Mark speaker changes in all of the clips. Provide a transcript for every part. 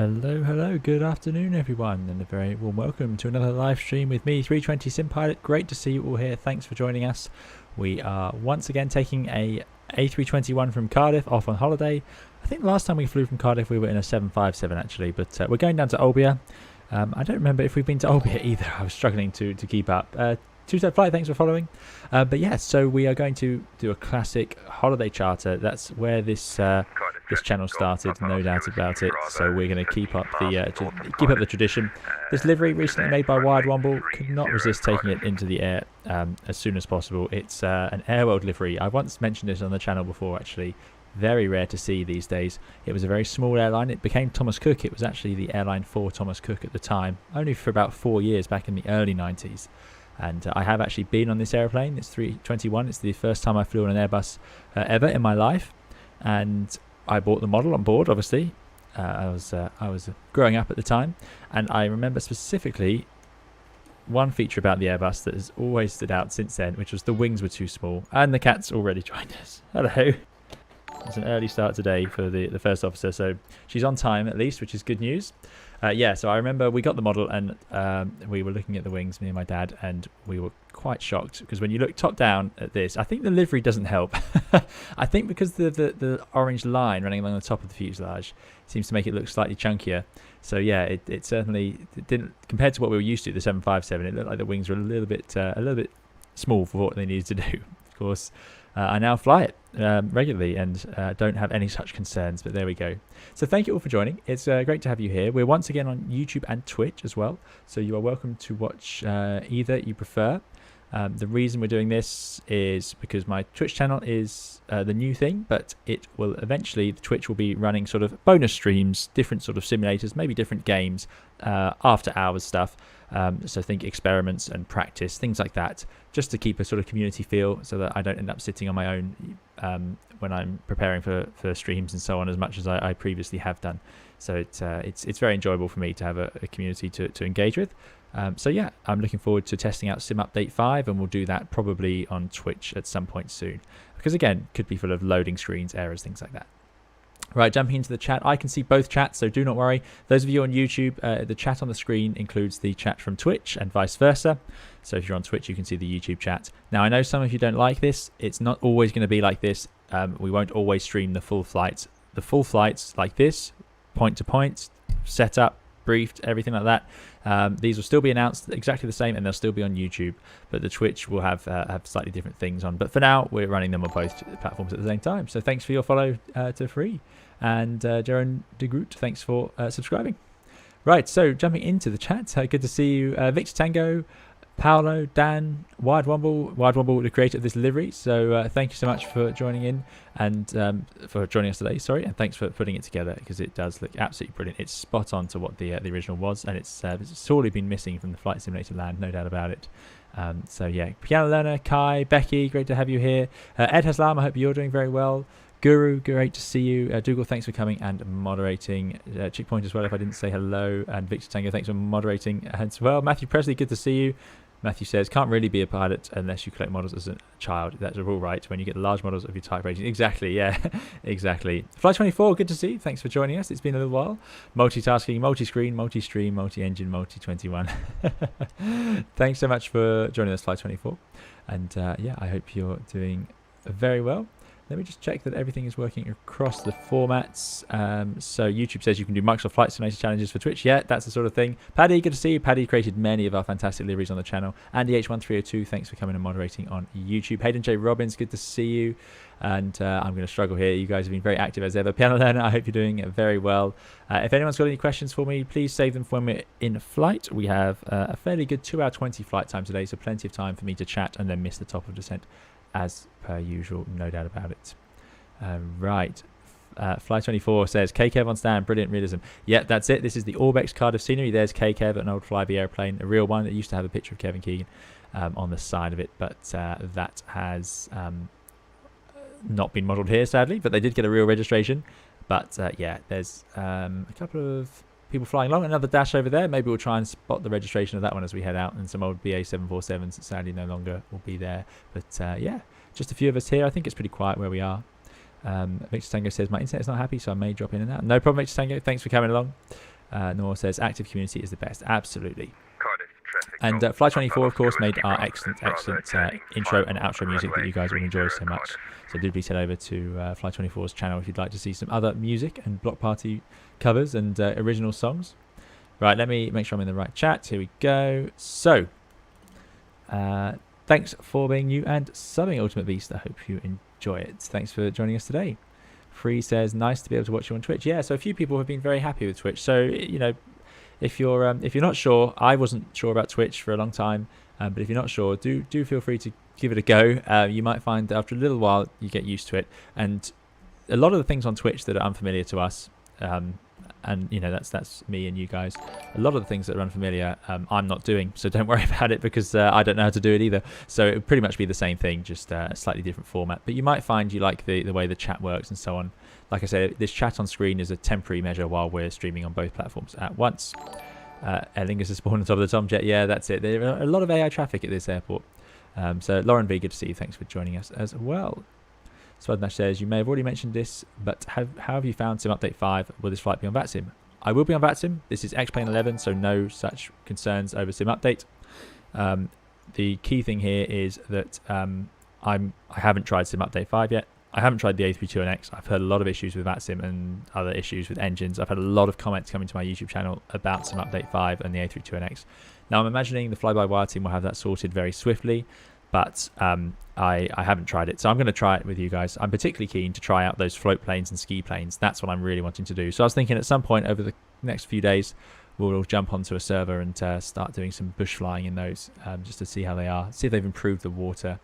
Speaker 1: Hello, good afternoon everyone, and a very warm welcome to another live stream with me, 320 Sim Pilot. Great to see you all here, thanks for joining us. We are once again taking a A321 from Cardiff off on holiday. I think the last time we flew from Cardiff we were in a 757 actually, but we're going down to Olbia. I don't remember if we've been to Olbia either, I was struggling to keep up. Two-step flight, thanks for following. But yeah, so we are going to do a classic holiday charter. That's where this channel started, no doubt about it. So we're going to keep up the tradition. This livery, recently made by WiredWomble, could not resist taking it into the air as soon as possible. It's an Airworld livery. I once mentioned this on the channel before, actually. Very rare to see these days. It was a very small airline. It became Thomas Cook. It was actually the airline for Thomas Cook at the time, only for about 4 years back in the early 90s. And I have actually been on this airplane. It's 321. It's the first time I flew on an Airbus ever in my life, and I bought the model on board. Obviously, I was growing up at the time, and I remember specifically one feature about the Airbus that has always stood out since then, which was the wings were too small. And the cat's already joined us. Hello. It's an early start today for the first officer, so she's on time at least, which is good news. Yeah, so I remember we got the model and we were looking at the wings, me and my dad, and we were quite shocked because when you look top down at this, I think the livery doesn't help. I think because the orange line running along the top of the fuselage seems to make it look slightly chunkier. So yeah, it certainly didn't, compared to what we were used to, the 757, it looked like the wings were a little bit small for what they needed to do. Of course, I now fly it regularly and don't have any such concerns, but there we go. So thank you all for joining. It's great to have you here. We're once again on YouTube and Twitch as well, so you are welcome to watch either you prefer. The reason we're doing this is because my Twitch channel is the new thing, but it will eventually, Twitch will be running sort of bonus streams, different sort of simulators, maybe different games, after hours stuff. So think experiments and practice, things like that, just to keep a sort of community feel so that I don't end up sitting on my own when I'm preparing for streams and so on, as much as I previously have done. So it's very enjoyable for me to have a community to engage with. So yeah, I'm looking forward to testing out Sim Update 5, and we'll do that probably on Twitch at some point soon. Because again, could be full of loading screens, errors, things like that. Right, jumping into the chat. I can see both chats, so do not worry. Those of you on YouTube, the chat on the screen includes the chat from Twitch and vice versa. So if you're on Twitch, you can see the YouTube chat. Now, I know some of you don't like this. It's not always going to be like this. We won't always stream the full flights. The full flights like this, point to point, set up, briefed, everything like that. These will still be announced exactly the same, and they'll still be on YouTube. But the Twitch will have slightly different things on. But for now, we're running them on both platforms at the same time. So thanks for your follow to Free. And Jaron de Groot, thanks for subscribing. Right, so jumping into the chat, good to see you, Victor Tango, Paolo, Dan, WiredWomble, the creator of this livery. So thank you so much for joining in and for joining us today. Sorry, and thanks for putting it together because it does look absolutely brilliant. It's spot on to what the original was, and it's sorely been missing from the flight simulator land, no doubt about it. So yeah, piano learner, Kai, Becky, great to have you here. Ed Haslam, I hope you're doing very well. Guru, great to see you. Dougal, thanks for coming and moderating. Chick Point as well, if I didn't say hello. And Victor Tango, thanks for moderating as well. Matthew Presley, good to see you. Matthew says, can't really be a pilot unless you collect models as a child. That's a rule, right? When you get the large models of your type rating. Exactly, yeah, exactly. Fly24, good to see you. Thanks for joining us. It's been a little while. Multitasking, multi-screen, multi-stream, multi-engine, multi-21. Thanks so much for joining us, Fly24. And yeah, I hope you're doing very well. Let me just check that everything is working across the formats. So YouTube says you can do Microsoft Flight Simulator challenges for Twitch. Yeah, that's the sort of thing. Paddy, good to see you. Paddy created many of our fantastic liveries on the channel. Andy H1302, thanks for coming and moderating on YouTube. Hayden J. Robbins, good to see you. And I'm going to struggle here. You guys have been very active as ever. Piano Learner, I hope you're doing very well. If anyone's got any questions for me, please save them for when we're in flight. We have a fairly good 2 hour 20 flight time today, so plenty of time for me to chat and then miss the top of descent as per usual, no doubt about it. Right, Fly24 says K-Kev on stand, brilliant realism. Yeah, that's it. This is the Orbex Cardiff scenery. There's K-Kev, an old Flybe airplane, a real one that used to have a picture of Kevin Keegan on the side of it, but that has not been modelled here, sadly, but they did get a real registration. But yeah, there's a couple of people flying along. Another dash over there. Maybe we'll try and spot the registration of that one as we head out, and some old BA 747s that sadly no longer will be there. But yeah, just a few of us here. I think it's pretty quiet where we are. Victor Tango says my internet's not happy, so I may drop in and out. No problem, Victor Tango. Thanks for coming along. Noor says active community is the best. Absolutely.
Speaker 2: Cardiff, traffic.
Speaker 1: And Fly24, of course, made our excellent intro and outro music that you guys will enjoy so much. So do please head over to Fly24's channel if you'd like to see some other music and Block Party covers and original songs. Right, let me make sure I'm in the right chat. Here we go. So, thanks for being you and subbing Ultimate Beast. I hope you enjoy it. Thanks for joining us today. Free says, nice to be able to watch you on Twitch. Yeah, so a few people have been very happy with Twitch. So, you know, if you're not sure, I wasn't sure about Twitch for a long time. But if you're not sure, do feel free to give it a go. You might find that after a little while you get used to it. And a lot of the things on Twitch that are unfamiliar to us, and you know that's me and you guys, a lot of the things that are unfamiliar I'm not doing, so don't worry about it, because I don't know how to do it either. So it would pretty much be the same thing, just a slightly different format. But you might find you like the way the chat works and so on. Like I said, this chat on screen is a temporary measure while we're streaming on both platforms at once. Erlingus is spawned on top of the Tomjet. Yeah, that's it. There are a lot of AI traffic at this airport. So Lauren V, good to see you. Thanks for joining us as well. Swadnash says, you may have already mentioned this, but how have you found Sim Update 5? Will this flight be on VATSIM? I will be on VATSIM. This is X-Plane 11, so no such concerns over Sim Update. The key thing here is that I haven't tried Sim Update 5 yet. I haven't tried the A321X. I've heard a lot of issues with VATSIM and other issues with engines. I've had a lot of comments coming to my YouTube channel about Sim Update 5 and the A321X. Now, I'm imagining the fly-by-wire team will have that sorted very swiftly, but I haven't tried it. So I'm going to try it with you guys. I'm particularly keen to try out those float planes and ski planes. That's what I'm really wanting to do. So I was thinking at some point over the next few days, we'll jump onto a server and start doing some bush flying in those, just to see how they are, see if they've improved the water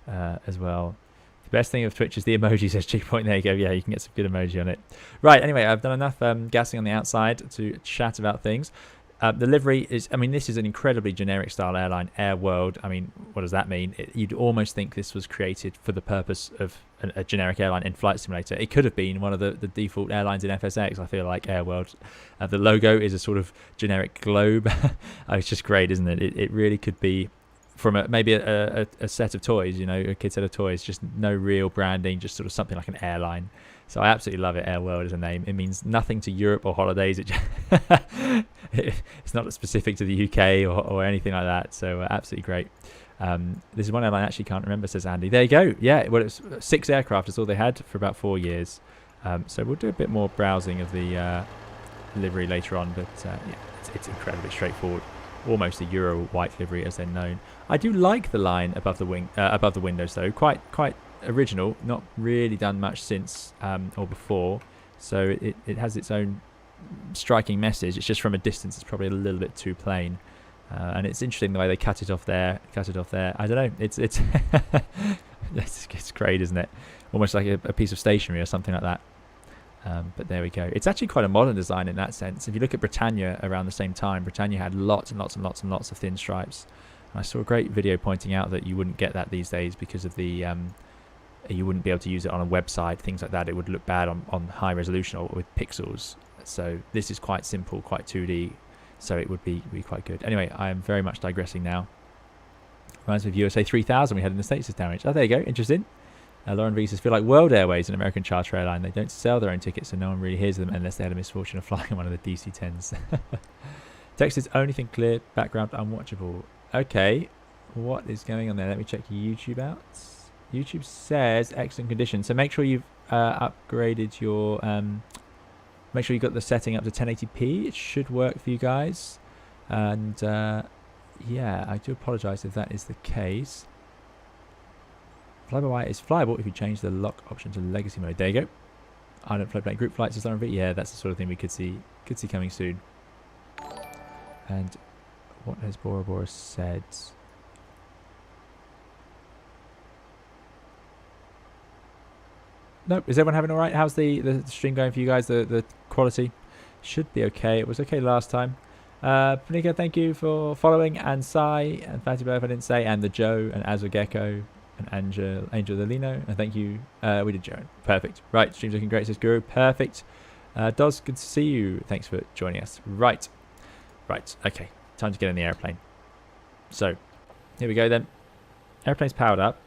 Speaker 1: as well. The best thing of Twitch is the emoji, says Checkpoint. There you go. Yeah, you can get some good emoji on it. Right, anyway, I've done enough gassing on the outside to chat about things. The livery is, I mean, this is an incredibly generic style airline, Airworld. I mean, what does that mean? You'd almost think this was created for the purpose of a generic airline in Flight Simulator. It could have been one of the default airlines in FSX, I feel like, Airworld. The logo is a sort of generic globe. It's just great, isn't it? It really could be from maybe a set of toys, you know, a kid set of toys, just no real branding, just sort of something like an airline. So I absolutely love it. Airworld is a name. It means nothing to Europe or holidays. It's not specific to the UK or anything like that. So absolutely great. This is one airline I actually can't remember, says Andy. There you go. Yeah, well, it's 6 aircraft is all they had for about 4 years. So we'll do a bit more browsing of the livery later on. But yeah, it's incredibly straightforward. Almost a Euro white livery as they're known. I do like the line above the windows though. Quite original, not really done much since or before, so it has its own striking message. It's just from a distance it's probably a little bit too plain, and it's interesting the way they cut it off there. I don't know, it's it's great, isn't it? Almost like a piece of stationery or something like that. But there we go. It's actually quite a modern design in that sense. If you look at Britannia around the same time, Britannia had lots and lots of thin stripes, and I saw a great video pointing out that you wouldn't get that these days because of the you wouldn't be able to use it on a website, things like that. It would look bad on high resolution or with pixels. So this is quite simple, quite 2D, so it would be quite good. Anyway, I am very much digressing now. Reminds me of USA 3000 we had in the States is damaged. Oh, there you go, interesting. Lauren V says, feel like World Airways, an American charter airline. They don't sell their own tickets, so no one really hears them unless they had a misfortune of flying one of the DC-10s. Text is only thing clear, background unwatchable. Okay, what is going on there? Let me check YouTube out. YouTube says excellent condition, so make sure you've upgraded your make sure you got the setting up to 1080p. It should work for you guys, and yeah, I do apologize if that is the case. Fly-by-wire is flyable if you change the lock option to legacy mode. There you go. I don't float plane group flights is on. Yeah, that's the sort of thing we could see coming soon. And what has Bora Bora said? Nope. Is everyone having all right? How's the stream going for you guys? The quality should be okay. It was okay last time. Panika, thank you for following, and Sai and Fatty Bear if I didn't say, and the Joe and Azure Gecko and Angel the Lino, and thank you. We did Joe. Perfect. Right, stream's looking great, says Guru. Perfect. Doz, good to see you. Thanks for joining us. Right. Okay. Time to get in the airplane. So, here we go then. Airplane's powered up.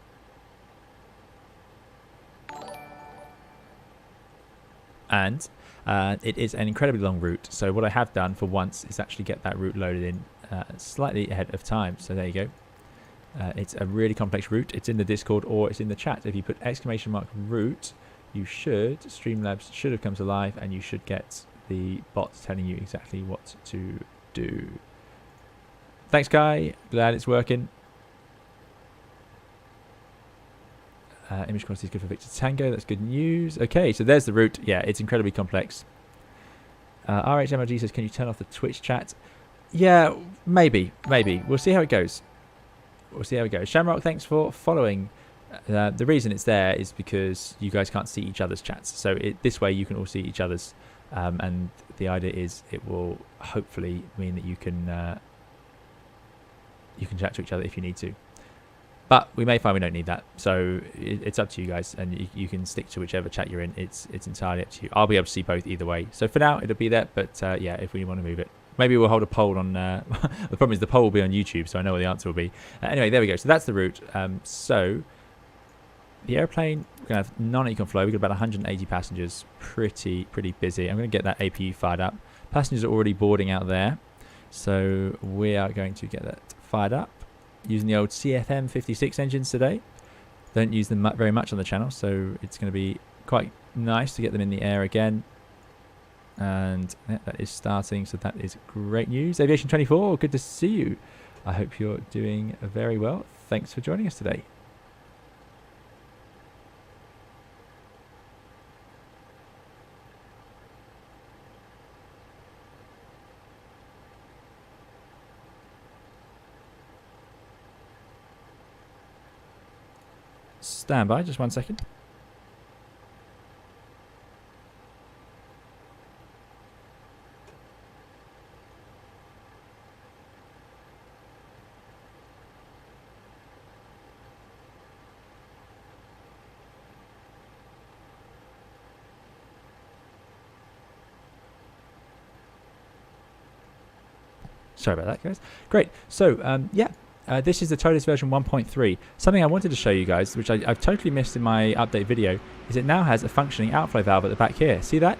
Speaker 1: And It is an incredibly long route, so what I have done for once is actually get that route loaded in slightly ahead of time. So there you go. It's a really complex route. It's in the Discord or it's in the chat. If you put !route, you should, Streamlabs should have come to life, and you should get the bots telling you exactly what to do. Thanks, Guy. Glad it's working. Image quality is good for Victor Tango. That's good news. Okay, so there's the route. Yeah, it's incredibly complex. RHMLG says, can you turn off the Twitch chat? Yeah, maybe. We'll see how it goes. Shamrock, thanks for following. The reason it's there is because you guys can't see each other's chats. So this way you can all see each other's. And the idea is it will hopefully mean that you can chat to each other if you need to. But we may find we don't need that, so it's up to you guys, and you can stick to whichever chat you're in. It's entirely up to you. I'll be able to see both either way. So for now, it'll be there, but yeah, if we want to move it. Maybe we'll hold a poll on... the problem is the poll will be on YouTube, so I know what the answer will be. Anyway, there we go. So that's the route. So the airplane, we're going to have non-econ flow. We've got about 180 passengers, pretty busy. I'm going to get that APU fired up. Passengers are already boarding out there, so we are going to get that fired up. Using the old CFM 56 engines today. Don't use them very much on the channel, so it's going to be quite nice to get them in the air again. And yeah, that is starting, so that is great news. Aviation 24, good to see you. I hope you're doing very well. Thanks for joining us today. Stand by, just 1 second. Sorry about that, guys. Great. So, yeah. This is the ToLiss version 1.3. Something I wanted to show you guys, which I've totally missed in my update video, is it now has a functioning outflow valve at the back here. See that?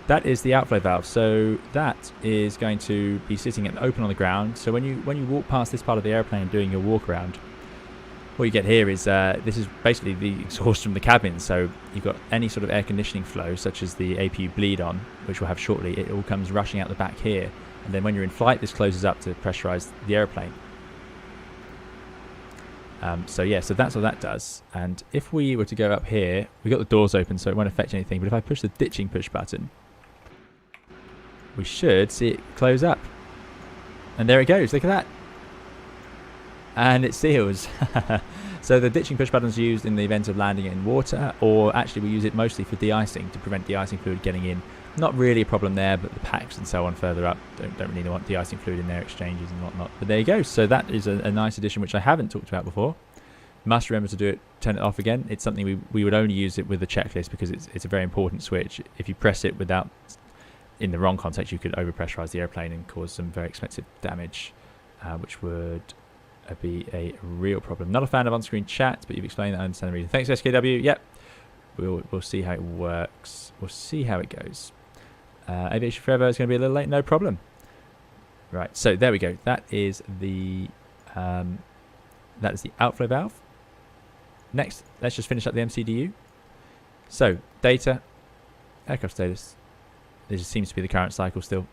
Speaker 1: That is the outflow valve. So that is going to be sitting open on the ground. So when you walk past this part of the airplane doing your walk around, what you get here is this is basically the exhaust from the cabin. So you've got any sort of air conditioning flow, such as the APU bleed on, which we'll have shortly. It all comes rushing out the back here. And then when you're in flight, this closes up to pressurize the airplane. So yeah, so that's what that does. And if we were to go up here, we got the doors open, so it won't affect anything. But if I push the ditching push button, we should see it close up. And there it goes. Look at that. And it seals. So the ditching push button is used in the event of landing in water, or actually we use it mostly for de-icing, to prevent de-icing fluid getting in. Not really a problem there, but the packs and so on further up don't really want de-icing fluid in their exchanges and whatnot. But there you go. So that is a nice addition, which I haven't talked about before. Must remember to do it, turn it off again. It's something we would only use it with the checklist, because it's a very important switch. If you press it without, in the wrong context, you could overpressurize the airplane and cause some very expensive damage, which would be a real problem. Not a fan of on-screen chat, but you've explained that. I understand the reason. Thanks, SKW. Yep. We'll see how it works. We'll see how it goes. Aviation Forever is going to be a little late, no problem. Right, so there we go. That is the outflow valve. Next, let's just finish up the MCDU. So, data, aircraft status. This seems to be the current cycle still.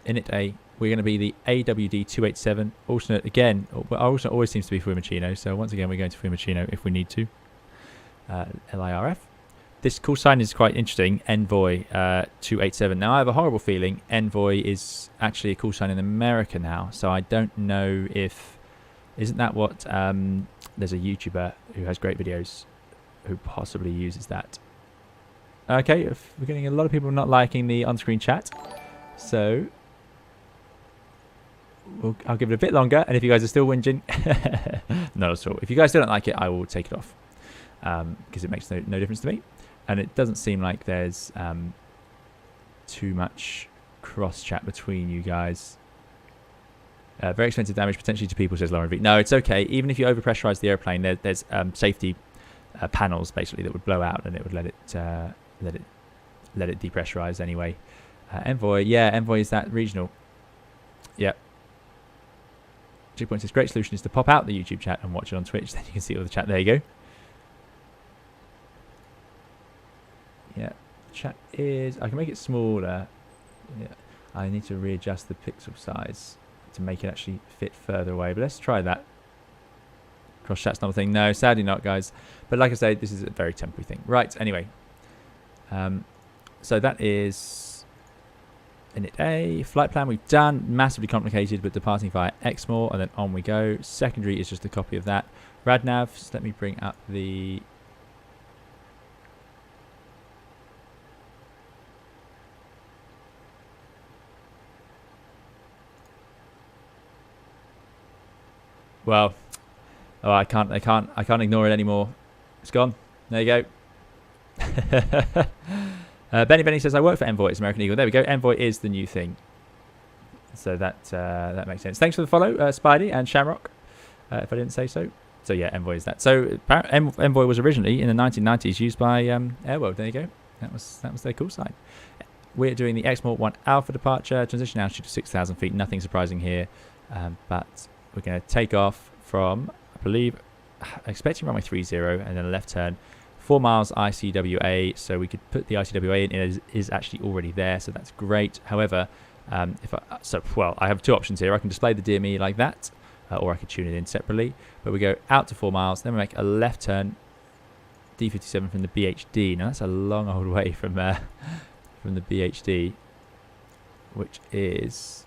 Speaker 1: Init A, we're going to be the AWD 287. Alternate again. Alternate always seems to be Fiumicino, so once again we're going to Fiumicino if we need to. LIRF. This call sign is quite interesting, Envoy 287. Now I have a horrible feeling Envoy is actually a call sign in America now, so I don't know if... Isn't that what... there's a YouTuber who has great videos who possibly uses that. Okay, we're getting a lot of people not liking the on-screen chat, so I'll give it a bit longer, and if you guys are still whinging, not at all. If you guys still don't like it, I will take it off, because it makes no difference to me. And it doesn't seem like there's too much cross-chat between you guys. Very expensive damage potentially to people, says Lauren V. No, it's okay. Even if you overpressurize the airplane, there's safety panels basically that would blow out, and it would let it let it depressurize anyway. Envoy, yeah, Envoy is that regional. Yep. Checkpoint says great solution is to pop out the YouTube chat and watch it on Twitch. Then you can see all the chat. There you go. Yeah, chat is. I can make it smaller. Yeah, I need to readjust the pixel size to make it actually fit further away. But let's try that. Cross chat's not a thing. No, sadly not, guys. But like I say, this is a very temporary thing. Right. Anyway, so that is. Init A, flight plan we've done, massively complicated, but departing via Exmoor, and then on we go. Secondary is just a copy of that. Radnav, so let me bring up the... Well, oh, I can't ignore it anymore. It's gone. There you go. Benny says, I work for Envoy. It's American Eagle. There we go. Envoy is the new thing. So that makes sense. Thanks for the follow, Spidey and Shamrock, if I didn't say so. So yeah, Envoy is that. So Envoy was originally in the 1990s used by Airworld. There you go. That was their call sign. We're doing the Exmoor 1 Alpha departure. Transition altitude to 6,000 feet. Nothing surprising here. But we're going to take off from, I believe, expecting runway 30 and then a left turn. 4 miles ICWA, so we could put the ICWA in. It is actually already there, so that's great. However, I have two options here. I can display the DME like that, or I could tune it in separately. But we go out to 4 miles, then we make a left turn, D57 from the BHD. Now that's a long old way from the BHD, which is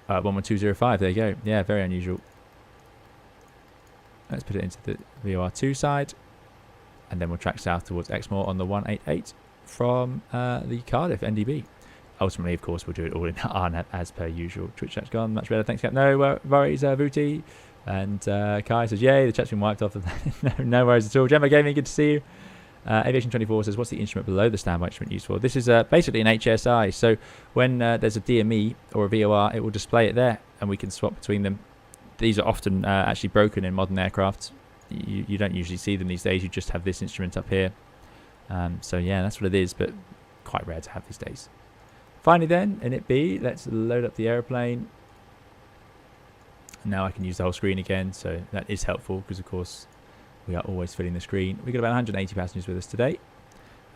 Speaker 1: 11205. There you go. Yeah, very unusual. Let's put it into the VOR2 side, and then we'll track south towards Exmoor on the 188 from the Cardiff NDB. Ultimately, of course, we'll do it all in RNAV as per usual. Twitch chat's gone, much better. Thanks, Cap. No worries, Vuti. And Kai says, yay, the chat's been wiped off. No worries at all. Gemma Gaming, good to see you. Aviation 24 says, what's the instrument below the standby instrument used for? This is basically an HSI. So when there's a DME or a VOR, it will display it there, and we can swap between them. These are often actually broken in modern aircraft. You don't usually see them these days. You just have this instrument up here. So yeah, that's what it is, but quite rare to have these days. Finally then, in it B, let's load up the aeroplane. Now I can use the whole screen again, so that is helpful because, of course, we are always filling the screen. We've got about 180 passengers with us today.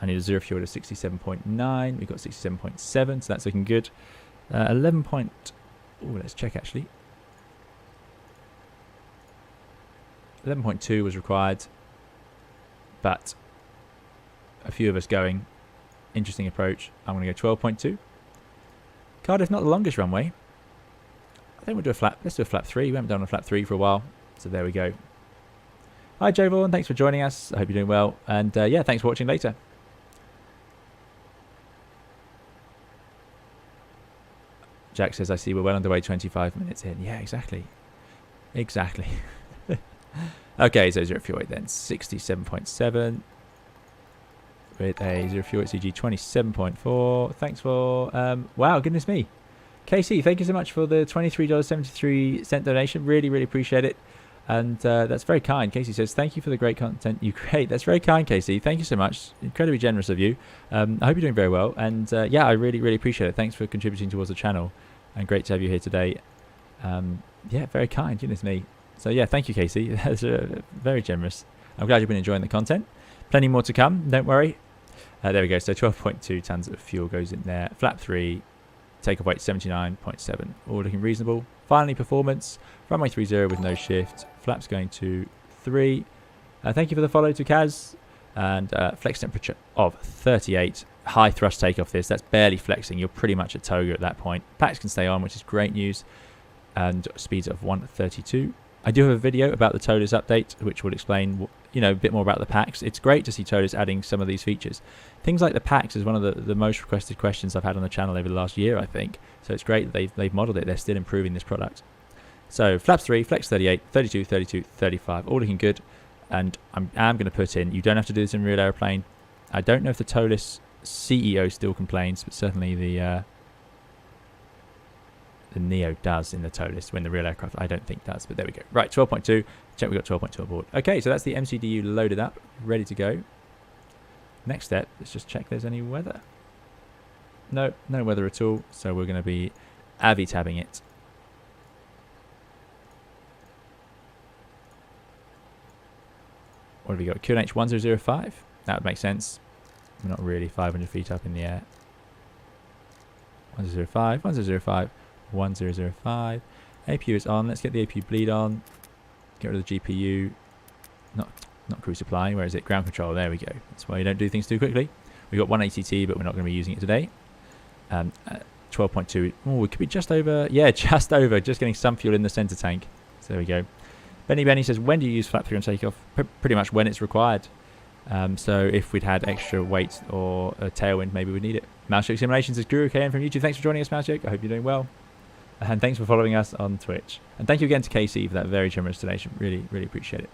Speaker 1: I need a zero fuel to 67.9. We've got 67.7, so that's looking good. 11 point... Oh, let's check actually. 11.2 was required, but a few of us going. Interesting approach. I'm going to go 12.2. Cardiff, not the longest runway. I think we'll do a flap. Let's do a flap 3. We haven't done a flap 3 for a while, so there we go. Hi, Joe Vaughan. Thanks for joining us. I hope you're doing well, and yeah, thanks for watching later. Jack says, I see we're well underway, 25 minutes in. Yeah, exactly. Exactly. Okay, so 0 fuel weight then, 67.7 with a 0 fuel weight CG 27.4. Thanks for, wow, goodness me. Casey, thank you so much for the $23.73 donation. Really, really appreciate it. And that's very kind. Casey says, thank you for the great content you create. That's very kind, Casey. Thank you so much. Incredibly generous of you. I hope you're doing very well. And yeah, I really, really appreciate it. Thanks for contributing towards the channel. And great to have you here today. Yeah, very kind. Goodness me. So yeah, thank you, Casey. That's very generous. I'm glad you've been enjoying the content. Plenty more to come. Don't worry. There we go. So 12.2 tons of fuel goes in there. Flap 3. Takeoff weight 79.7. All looking reasonable. Finally, performance. Runway 30 with no shift. Flaps going to 3. Thank you for the follow to Kaz. And flex temperature of 38. High thrust takeoff this. That's barely flexing. You're pretty much at toga at that point. Packs can stay on, which is great news. And speeds of 132. I do have a video about the ToLiss update, which will explain, you know, a bit more about the packs. It's great to see ToLiss adding some of these features. Things like the packs is one of the most requested questions I've had on the channel over the last year, I think. So it's great that they've modeled it. They're still improving this product. So flaps 3, flex 38, 32, 32, 35, all looking good. And I'm going to put in, you don't have to do this in real airplane. I don't know if the ToLiss CEO still complains, but certainly the NEO does in the ToLiss, when the real aircraft I don't think does, but there we go. Right, 12.2. Check, we got 12.2 aboard. Okay, so that's the MCDU loaded up, ready to go. next step, let's just check there's any weather. No, no weather at all. So we're going to be avi-tabbing it. What have we got? QNH 1005. That would make sense. We're not really 500 feet up in the air. 1005, 1005, 1005. APU is on. Let's get the APU bleed on. Get rid of the GPU. Not crew supply. Where is it? Ground control. There we go. That's why you don't do things too quickly. We've got one ATT, but we're not going to be using it today. 12.2. Oh, we could be just over. Yeah, just over. Just getting some fuel in the center tank. So there we go. Benny says, when do you use flap 3 on takeoff? Pretty much when it's required. So if we'd had extra weight or a tailwind, maybe we'd need it. Mousejoke Simulations is Guru KN from YouTube. Thanks for joining us, Mousejoke. I hope you're doing well. And thanks for following us on Twitch. And thank you again to KC for that very generous donation. Really, really appreciate it.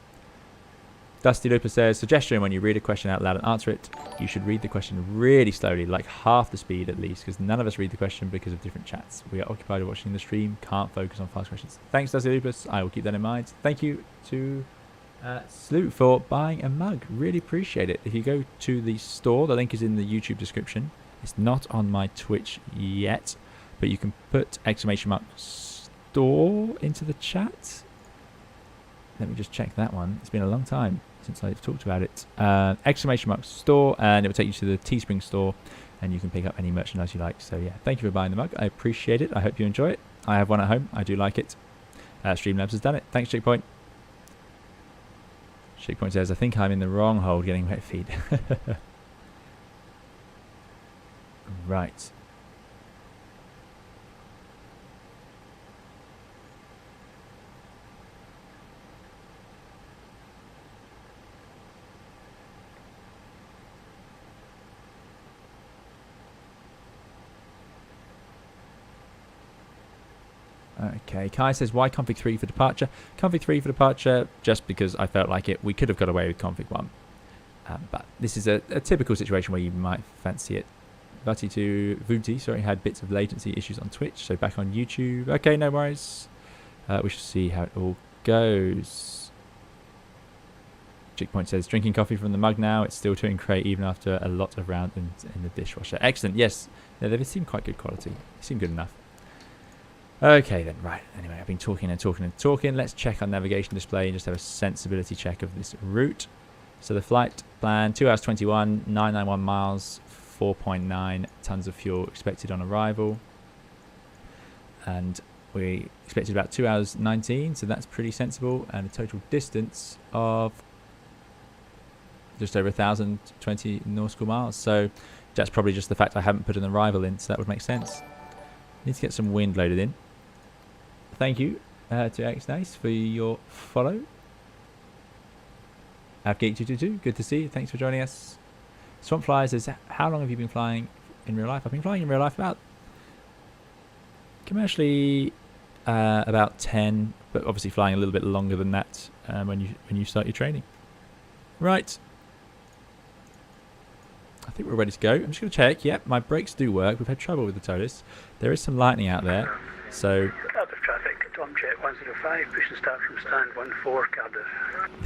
Speaker 1: Dusty Looper says, suggestion, when you read a question out loud and answer it, you should read the question really slowly, like half the speed at least, because none of us read the question because of different chats. We are occupied watching the stream, can't focus on fast questions. Thanks, Dusty Lupus. I will keep that in mind. Thank you to Sloot for buying a mug. Really appreciate it. If you go to the store, the link is in the YouTube description. It's not on my Twitch yet, but you can put !store into the chat. Let me just check that one. It's been a long time since I've talked about it. !store, and it will take you to the Teespring store, and you can pick up any merchandise you like. So yeah, thank you for buying the mug. I appreciate it. I hope you enjoy it. I have one at home. I do like it. Streamlabs has done it. Thanks, Checkpoint. Checkpoint says, I think I'm in the wrong hold getting wet feet. Right. Okay, Kai says, why config 3 for departure? Config 3 for departure, just because I felt like it. We could have got away with config 1. But this is a typical situation where you might fancy it. Vunti, sorry, had bits of latency issues on Twitch, so back on YouTube. Okay, no worries. We shall see how it all goes. Chickpoint says, drinking coffee from the mug now. It's still doing great even after a lot of rounds in the dishwasher. Excellent, yes. They seem quite good quality. They seem good enough. Okay then, right. Anyway, I've been talking and talking and talking. Let's check our navigation display and just have a sensibility check of this route. So the flight plan, 2 hours 21, 991 miles, 4.9 tons of fuel expected on arrival. And we expected about 2 hours 19, so that's pretty sensible. And a total distance of just over 1,020 nautical miles. So that's probably just the fact I haven't put an arrival in, so that would make sense. Need to get some wind loaded in. Thank you to XNice for your follow. Avgeek222, good to see you. Thanks for joining us. Swamp Flies says, how long have you been flying in real life? I've been flying in real life about commercially about 10, but obviously flying a little bit longer than that when you start your training. Right. I think we're ready to go. I'm just going to check. Yep, my brakes do work. We've had trouble with the ToLiss. There is some lightning out there, so...
Speaker 2: Cardiff traffic, Tom Jet 105, push and start from stand 14, Cardiff.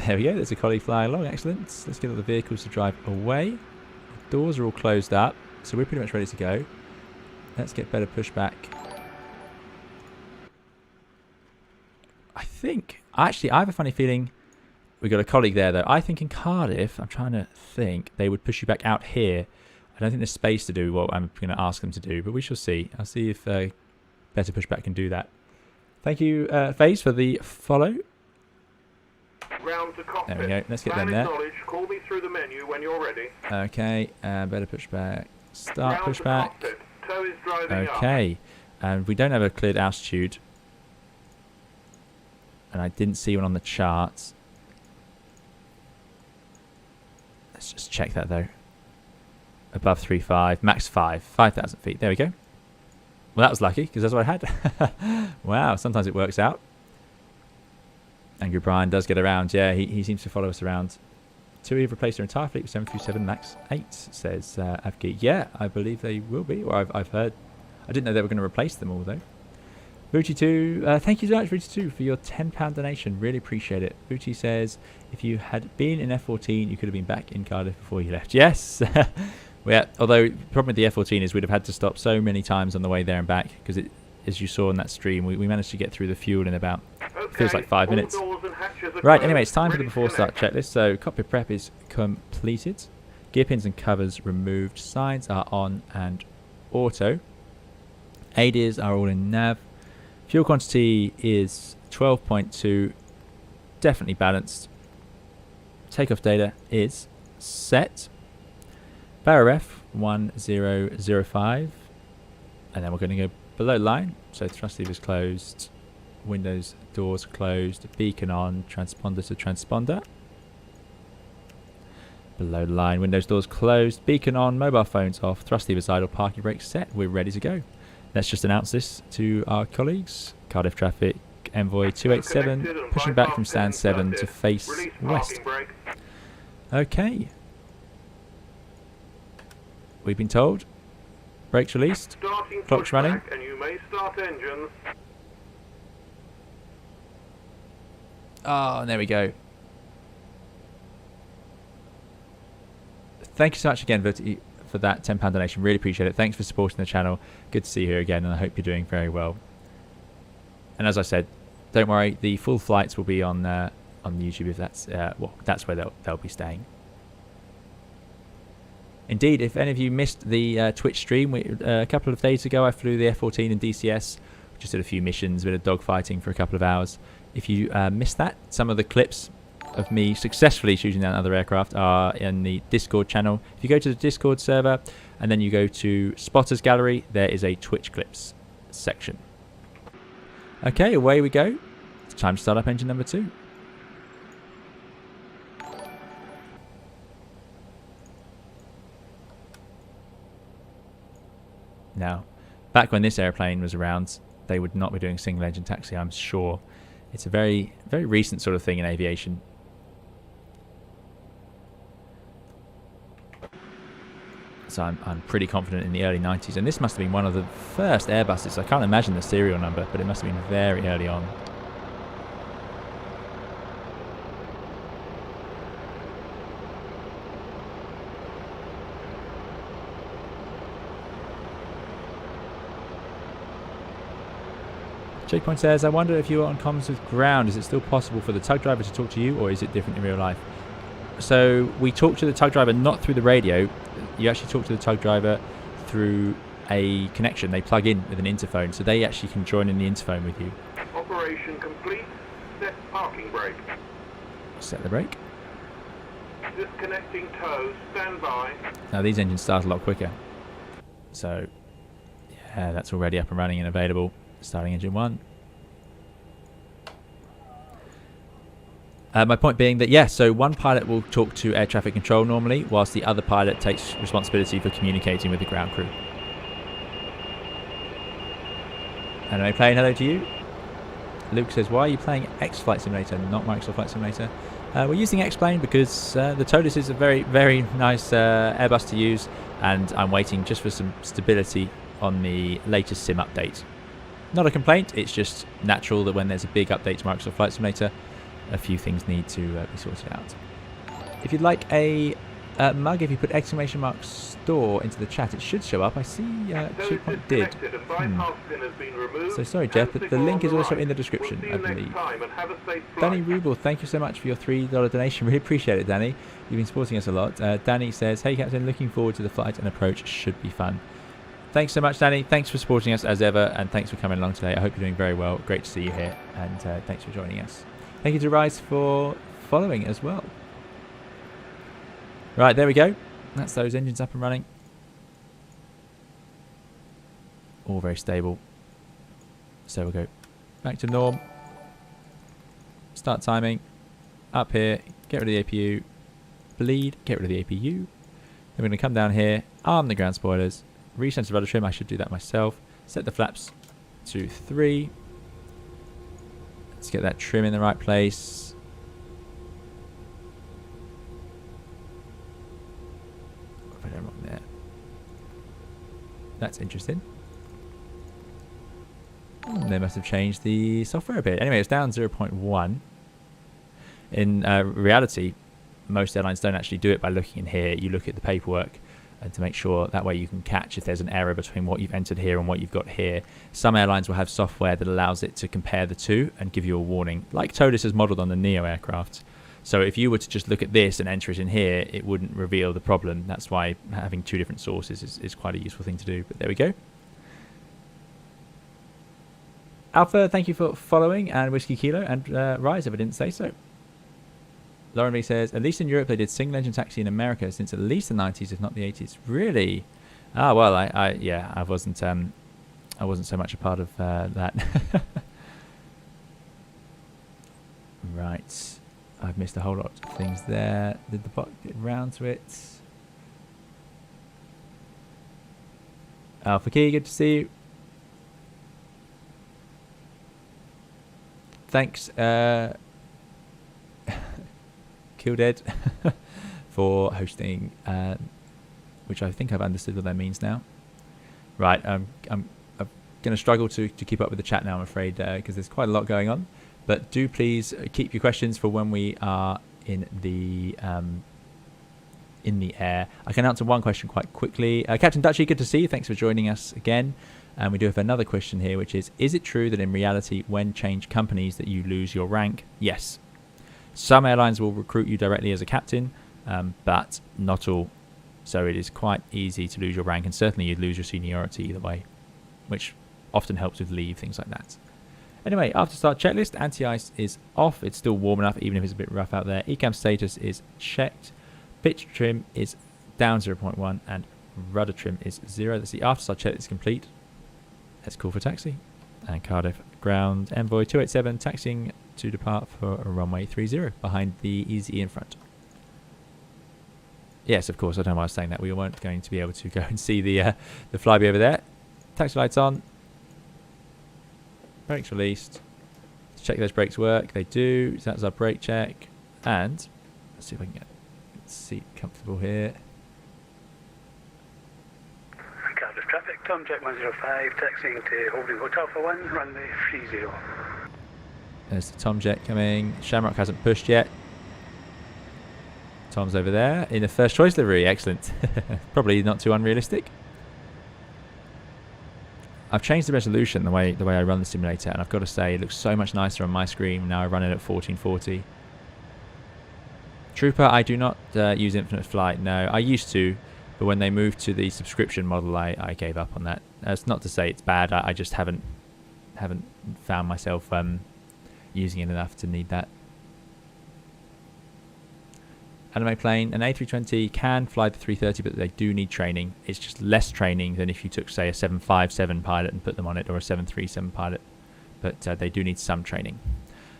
Speaker 1: There we go. There's a colleague flying along. Excellent. Let's get all the vehicles to drive away. The doors are all closed up, so we're pretty much ready to go. Let's get better pushback. I think... Actually, I have a funny feeling... We've got a colleague there, though. I think in Cardiff, I'm trying to think, they would push you back out here. I don't think there's space to do what I'm going to ask them to do, but we shall see. I'll see if Better Pushback can do that. Thank you, FaZe, for the follow.
Speaker 3: Round to cockpit.
Speaker 1: There we go. Let's get them there.
Speaker 3: Call me through the menu when you're ready.
Speaker 1: Okay, Better Pushback. Start
Speaker 3: Round
Speaker 1: pushback.
Speaker 3: Tow is driving
Speaker 1: Okay, and we don't have a cleared altitude. And I didn't see one on the charts. Let's just check that though. Above 3.5, max 5,000 feet. There we go. Well, that was lucky because that's what I had. Wow, sometimes it works out. Angry Brian does get around. Yeah, he seems to follow us around. TUI have replaced their entire fleet with 737 MAX 8, says Avgeek. Yeah, I believe they will be. Or I've heard. I didn't know they were going to replace them all though. Booty2, thank you so much, Booty2, for your £10 donation. Really appreciate it. Booty says, if you had been in F14, you could have been back in Cardiff before you left. Yes. Yeah, although the problem with the F14 is we'd have had to stop so many times on the way there and back, because it, as you saw in that stream, we managed to get through the fuel in about, feels like 5 minutes. Right, anyway, it's time for the before start checklist. So cockpit prep is completed. Gear pins and covers removed. Signs are on and auto. ADIRs are all in nav. Fuel quantity is 12.2, definitely balanced. Takeoff data is set. BARRF 1005, and then we're going to go below line. So thrust levers closed, windows, doors closed, beacon on, transponder to transponder. Below the line, windows, doors closed, beacon on, mobile phones off, thrust levers idle, parking brakes set. We're ready to go. Let's just announce this to our colleagues. Cardiff traffic, Envoy 287, pushing back from stand 7 to face west. Okay. We've been told. Brakes released. Clock's running.
Speaker 3: And you may start engines.
Speaker 1: Oh, and there we go. Thank you so much again for that £10 donation. Really appreciate it. Thanks for supporting the channel. Good to see you here again, and I hope you're doing very well. And as I said, don't worry, the full flights will be on YouTube. If that's well, that's where they'll be staying. Indeed, if any of you missed the Twitch stream, a couple of days ago I flew the F14 in DCS. Just did a few missions, a bit of dogfighting for a couple of hours. If you missed that, some of the clips of me successfully shooting down other aircraft are in the Discord channel. If you go to the Discord server and then you go to Spotters Gallery, there is a Twitch clips section. Okay, away we go. It's time to start up engine number 2. Now, back when this airplane was around, they would not be doing single engine taxi, I'm sure. It's a very, very recent sort of thing in aviation. So I'm pretty confident in the early 90s. And this must have been one of the first Airbuses. I can't imagine the serial number, but it must have been very early on. Checkpoint says, I wonder if you are on comms with ground. Is it still possible for the tug driver to talk to you, or is it different in real life? So we talk to the tug driver not through the radio. You actually talk to the tug driver through a connection. They plug in with an interphone, so they actually can join in the interphone with you.
Speaker 3: Operation complete. Set parking brake.
Speaker 1: Set the brake.
Speaker 3: Disconnecting tow. Stand by.
Speaker 1: Now these engines start a lot quicker. So yeah, that's already up and running and available. Starting engine 1. My point being that, yes, so one pilot will talk to air traffic control normally, whilst the other pilot takes responsibility for communicating with the ground crew. Anyway, playing hello to you. Luke says, why are you playing X Flight Simulator, not Microsoft Flight Simulator? We're using X-Plane because the ToLiss is a very, very nice Airbus to use, and I'm waiting just for some stability on the latest sim update. Not a complaint, it's just natural that when there's a big update to Microsoft Flight Simulator, a few things need to be sorted out. If you'd like a mug, if you put ! store into the chat, it should show up. I see Checkpoint did. So sorry, Jeff, but the link is also in the description, I believe. Danny Rubel, thank you so much for your $3 donation. Really appreciate it, Danny. You've been supporting us a lot. Danny says, hey Captain, looking forward to the flight and approach. Should be fun. Thanks so much, Danny. Thanks for supporting us as ever, and thanks for coming along today. I hope you're doing very well. Great to see you here, and thanks for joining us. Thank you to Rise for following as well. Right, there we go. That's those engines up and running. All very stable. So we'll go back to norm. Start timing. Up here. Get rid of the APU. Bleed. Get rid of the APU. Then we're going to come down here. Arm the ground spoilers. Recenter rudder trim. I should do that myself. Set the flaps to 3. Let's get that trim in the right place. Put it wrong there. That's interesting. They must have changed the software a bit. Anyway, it's down 0.1. In reality, most airlines don't actually do it by looking in here. You look at the paperwork to make sure that way you can catch if there's an error between what you've entered here and what you've got here. Some airlines will have software that allows it to compare the two and give you a warning, like ToLiss has modelled on the NEO aircraft. So if you were to just look at this and enter it in here, it wouldn't reveal the problem. That's why having two different sources is quite a useful thing to do. But there we go. Alpha, thank you for following, and Whiskey Kilo, and Rise, if I didn't say so. Lauren V says, at least in Europe they did single engine taxi in America since at least the 90s, if not the 80s. Really? Ah, well, I wasn't so much a part of that. Right. I've missed a whole lot of things there. Did the bot get round to it? Alpha Key, good to see you. Thanks, Killdead, for hosting, which I think I've understood what that means now. Right, I'm going to struggle to keep up with the chat now, I'm afraid, because there's quite a lot going on. But do please keep your questions for when we are in the air. I can answer one question quite quickly. Captain Dutchy, good to see you. Thanks for joining us again. And we do have another question here, which is it true that in reality, when change companies, that you lose your rank? Yes. Some airlines will recruit you directly as a captain, but not all. So it is quite easy to lose your rank, and certainly you'd lose your seniority either way, which often helps with leave, things like that. Anyway, after start checklist, anti-ice is off. It's still warm enough, even if it's a bit rough out there. ECAM status is checked. Pitch trim is down 0.1, and rudder trim is 0. That's the after start checklist complete. Let's call for taxi. And Cardiff ground envoy 287 taxiing to depart for a runway 30 behind the Easy in front. Yes, of course, I don't know why I was saying that. We weren't going to be able to go and see the flyby over there. Taxi lights on. Brakes released. Let's check those brakes work. They do. So that's our brake check. And let's see if I can get the seat comfortable here.
Speaker 2: Cardiff traffic, Tom Jet 105, taxiing to Holding Hotel for 1, runway 30.
Speaker 1: There's the Tomjet coming. Shamrock hasn't pushed yet. Tom's over there in the first choice livery. Excellent. Probably not too unrealistic. I've changed the resolution the way I run the simulator, and I've got to say it looks so much nicer on my screen now. I run it at 1440. Trooper, I do not use Infinite Flight. No, I used to, but when they moved to the subscription model, I gave up on that. That's not to say it's bad. I just haven't found myself using it enough to need that. Anime plane, an A320 can fly the 330, but they do need training. It's just less training than if you took, say, a 757 pilot and put them on it, or a 737 pilot. But they do need some training.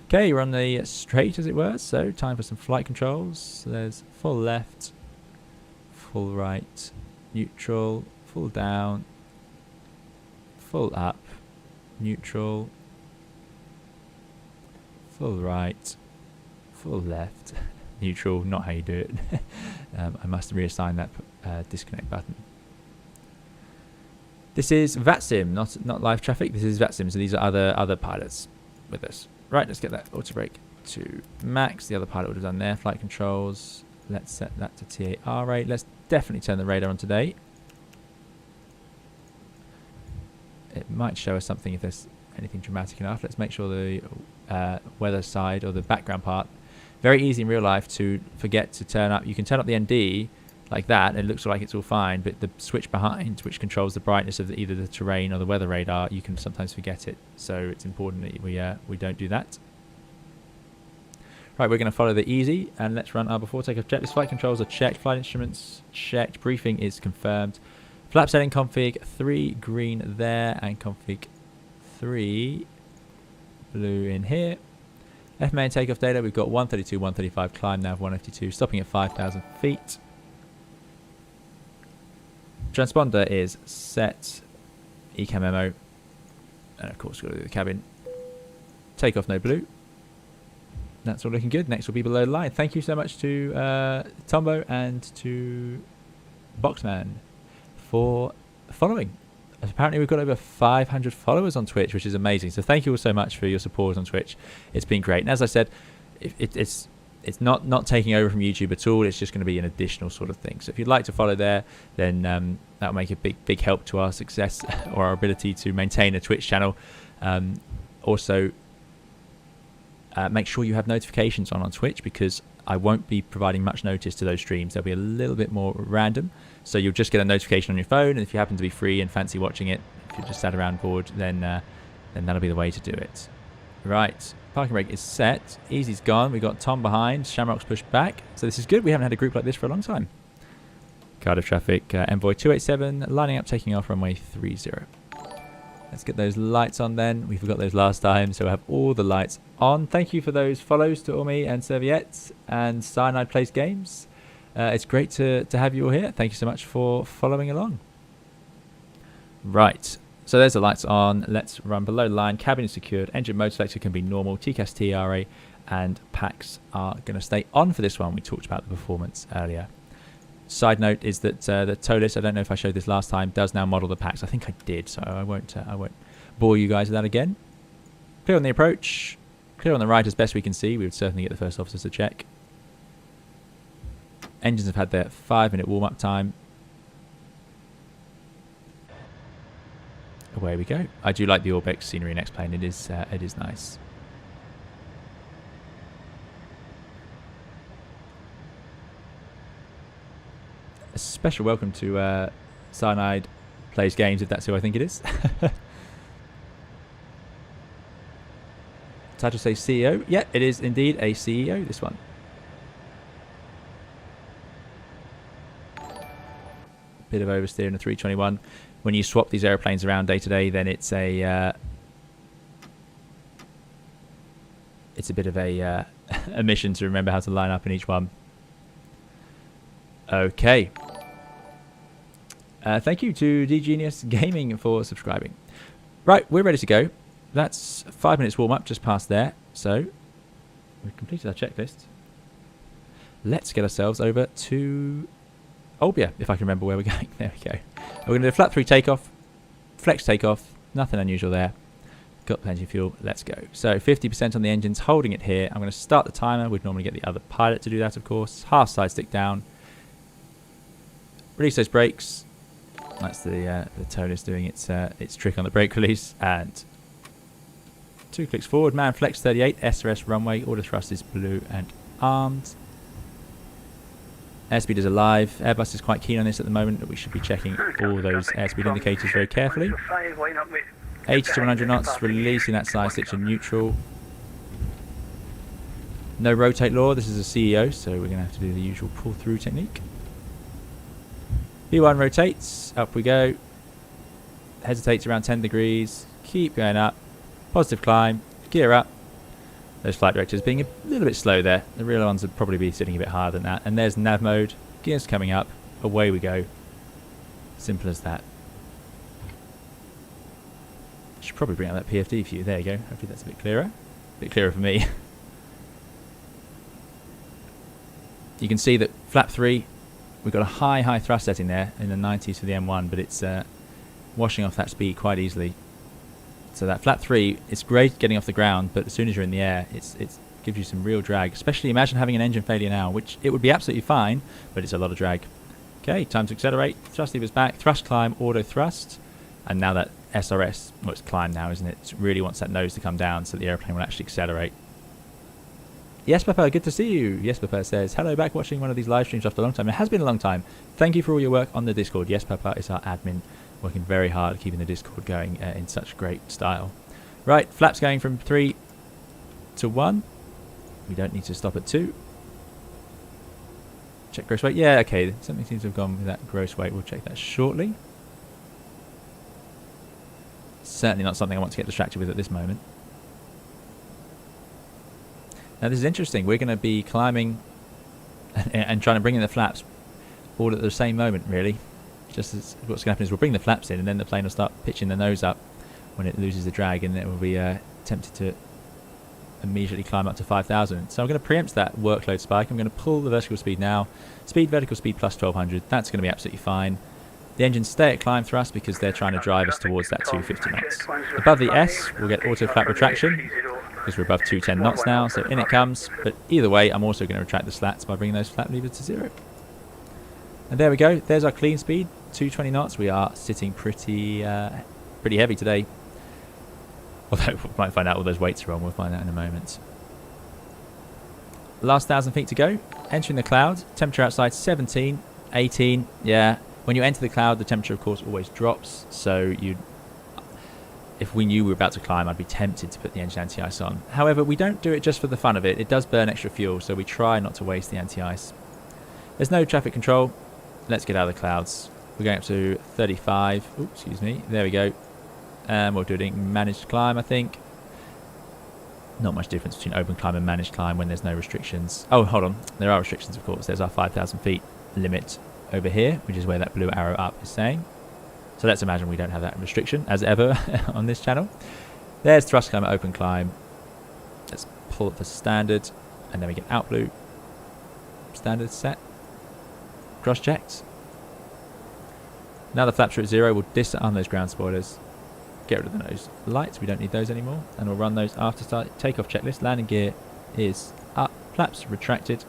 Speaker 1: Okay, you're on the straight, as it were, so time for some flight controls. So there's full left, full right, neutral, full down, full up, neutral, full right, full left. Neutral, not how you do it. I must reassign that disconnect button. This is VATSIM, not live traffic. This is VATSIM, so these are other pilots with us. Right, let's get that auto brake to max. The other pilot would have done their flight controls. Let's set that to TAR rate. Let's definitely turn the radar on today. It might show us something if there's anything dramatic enough. Let's make sure the weather side or the background part. Very easy in real life to forget to turn up. You can turn up the ND like that, and it looks like it's all fine, but the switch behind, which controls the brightness of either the terrain or the weather radar, you can sometimes forget it. So it's important that we don't do that. Right, we're going to follow the easy, and let's run our before takeoff checklist. Flight controls are checked, flight instruments checked, briefing is confirmed. Flap setting config 3 green there, and config 3 blue in here. FMA and takeoff data, we've got 132, 135, climb nav 152, stopping at 5,000 feet. Transponder is set, ECAM memo, and of course we've got to do the cabin. Takeoff no blue. That's all looking good. Next will be below the line. Thank you so much to Tombo and to Boxman for following. apparently we've got over 500 followers on Twitch, which is amazing. So thank you all so much for your support on Twitch. It's been great. And as I said, it's not taking over from YouTube at all. It's just going to be an additional sort of thing. So if you'd like to follow there, then that'll make a big help to our success or our ability to maintain a Twitch channel. Also, make sure you have notifications on Twitch, because I won't be providing much notice to those streams. They'll be a little bit more random. So you'll just get a notification on your phone, and if you happen to be free and fancy watching it, if you're just sat around bored, then that'll be the way to do it. Right, parking brake is set. Easy's gone. We've got Tom behind. Shamrock's pushed back. So this is good. We haven't had a group like this for a long time. Cardiff traffic, Envoy 287, lining up, taking off runway 30. Let's get those lights on then. We forgot those last time, so we'll have all the lights on. Thank you for those follows to Ormi and Serviettes and Cyanide Plays Games. It's great to have you all here. Thank you so much for following along. Right, so there's the lights on. Let's run below the line. Cabin is secured. Engine mode selector can be normal. TCAS TRA and packs are going to stay on for this one. We talked about the performance earlier. Side note is that the ToLiss, I don't know if I showed this last time, does now model the packs. I think I did, so I won't bore you guys with that again. Clear on the approach. Clear on the right as best we can see. We would certainly get the first officers to check. Engines have had their 5-minute warm-up time. Away we go. I do like the Orbex scenery in X-Plane. It is nice. A special welcome to Cyanide Plays Games, if that's who I think it is. Title says CEO. Yeah, it is indeed a CEO, this one. Bit of oversteer in the 321. When you swap these airplanes around day to day, then it's a bit of a mission to remember how to line up in each one. Okay. Thank you to DGenius Gaming for subscribing. Right, we're ready to go. That's 5 minutes warm up, just past there. So we've completed our checklist. Let's get ourselves over to Olbia, if I can remember where we're going. There we go. We're going to do a flat 3 takeoff, flex takeoff, nothing unusual there. Got plenty of fuel, let's go. So 50% on the engines, holding it here. I'm going to start the timer. We'd normally get the other pilot to do that, of course. Half side stick down. Release those brakes. That's the ToLiss doing its trick on the brake release. And 2 clicks forward. Man flex 38, SRS runway. Order thrust is blue and armed. Airspeed is alive. Airbus is quite keen on this at the moment, but we should be checking all those airspeed indicators very carefully. 80 to 100 knots, releasing that side stitch in neutral. No rotate law. This is a CEO, so we're going to have to do the usual pull-through technique. V1 rotates, up we go. Hesitates around 10 degrees. Keep going up. Positive climb. Gear up. Those flight directors being a little bit slow there. The real ones would probably be sitting a bit higher than that. And there's nav mode. Gears coming up. Away we go. Simple as that. Should probably bring out that PFD for you. There you go. Hopefully that's a bit clearer. A bit clearer for me. You can see that flap 3, we've got a high thrust setting there in the 90s for the M1, but it's washing off that speed quite easily. So that flap 3, it's great getting off the ground, but as soon as you're in the air, it gives you some real drag. Especially imagine having an engine failure now, which it would be absolutely fine, but it's a lot of drag. Okay, time to accelerate. Thrust levers back, thrust climb, auto thrust, and now that SRS, well, it's climb now, isn't it? It really wants that nose to come down so the airplane will actually accelerate. Yes, Papa, good to see you. Yes, Papa says, hello, back watching one of these live streams after a long time. It has been a long time. Thank you for all your work on the Discord. Yes, Papa is our admin, working very hard keeping the Discord going in such great style. Right, flaps going from 3 to 1. We don't need to stop at 2. Check gross weight. Yeah, okay, something seems to have gone with that gross weight. We'll check that shortly. Certainly not something I want to get distracted with at this moment. Now this is interesting. We're going to be climbing and trying to bring in the flaps all at the same moment, really. Just as what's going to happen is we'll bring the flaps in and then the plane will start pitching the nose up when it loses the drag, and it will be tempted to immediately climb up to 5,000. So I'm going to preempt that workload spike. I'm going to pull the vertical speed now. Speed, vertical speed plus 1200. That's going to be absolutely fine. The engines stay at climb thrust because they're trying to drive us towards that 250 knots. Above the S, we'll get auto flap retraction because we're above 210 knots now, so in it comes. But either way, I'm also going to retract the slats by bringing those flap levers to 0. And there we go. There's our clean speed, 220 knots. We are sitting pretty heavy today. Although we might find out all those weights are wrong. We'll find out in a moment. Last 1,000 feet to go. Entering the cloud. Temperature outside 17, 18. Yeah. When you enter the cloud, the temperature, of course, always drops. So if we knew we were about to climb, I'd be tempted to put the engine anti-ice on. However, we don't do it just for the fun of it. It does burn extra fuel, so we try not to waste the anti-ice. There's no traffic control. Let's get out of the clouds. We're going up to 35. Oops, excuse me. There we go. And we're doing managed climb, I think. Not much difference between open climb and managed climb when there's no restrictions. Oh, hold on. There are restrictions, of course. There's our 5,000 feet limit over here, which is where that blue arrow up is saying. So let's imagine we don't have that restriction, as ever, on this channel. There's thrust climb at open climb. Let's pull it for standard, and then we get out blue. Standard set. Cross-checked. Now the flaps are at 0. We'll disarm those ground spoilers. Get rid of those lights. We don't need those anymore. And we'll run those after start. Takeoff checklist. Landing gear is up. Flaps retracted.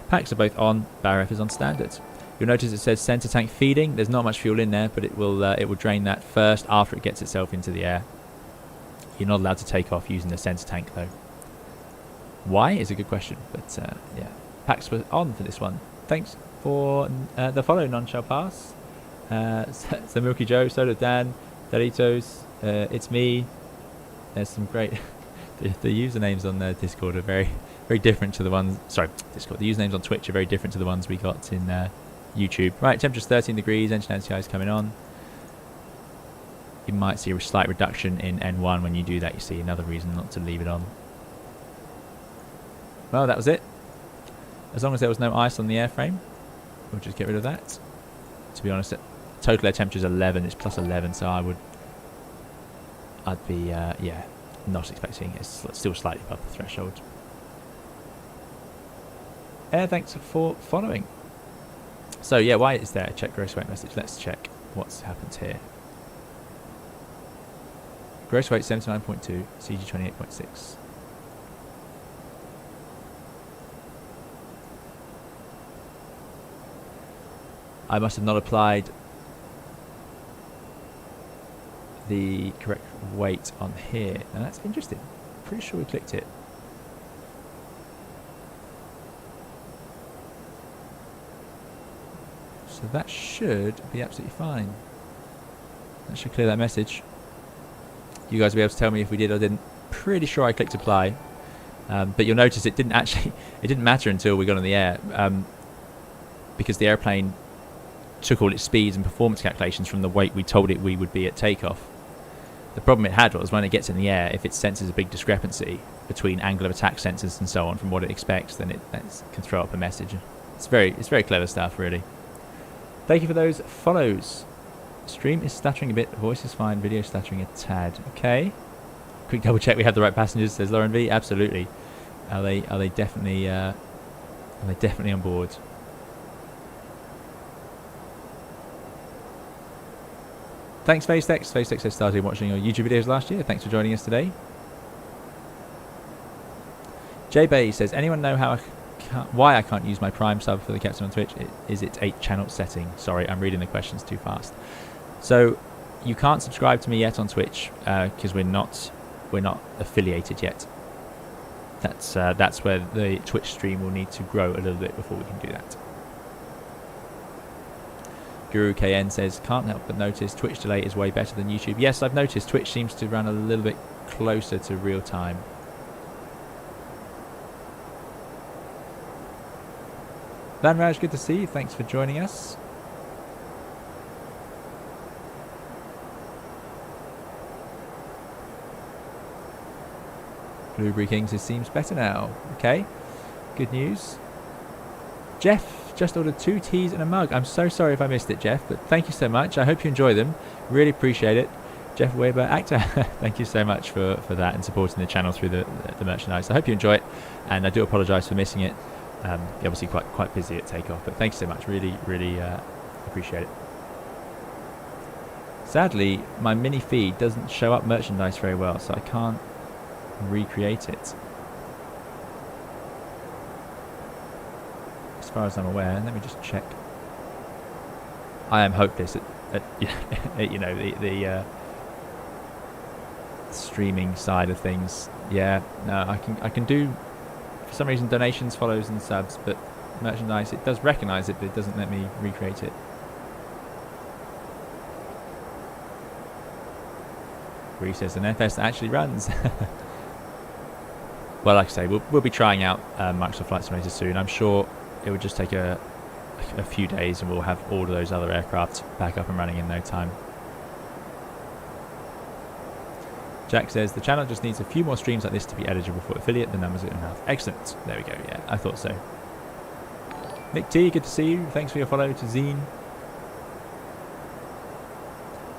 Speaker 1: Packs are both on. Barrel F is on standard. You'll notice it says center tank feeding. There's not much fuel in there, but it will drain that first after it gets itself into the air. You're not allowed to take off using the center tank though. Why is a good question, but yeah, packs were on for this one. Thanks for the follow, none shall pass. So Milky Joe, so did Dan, Doritos, it's me. There's some great the usernames on the Discord are very different to the ones. Sorry, Discord. The usernames on Twitch are very different to the ones we got in YouTube. Right, temperature's 13 degrees. Engine anti-ice coming on. You might see a slight reduction in N1 when you do that. You see another reason not to leave it on. Well, that was it. As long as there was no ice on the airframe, we'll just get rid of that. To be honest, total air temperature is 11. It's plus 11, so I'd be yeah, not expecting it. It's still slightly above the threshold. Thanks for following. So yeah, why is there a check gross weight message? Let's check what's happened here. Gross weight 79.2, CG 28.6. I must have not applied the correct weight on here. Now that's interesting. Pretty sure we clicked it. So that should be absolutely fine. That should clear that message. You guys will be able to tell me if we did or didn't. Pretty sure I clicked apply. But you'll notice it didn't matter until we got in the air. Because the airplane took all its speeds and performance calculations from the weight we told it we would be at takeoff. The problem it had was when it gets in the air, if it senses a big discrepancy between angle of attack sensors and so on from what it expects, then it can throw up a message. It's very clever stuff, really. Thank you for those follows. Stream is stuttering a bit, voice is fine, video stuttering a tad. Okay. Quick double check we have the right passengers, says Lauren V. Absolutely. Are they definitely on board? Thanks, FaceTex. FaceTex has started watching your YouTube videos last year. Thanks for joining us today. J-Bay says, anyone know why I can't use my Prime sub for the captain on Twitch? Is it 8-channel setting? Sorry, I'm reading the questions too fast. So you can't subscribe to me yet on Twitch because we're not affiliated yet. That's where the Twitch stream will need to grow a little bit before we can do that. Guru KN says, can't help but notice Twitch delay is way better than YouTube. Yes, I've noticed Twitch seems to run a little bit closer to real time. Vanraj, good to see you. Thanks for joining us. Blueberry King says, seems better now. Okay, good news. Jeff just ordered 2 teas and a mug. I'm so sorry if I missed it, Jeff, but thank you so much. I hope you enjoy them. Really appreciate it. Jeff Weber, actor, thank you so much for that and supporting the channel through the merchandise. I hope you enjoy it, and I do apologise for missing it. You're obviously quite busy at takeoff, but thank you so much. Really appreciate it. Sadly, my mini feed doesn't show up merchandise very well, so I can't recreate it. As far as I'm aware, let me just check. I am hopeless at you know, the streaming side of things. Yeah, no, I can do, for some reason, donations, follows and subs, but merchandise, it does recognise it, but it doesn't let me recreate it. Where he says an FS actually runs. Well, like I say, we'll be trying out Microsoft Flight Simulator soon. I'm sure it would just take a few days and we'll have all of those other aircraft back up and running in no time. Jack says the channel just needs a few more streams like this to be eligible for affiliate. The numbers are enough. Excellent. There we go. Yeah, I thought so. Nick T, good to see you. Thanks for your follow to Zine.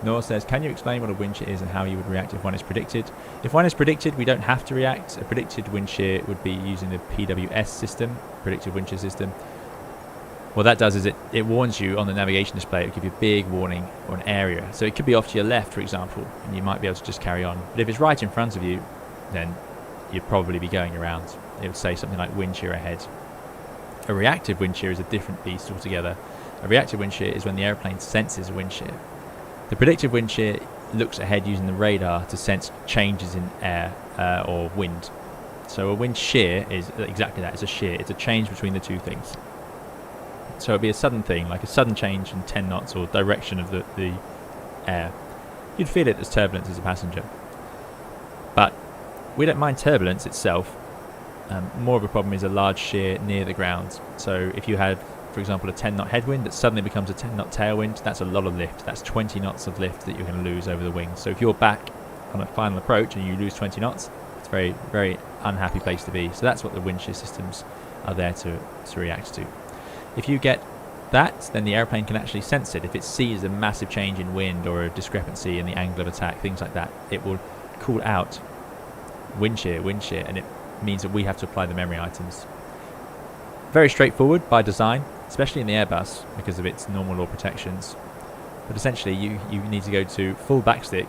Speaker 1: Noor says, can you explain what a wind shear is and how you would react if one is predicted? If one is predicted, we don't have to react. A predicted wind shear would be using the PWS system, predicted wind shear system. What that does is it warns you on the navigation display. It will give you a big warning or an area. So it could be off to your left, for example, and you might be able to just carry on. But if it's right in front of you, then you'd probably be going around. It would say something like wind shear ahead. A reactive wind shear is a different beast altogether. A reactive wind shear is when the airplane senses a wind shear. The predictive wind shear looks ahead using the radar to sense changes in air or wind. So a wind shear is exactly that. It's a shear. It's a change between the two things. So it'll be a sudden thing, like a sudden change in 10 knots or direction of the air. You'd feel it as turbulence as a passenger. But we don't mind turbulence itself. More of a problem is a large shear near the ground. So if you had, for example, a 10 knot headwind that suddenly becomes a 10 knot tailwind, that's a lot of lift. That's 20 knots of lift that you're going to lose over the wings. So if you're back on a final approach and you lose 20 knots, it's a very, very unhappy place to be. So that's what the wind shear systems are there to react to. If you get that, then the airplane can actually sense it. If it sees a massive change in wind or a discrepancy in the angle of attack, things like that, it will call out wind shear, and it means that we have to apply the memory items. Very straightforward by design, especially in the Airbus because of its normal law protections. But essentially you need to go to full backstick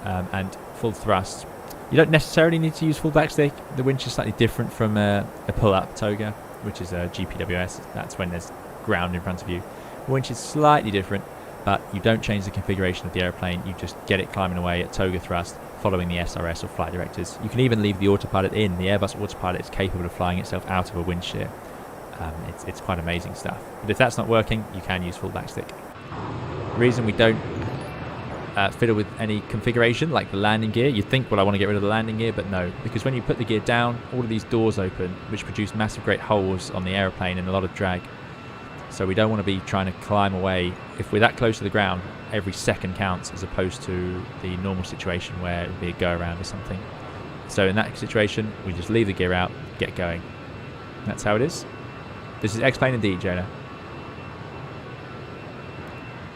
Speaker 1: and full thrust. You don't necessarily need to use full backstick. The winch is slightly different from a pull-up toga, which is a GPWS. That's when there's ground in front of you. The winch is slightly different, but you don't change the configuration of the airplane. You just get it climbing away at toga thrust, following the SRS or flight directives. You can even leave the autopilot in. The Airbus autopilot is capable of flying itself out of a wind shear. It's quite amazing stuff. But if that's not working, you can use full backstick. The reason we don't fiddle with any configuration like the landing gear, you'd think, well, I want to get rid of the landing gear, but no, because when you put the gear down, all of these doors open, which produce massive great holes on the aeroplane and a lot of drag. So we don't want to be trying to climb away. If we're that close to the ground, every second counts, as opposed to the normal situation where it would be a go around or something. So in that situation, we just leave the gear out, get going. That's how it is. This is X-Plane indeed, Jonah.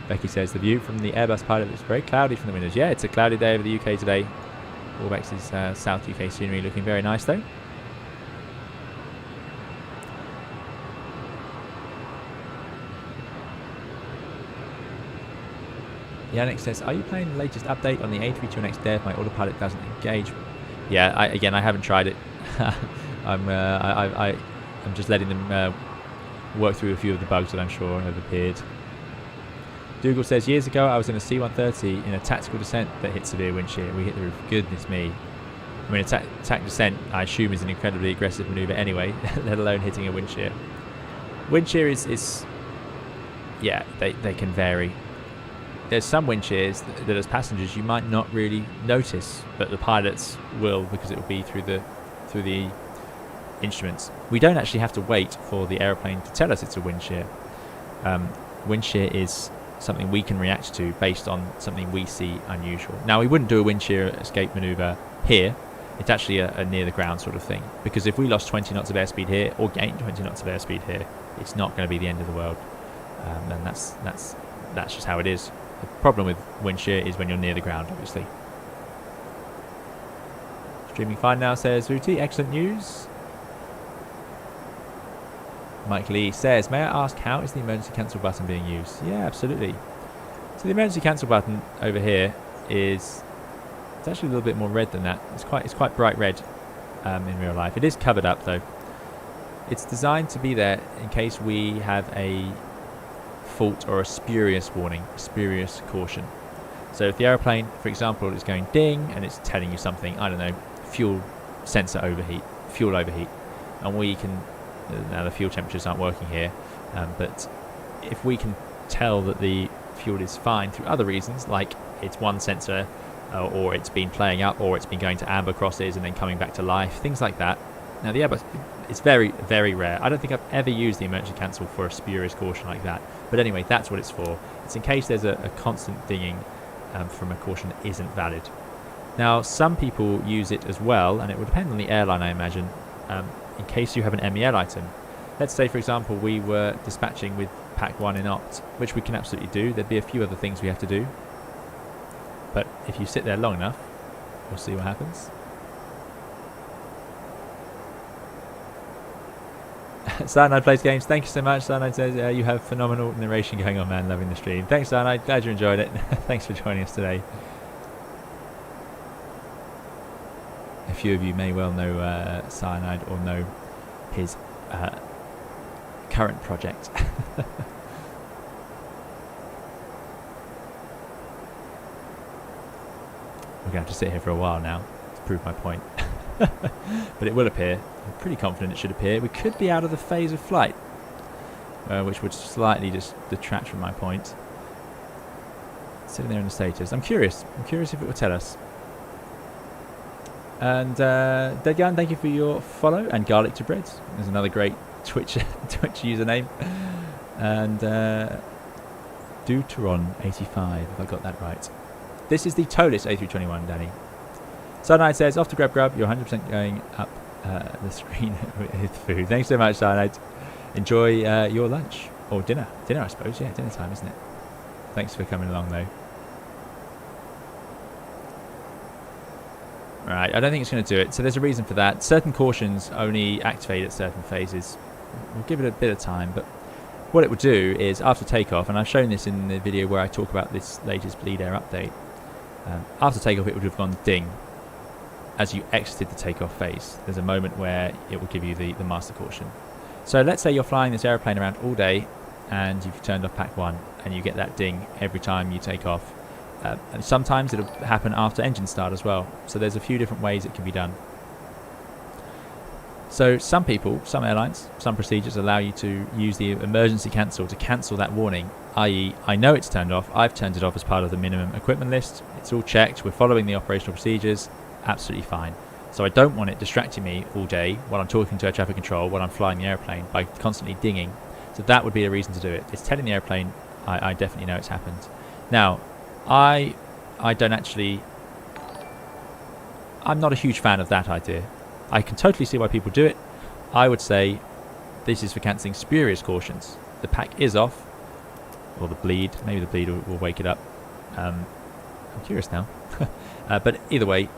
Speaker 1: Becky says, the view from the Airbus pilot looks very cloudy from the windows. Yeah, it's a cloudy day over the UK today. Orbex's South UK scenery looking very nice though. Yannick says, are you playing the latest update on the A321 dev? My autopilot doesn't engage. Yeah, I haven't tried it. I'm just letting them work through a few of the bugs that I'm sure have appeared. Dougal says, years ago I was in a C-130 in a tactical descent that hit severe wind shear. We hit the roof. Goodness me. I mean, a tac descent, I assume, is an incredibly aggressive manoeuvre anyway, let alone hitting a wind shear. Wind shear is yeah, they can vary. There's some wind shears that as passengers you might not really notice, but the pilots will, because it will be through the instruments. We don't actually have to wait for the aeroplane to tell us it's a wind shear. Wind shear is something we can react to based on something we see unusual. Now, we wouldn't do a wind shear escape maneuver here. It's actually a near the ground sort of thing, because if we lost 20 knots of airspeed here or gained 20 knots of airspeed here, it's not going to be the end of the world. And that's just how it is. The problem with wind shear is when you're near the ground, obviously. Streaming fine now, says Ruti. Excellent news. Mike Lee says, may I ask, how is the emergency cancel button being used? Yeah, absolutely. So the emergency cancel button over here is, it's actually a little bit more red than that. It's quite bright red in real life. It is covered up though. It's designed to be there in case we have a fault or a spurious warning, a spurious caution. So if the aeroplane, for example, is going ding and it's telling you something, I don't know, fuel sensor overheat, fuel overheat, and we can, now the fuel temperatures aren't working here, but if we can tell that the fuel is fine through other reasons, like it's one sensor, or it's been playing up, or it's been going to amber crosses and then coming back to life, things like that. Now the Airbus, it's very, very rare. I don't think I've ever used the emergency cancel for a spurious caution like that. But anyway, that's what it's for. It's in case there's a constant dinging from a caution that isn't valid. Now, some people use it as well, and it would depend on the airline, I imagine, in case you have an MEL item. Let's say, for example, we were dispatching with Pack 1 in opt, which we can absolutely do. There'd be a few other things we have to do. But if you sit there long enough, we'll see what happens. Cyanide plays games. Thank you so much. Cyanide says you have phenomenal narration going on, man. Loving the stream. Thanks, Cyanide. Glad you enjoyed it. Thanks for joining us today. A few of you may well know Cyanide or know his current project. We're going to have to sit here for a while now to prove my point. But it will appear. I'm pretty confident it should appear. We could be out of the phase of flight, which would slightly just detract from my point. Sitting there in the status. I'm curious. I'm curious if it will tell us. And Deadgun, thank you for your follow. And Garlic to Breads. There's another great Twitch username. And Deuteron85, if I got that right. This is the ToLiss A321, Danny. Cyanide says, off to grub, you're 100% going up the screen with food. Thanks so much, Cyanide. Enjoy your lunch. Or dinner. Dinner, I suppose. Yeah, dinner time, isn't it? Thanks for coming along, though. Right, I don't think it's going to do it. So there's a reason for that. Certain cautions only activate at certain phases. We'll give it a bit of time, but what it would do is after takeoff, and I've shown this in the video where I talk about this latest bleed air update, after takeoff it would have gone ding as you exited the takeoff phase. There's a moment where it will give you the master caution. So let's say you're flying this airplane around all day and you've turned off Pack 1 and you get that ding every time you take off. And sometimes it'll happen after engine start as well. So there's a few different ways it can be done. So some people, some airlines, some procedures allow you to use the emergency cancel to cancel that warning, i.e. I know it's turned off, I've turned it off as part of the minimum equipment list, it's all checked, we're following the operational procedures, absolutely fine. So I don't want it distracting me all day while I'm talking to air traffic control, while I'm flying the airplane by constantly dinging. So that would be a reason to do it. It's telling the airplane, I definitely know it's happened. Now, I don't actually, I'm not a huge fan of that idea. I can totally see why people do it. I would say this is for cancelling spurious cautions. The pack is off, or the bleed. Maybe the bleed will wake it up. I'm curious now. But either way,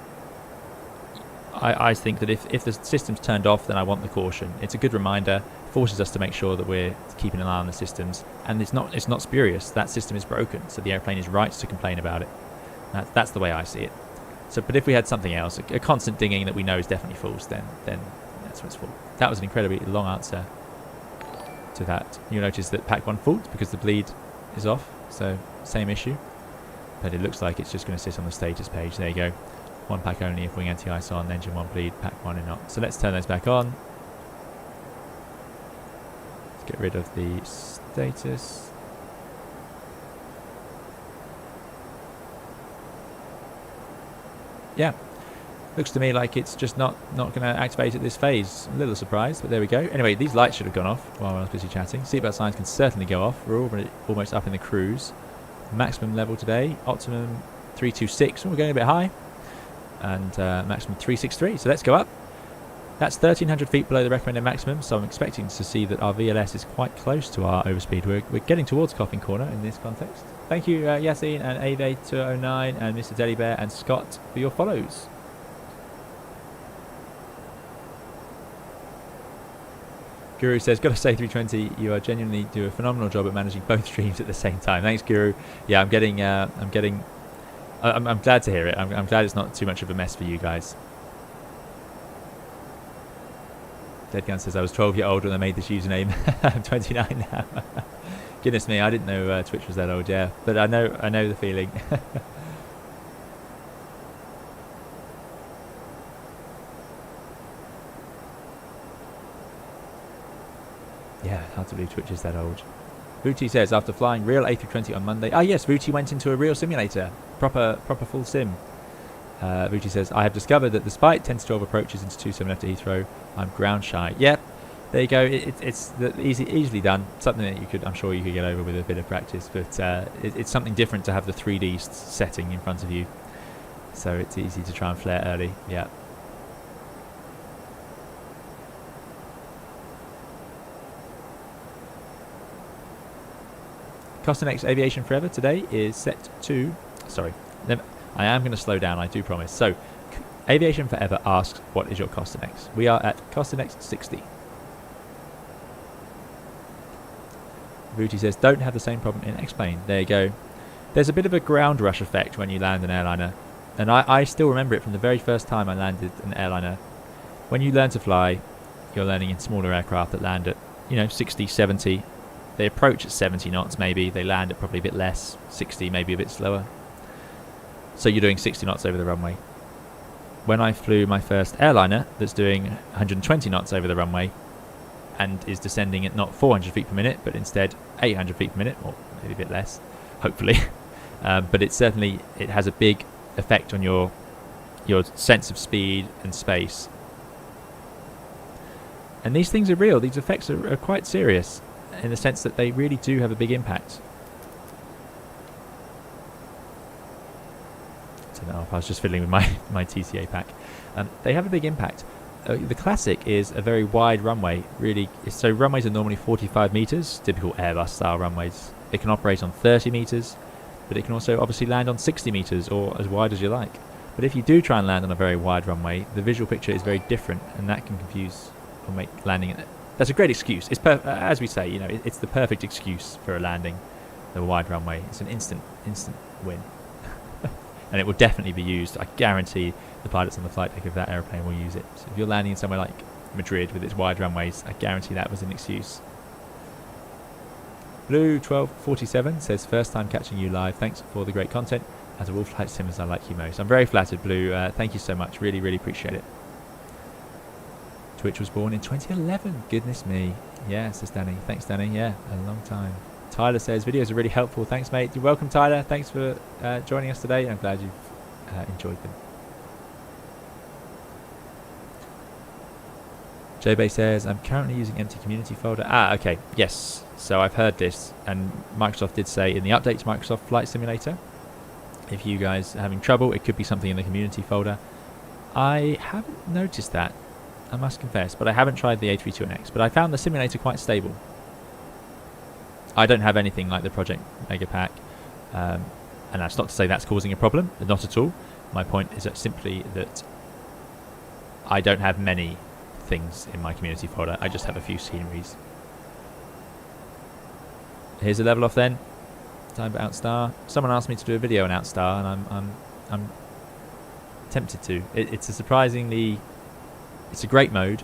Speaker 1: I think that if the system's turned off, then I want the caution. It's a good reminder, forces us to make sure that we're keeping an eye on the systems, and it's not spurious. That system is broken, so the airplane is right to complain about it. That's the way I see it. So, but if we had something else, a constant dinging that we know is definitely false, then that's what it's for. That was an incredibly long answer to that. You'll notice that Pack 1 fault because the bleed is off, so same issue. But it looks like it's just going to sit on the status page. There you go. One pack only if wing anti-ice on, engine 1 bleed, Pack 1 and not. So let's turn those back on. Let's get rid of the status. Yeah, looks to me like it's just not going to activate at this phase. A little surprised, but there we go. Anyway, these lights should have gone off while I was busy chatting. Seatbelt signs can certainly go off. We're almost up in the cruise. Maximum level today, optimum 326. We're going a bit high. And maximum 363. So let's go up. That's 1,300 feet below the recommended maximum. So I'm expecting to see that our VLS is quite close to our overspeed. We're getting towards Coffin Corner in this context. Thank you, Yassine and Ave209 and Mr. Deli Bear and Scott for your follows. Guru says, gotta say 320, you are genuinely do a phenomenal job at managing both streams at the same time. Thanks, Guru. Yeah, I'm glad to hear it. I'm glad it's not too much of a mess for you guys. Deadgun says, I was 12 years old when I made this username. I'm 29 now. Goodness me, I didn't know Twitch was that old, yeah. But I know the feeling. Yeah, hard to believe Twitch is that old. Vuti says, after flying real A320 on Monday... Ah, yes, Vuti went into a real simulator. Proper full sim. Vuti says, I have discovered that despite 10 to 12 approaches into 27 left to Heathrow, I'm ground shy. Yep, there you go. It's easily done. Something that I'm sure you could get over with a bit of practice. But it's something different to have the 3D setting in front of you. So it's easy to try and flare early. Yeah. Costanex Aviation Forever today is set to... Sorry, I am going to slow down, I do promise. So, Aviation Forever asks, what is your Costanex? We are at Costanex 60. Vuti says, don't have the same problem in X-Plane. There you go. There's a bit of a ground rush effect when you land an airliner. And I still remember it from the very first time I landed an airliner. When you learn to fly, you're learning in smaller aircraft that land at, 60, 70... They approach at 70 knots maybe, they land at probably a bit less, 60 maybe a bit slower. So you're doing 60 knots over the runway. When I flew my first airliner that's doing 120 knots over the runway and is descending at not 400 feet per minute but instead 800 feet per minute, or maybe a bit less, hopefully. But it has a big effect on your sense of speed and space. And these things are real, these effects are quite serious, in the sense that they really do have a big impact. I was just fiddling with my TCA pack. They have a big impact. The classic is a very wide runway. So runways are normally 45 meters, typical Airbus style runways. It can operate on 30 meters, but it can also obviously land on 60 meters or as wide as you like. But if you do try and land on a very wide runway, the visual picture is very different, and that can confuse or make landing. That's a great excuse. It's as we say, it's the perfect excuse for a landing, the wide runway. It's an instant win. And it will definitely be used. I guarantee the pilots on the flight deck of that airplane will use it. So if you're landing in somewhere like Madrid with its wide runways, I guarantee that was an excuse. Blue 1247 says, first time catching you live. Thanks for the great content. As a Wolf Flight Sim, as I like you most. I'm very flattered, Blue. Thank you so much. Really, really appreciate it. Twitch was born in 2011. Goodness me. Yeah, says Danny. Thanks, Danny. Yeah, a long time. Tyler says, videos are really helpful. Thanks, mate. You're welcome, Tyler. Thanks for joining us today. I'm glad you've enjoyed them. JBay says, I'm currently using empty community folder. Okay. Yes. So I've heard this, and Microsoft did say in the update to Microsoft Flight Simulator, if you guys are having trouble, it could be something in the community folder. I haven't noticed that, I must confess, but I haven't tried the A321X, but I found the simulator quite stable. I don't have anything like the Project Mega Pack, and that's not to say that's causing a problem, not at all. My point is that simply that I don't have many things in my community folder, I just have a few sceneries. Here's a level off then. Time for Outstar. Someone asked me to do a video on Outstar, and I'm tempted to. It's a great mode,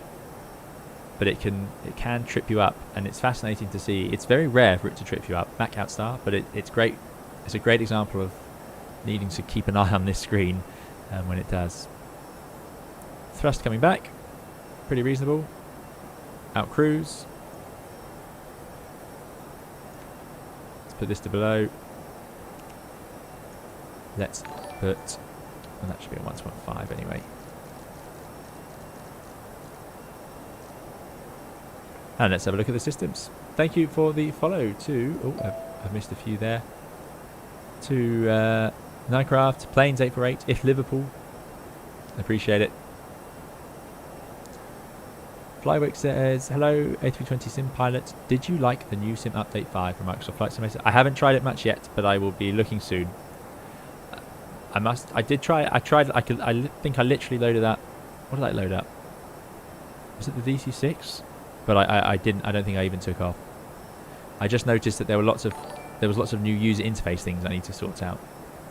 Speaker 1: but it can trip you up, and it's fascinating to see. It's very rare for it to trip you up, Mac Outstar, but it's great. It's a great example of needing to keep an eye on this screen when it does. Thrust coming back, pretty reasonable. Out cruise. Let's put this to below. Let's put, well, that should be a 1.5 anyway. And let's have a look at the systems. Thank you for the follow to... Oh, I've missed a few there. To Nycraft, Planes 848, If Liverpool. Appreciate it. Flywick says, hello, A320 Sim Pilot. Did you like the new Sim Update 5 from Microsoft Flight Simulator? I haven't tried it much yet, but I will be looking soon. I did try it. I think I literally loaded up. What did I load up? Was it the DC6? but I didn't. I don't think I even took off. I just noticed that there was lots of new user interface things I need to sort out.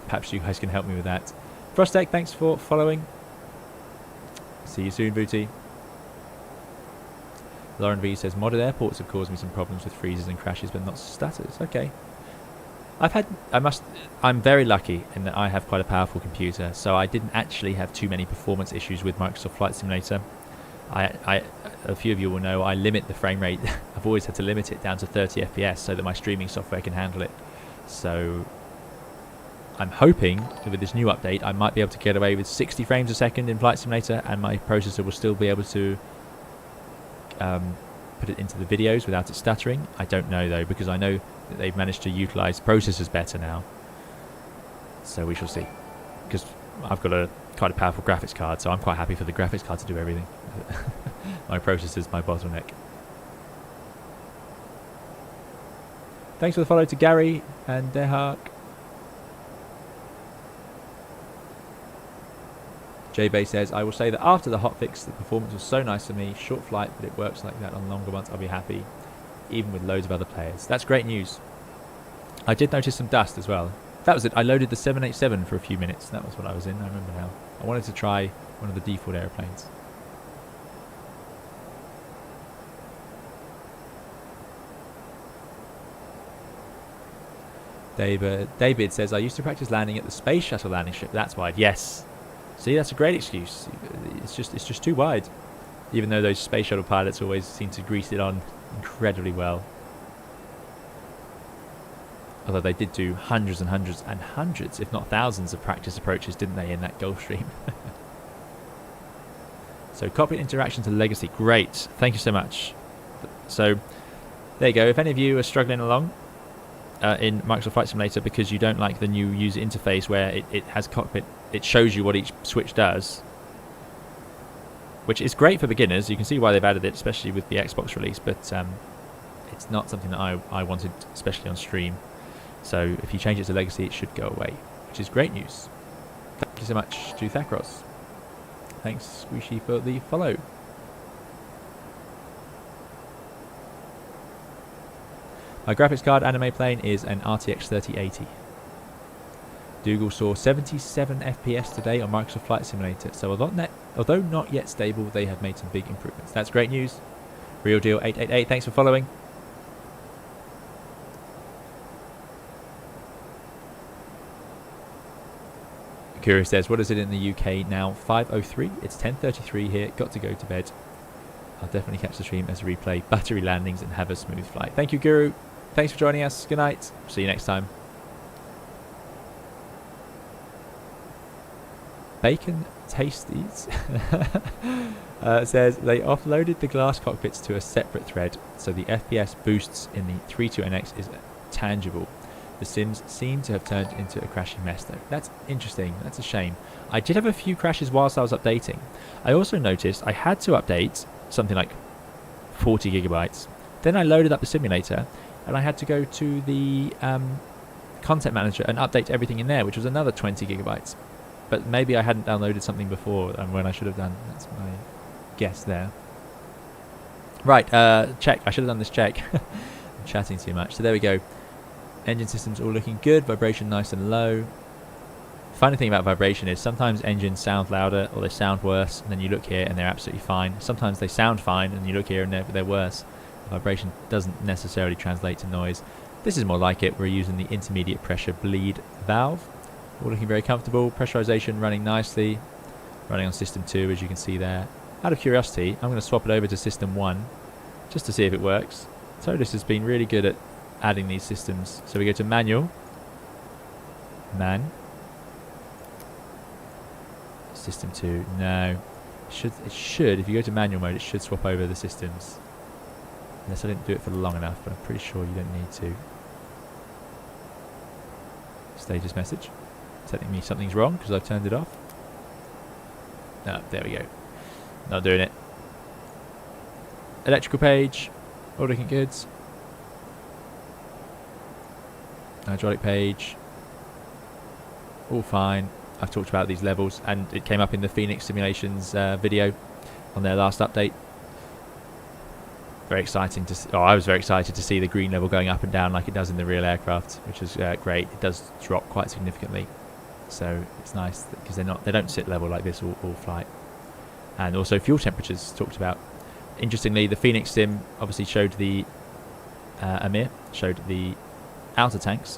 Speaker 1: Perhaps you guys can help me with that. Frostech, thanks for following. See you soon, Booty. Lauren V says modded airports have caused me some problems with freezes and crashes, but not stutters. Okay. I'm very lucky in that I have quite a powerful computer, so I didn't actually have too many performance issues with Microsoft Flight Simulator. A few of you will know I limit the frame rate. I've always had to limit it down to 30 FPS so that my streaming software can handle it. So I'm hoping that with this new update I might be able to get away with 60 frames a second in Flight Simulator, and my processor will still be able to put it into the videos without it stuttering. I don't know though, because I know that they've managed to utilize processors better now, so we shall see. Because I've got quite a powerful graphics card, so I'm quite happy for the graphics card to do everything. My processor's my bottleneck. Thanks for the follow to Gary and Dehak. J-Bay says, I will say that after the hotfix, the performance was so nice for me. Short flight, but it works like that on longer ones. I'll be happy, even with loads of other players. That's great news. I did notice some dust as well. That was it. I loaded the 787 for a few minutes. That was what I was in. I remember now. I wanted to try one of the default airplanes. David says, I used to practice landing at the space shuttle landing strip. That's wide. Yes. See, that's a great excuse. It's just too wide. Even though those space shuttle pilots always seem to grease it on incredibly well. Although they did do hundreds and hundreds and hundreds, if not thousands, of practice approaches, didn't they, in that Gulfstream? So, cockpit interaction to legacy. Great. Thank you so much. So, there you go. If any of you are struggling along in Microsoft Flight Simulator because you don't like the new user interface where it has cockpit, it shows you what each switch does, which is great for beginners. You can see why they've added it, especially with the Xbox release, but it's not something that I wanted, especially on stream. So if you change it to legacy, it should go away, which is great news. Thank you so much to Thakros. Thanks, Squishy, for the follow. My graphics card anime plane is an RTX 3080. Dougal saw 77 FPS today on Microsoft Flight Simulator, so although not yet stable, they have made some big improvements. That's great news. Real Deal 888, thanks for following. Curious says, what is it in the UK now? 5:03. It's 10:33 here. Got to go to bed. I'll definitely catch the stream as a replay. Battery landings and have a smooth flight. Thank you, Guru. Thanks for joining us. Good night. See you next time. Bacon Tasties says they offloaded the glass cockpits to a separate thread, so the FPS boosts in the 32NX is tangible. The sims seem to have turned into a crashing mess though. That's interesting. That's a shame. I did have a few crashes whilst I was updating. I also noticed I had to update something like 40 gigabytes. Then I loaded up the simulator and I had to go to the content manager and update everything in there, which was another 20 gigabytes. But maybe I hadn't downloaded something before when I should have done. That's my guess there. Right, check. I should have done this check. I'm chatting too much. So there we go. Engine systems all looking good. Vibration nice and low. Funny thing about vibration is sometimes engines sound louder or they sound worse, and then you look here and they're absolutely fine. Sometimes they sound fine and you look here and they're worse. The vibration doesn't necessarily translate to noise. This is more like it. We're using the intermediate pressure bleed valve. All looking very comfortable. Pressurization running nicely. Running on system 2 as you can see there. Out of curiosity, I'm going to swap it over to system 1 just to see if it works. ToLiss has been really good at adding these systems. So we go to manual. Man. System 2. No. It should, if you go to manual mode, it should swap over the systems. Unless I didn't do it for long enough, but I'm pretty sure you don't need to. Status message. Telling me something's wrong because I've turned it off. No, there we go. Not doing it. Electrical page. All looking good. Hydraulic page. All fine. I've talked about these levels and it came up in the Phoenix Simulations video on their last update. very exciting to see, I was very excited to see the green level going up and down like it does in the real aircraft, which is great. It does drop quite significantly, so it's nice because they don't sit level like this all flight. And also fuel temperatures talked about. Interestingly, the Phoenix sim obviously showed the Amir showed the outer tanks,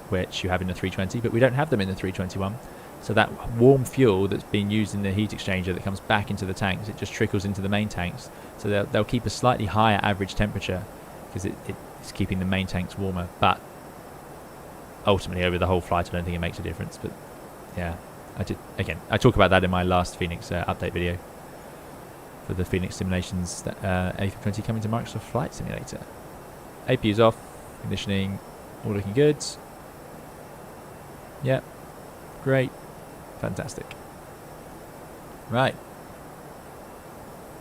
Speaker 1: which you have in the 320, but we don't have them in the 321. So that warm fuel that's being used in the heat exchanger that comes back into the tanks, it just trickles into the main tanks. So they'll keep a slightly higher average temperature because it's keeping the main tanks warmer. But ultimately, over the whole flight, I don't think it makes a difference. But yeah, I talk about that in my last Phoenix update video for the Phoenix simulations that A320 coming to Microsoft Flight Simulator. APU is off, conditioning all looking good. Yep, great. Fantastic. Right.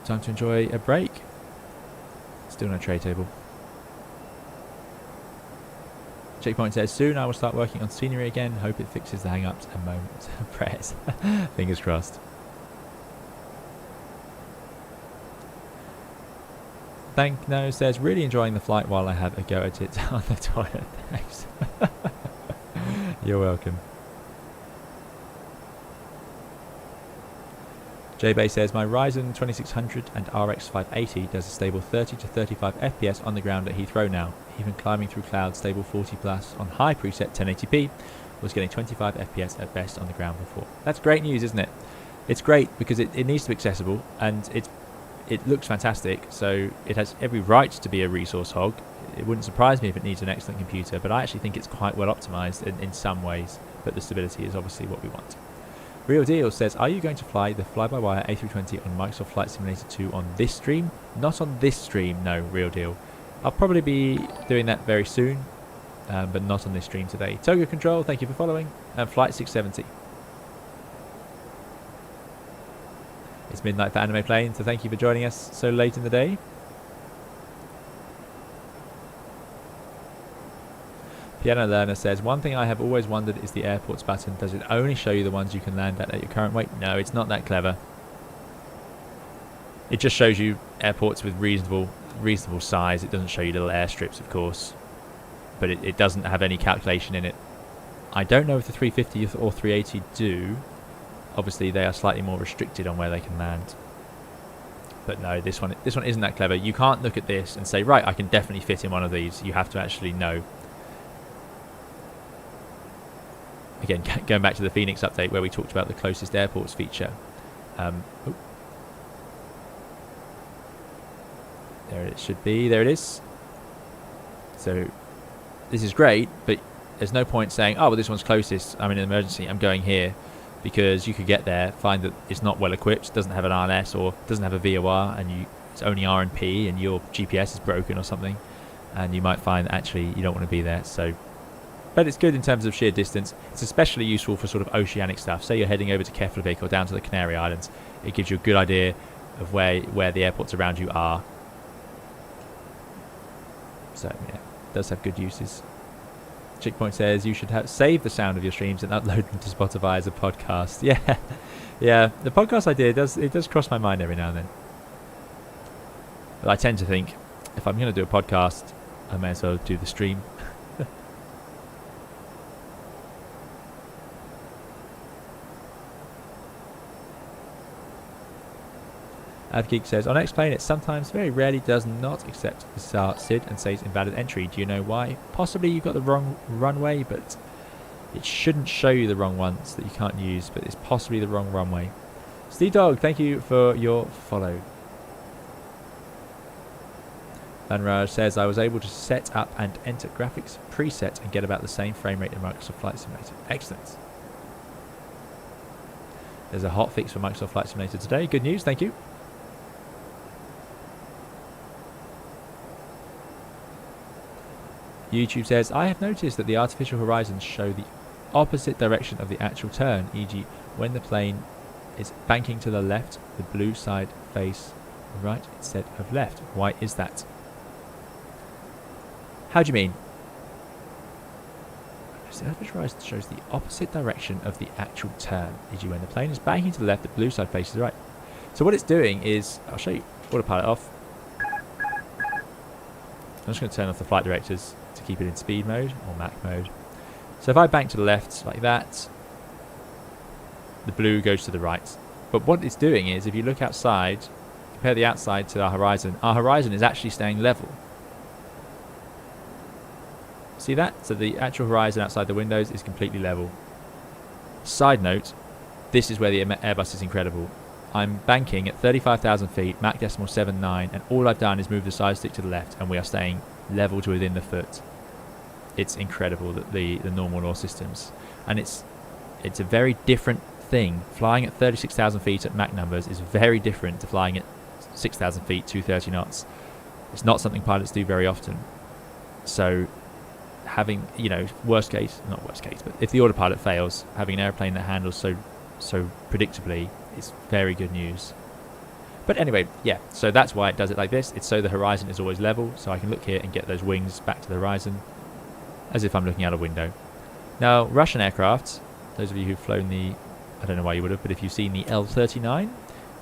Speaker 1: Time to enjoy a break. Still no tray table. Checkpoint says, soon I will start working on scenery again. Hope it fixes the hang-ups and moments. Prayers. Fingers crossed. Thank No says, really enjoying the flight while I have a go at it on the toilet. Thanks. You're welcome. JBay says, my Ryzen 2600 and RX 580 does a stable 30 to 35 FPS on the ground at Heathrow now. Even climbing through clouds, stable 40 plus on high preset 1080p, was getting 25 FPS at best on the ground before. That's great news, isn't it? It's great because it needs to be accessible, and it looks fantastic, so it has every right to be a resource hog. It wouldn't surprise me if it needs an excellent computer, but I actually think it's quite well optimized in some ways, but the stability is obviously what we want. Real Deal says, are you going to fly the fly-by-wire A320 on Microsoft Flight Simulator 2 on this stream? Not on this stream, no, Real Deal. I'll probably be doing that very soon, but not on this stream today. Togo Control, thank you for following, and Flight 670. It's midnight for Anime Plane, so thank you for joining us so late in the day. Piano Learner says, one thing I have always wondered is the airports button. Does it only show you the ones you can land at your current weight? No, it's not that clever. It just shows you airports with reasonable size. It doesn't show you little airstrips, of course, but it doesn't have any calculation in it. I don't know if the 350 or 380 do. Obviously, they are slightly more restricted on where they can land. But no, this one isn't that clever. You can't look at this and say, right, I can definitely fit in one of these. You have to actually know. Again, going back to the Phoenix update where we talked about the closest airports feature. There it should be. There it is. So this is great, but there's no point saying, oh, well, this one's closest. I'm in an emergency. I'm going here. Because you could get there, find that it's not well equipped, doesn't have an RNS or doesn't have a VOR, and it's only RNP, and your GPS is broken or something, and you might find actually you don't want to be there. So, but it's good in terms of sheer distance. It's especially useful for sort of oceanic stuff. Say you're heading over to Keflavik or down to the Canary Islands. It gives you a good idea of where the airports around you are. So yeah, it does have good uses. Chickpoint says you should save the sound of your streams and upload them to Spotify as a podcast. Yeah, yeah. The podcast idea does cross my mind every now and then. But I tend to think if I'm going to do a podcast, I may as well do the stream. Avgeek says, on X-Plane it sometimes, very rarely, does not accept the SID and says invalid entry. Do you know why? Possibly you've got the wrong runway, but it shouldn't show you the wrong ones that you can't use, but it's possibly the wrong runway. Steve Dog, thank you for your follow. Vanraj says, I was able to set up and enter graphics preset and get about the same frame rate in Microsoft Flight Simulator. Excellent. There's a hot fix for Microsoft Flight Simulator today. Good news, thank you. YouTube says, I have noticed that the artificial horizons show the opposite direction of the actual turn, e.g. when the plane is banking to the left, the blue side face right instead of left. Why is that? How do you mean? The artificial horizon shows the opposite direction of the actual turn, e.g. when the plane is banking to the left, the blue side faces right. So what it's doing is, I'll show you autopilot off. I'm just going to turn off the flight directors to keep it in speed mode or Mac mode. So if I bank to the left like that, the blue goes to the right. But what it's doing is, if you look outside, compare the outside to our horizon is actually staying level. See that? So the actual horizon outside the windows is completely level. Side note, this is where the Airbus is incredible. I'm banking at 35,000 feet, Mach decimal 79, and all I've done is move the side stick to the left, and we are staying level to within the foot. It's incredible, that the normal law systems. And it's a very different thing. Flying at 36,000 feet at Mach numbers is very different to flying at 6,000 feet, 230 knots. It's not something pilots do very often. So having, worst case, not worst case, but if the autopilot fails, having an airplane that handles so predictably is very good news. But anyway, yeah, so that's why it does it like this. It's so the horizon is always level, so I can look here and get those wings back to the horizon as if I'm looking out a window. Now, Russian aircraft, those of you who've flown the, I don't know why you would have, but if you've seen the L-39, you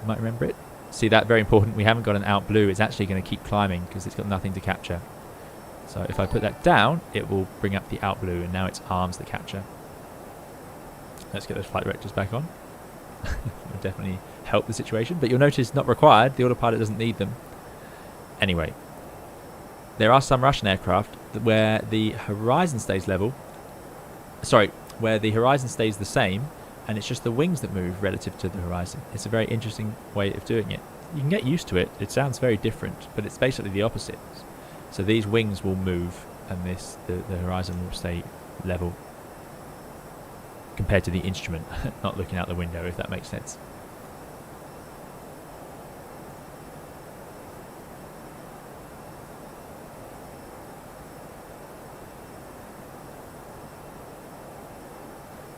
Speaker 1: might remember it. See that? Very important. We haven't got an out blue. It's actually going to keep climbing because it's got nothing to capture. So if I put that down, it will bring up the out blue, and now it's arms that capture. Let's get those flight directors back on. Will definitely help the situation, but you'll notice not required. The autopilot doesn't need them. Anyway, there are some Russian aircraft where the horizon stays level. Sorry, where the horizon stays the same, and it's just the wings that move relative to the horizon. It's a very interesting way of doing it. You can get used to it. It sounds very different, but it's basically the opposite. So these wings will move, and the horizon will stay level compared to the instrument, not looking out the window, if that makes sense.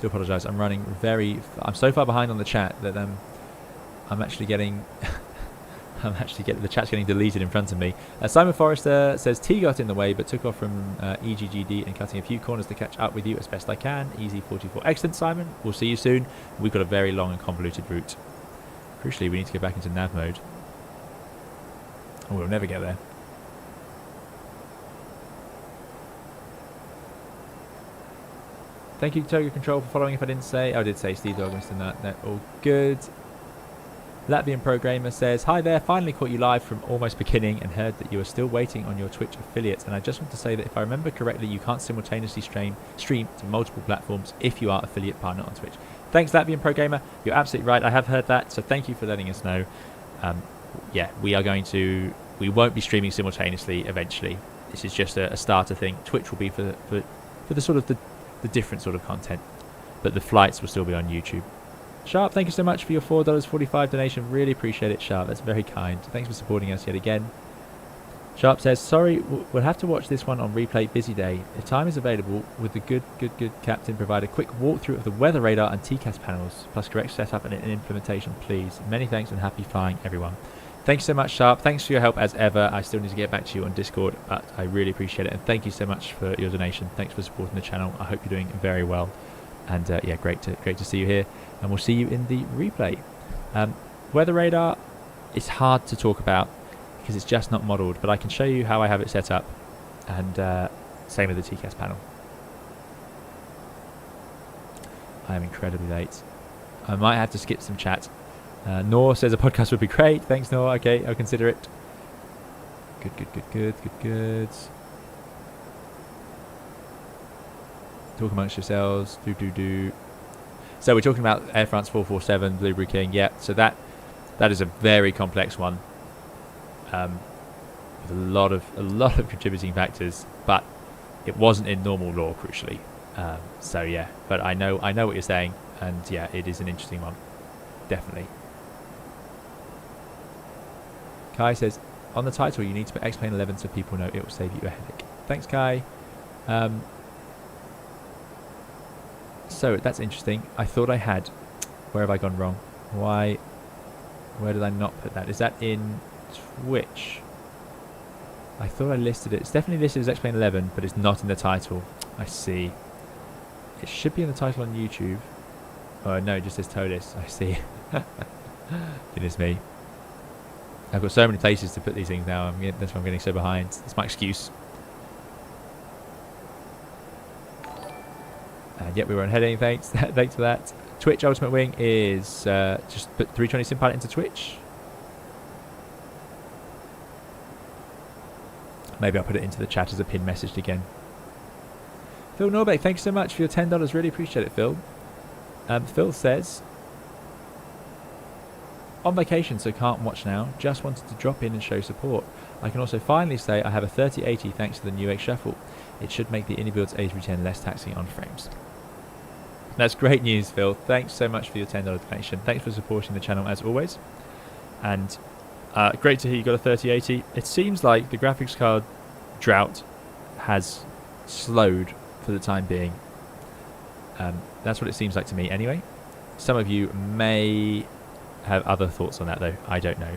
Speaker 1: Do apologise. I'm so far behind on the chat that I'm actually getting the chat's getting deleted in front of me. Simon Forrester says T got in the way but took off from EGGD and cutting a few corners to catch up with you as best I can. Easy 44. Excellent, Simon. We'll see you soon. We've got a very long and convoluted route. Crucially, we need to go back into nav mode. Oh, we'll never get there. Thank you, Toga Control, for following. If I didn't say, I did say Steve Dog, Mr. Nut. They're all good. Latvian Programmer says, hi there, finally caught you live from almost beginning and heard that you are still waiting on your Twitch affiliate. And I just want to say that if I remember correctly, you can't simultaneously stream to multiple platforms if you are affiliate partner on Twitch. Thanks, Latvian Programmer. You're absolutely right. I have heard that. So thank you for letting us know. Yeah, we won't be streaming simultaneously eventually. This is just a starter thing. Twitch will be for the sort of the different sort of content, but the flights will still be on YouTube. Sharp, thank you so much for your $4.45 donation. Really appreciate it, Sharp. That's very kind. Thanks for supporting us yet again. Sharp says, sorry, we'll have to watch this one on replay. Busy day. If time is available, would the good captain provide a quick walkthrough of the weather radar and TCAS panels, plus correct setup and implementation, please? Many thanks and happy flying, everyone. Thanks so much, Sharp. Thanks for your help as ever. I still need to get back to you on Discord, but I really appreciate it. And thank you so much for your donation. Thanks for supporting the channel. I hope you're doing very well. And yeah, great to see you here. And we'll see you in the replay. Weather radar is hard to talk about because it's just not modeled, but I can show you how I have it set up. And same with the TCAS panel. I am incredibly late. I might have to skip some chat. Nor says a podcast would be great. Thanks, Nor. Okay, I'll consider it. Good. Talk amongst yourselves. Do. So we're talking about Air France 447, Blueberry King. Yeah, so that is a very complex one. With a lot of contributing factors, but it wasn't in normal law, crucially. So yeah, but I know what you're saying, and yeah, it is an interesting one. Definitely. Kai says, on the title, you need to put X-Plane 11 so people know it will save you a headache. Thanks, Kai. So, that's interesting. I thought I had. Where have I gone wrong? Where did I not put that? Is that in Twitch? I thought I listed it. It's definitely listed as X-Plane 11, but it's not in the title. I see. It should be in the title on YouTube. Oh, no, it just says ToLiss. I see. Goodness me. I've got so many places to put these things now. That's why I'm getting so behind. That's my excuse. And yet we were on heading. Thanks for that. Twitch Ultimate Wing is just put 320 SimPilot into Twitch. Maybe I'll put it into the chat as a pin message again. Phil Norbeck, thank you so much for your $10. Really appreciate it, Phil. Phil says, on vacation, so can't watch now. Just wanted to drop in and show support. I can also finally say I have a 3080 thanks to the new X Shuffle. It should make the IndyBuilds A310 less taxing on frames. That's great news, Phil. Thanks so much for your $10 donation. Thanks for supporting the channel as always. And great to hear you got a 3080. It seems like the graphics card drought has slowed for the time being. That's what it seems like to me anyway. Some of you may have other thoughts on that though. I don't know.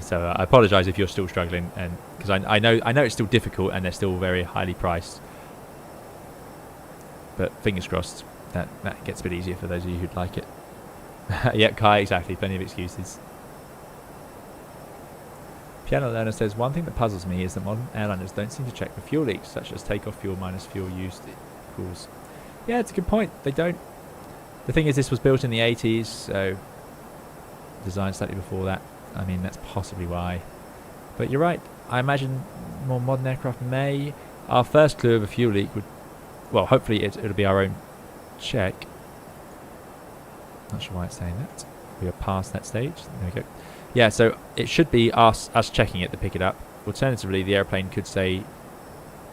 Speaker 1: So I apologise if you're still struggling, and because I know it's still difficult and they're still very highly priced. But fingers crossed that gets a bit easier for those of you who'd like it. Yeah, Kai, exactly. Plenty of excuses. Piano Learner says, one thing that puzzles me is that modern airliners don't seem to check for fuel leaks, such as takeoff fuel minus fuel used equals. Yeah, it's a good point. They don't. The thing is, this was built in the 80s, so designed slightly before that. I mean, that's possibly why. But you're right. I imagine more modern aircraft may. Our first clue of a fuel leak would, well, hopefully it'll be our own check. Not sure why it's saying that. We are past that stage. There we go. Yeah, so it should be us checking it to pick it up. Alternatively, the airplane could say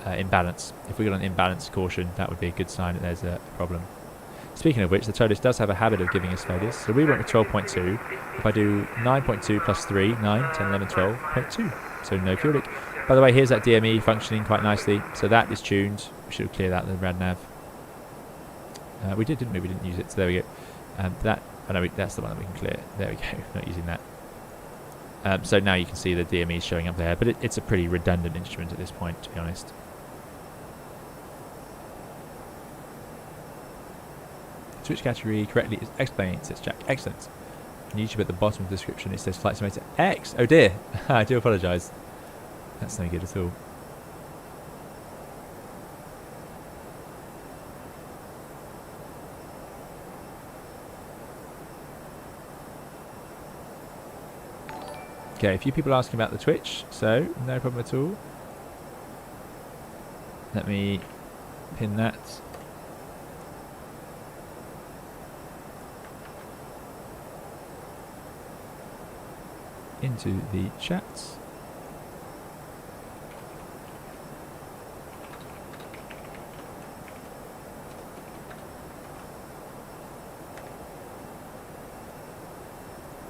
Speaker 1: imbalance. If we got an imbalance caution, that would be a good sign that there's a problem. Speaking of which, the ToLiss does have a habit of giving us failures. So we went with 12.2. If I do 9.2 plus 3, 9, 10, 11, 12.2. So no fuel leak. By the way, here's that DME functioning quite nicely. So that is tuned. We should have cleared that in the rad nav. We did, didn't we? We didn't use it. So there we go. That's the one that we can clear. There we go. Not using that. So now you can see the DME showing up there. But it's a pretty redundant instrument at this point, to be honest. Switch category correctly is explained, says Jack. Excellent. On YouTube at the bottom of the description it says Flight Simulator X. Oh dear. I do apologise. That's no good at all. Okay, a few people asking about the Twitch, so no problem at all. Let me pin that. Into the chat.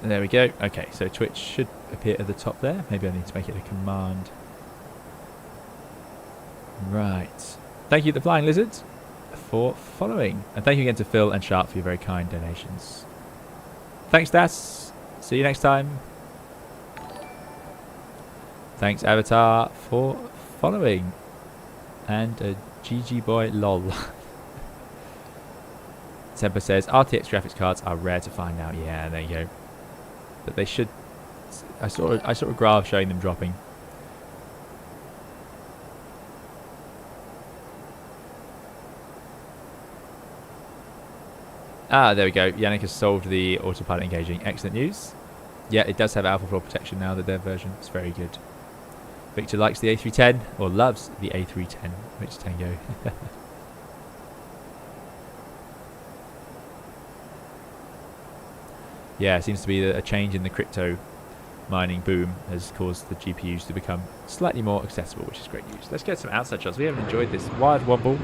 Speaker 1: There we go. Okay, so Twitch should appear at the top there. Maybe I need to make it a command. Right. Thank you, the Flying Lizard, for following. And thank you again to Phil and Sharp for your very kind donations. Thanks, Das. See you next time. Thanks, Avatar, for following. And GG boy lol. Temper says RTX graphics cards are rare to find out. Yeah, there you go. But they should. I saw a graph showing them dropping. Ah, there we go. Yannick has solved the autopilot engaging. Excellent news. Yeah, it does have alpha floor protection now, the dev version. It's very good. Victor likes the A310, or loves the A310. Victor Tango. Yeah, it seems to be a change in the crypto mining boom has caused the GPUs to become slightly more accessible, which is great news. Let's get some outside shots. We haven't enjoyed this. WiredWomble,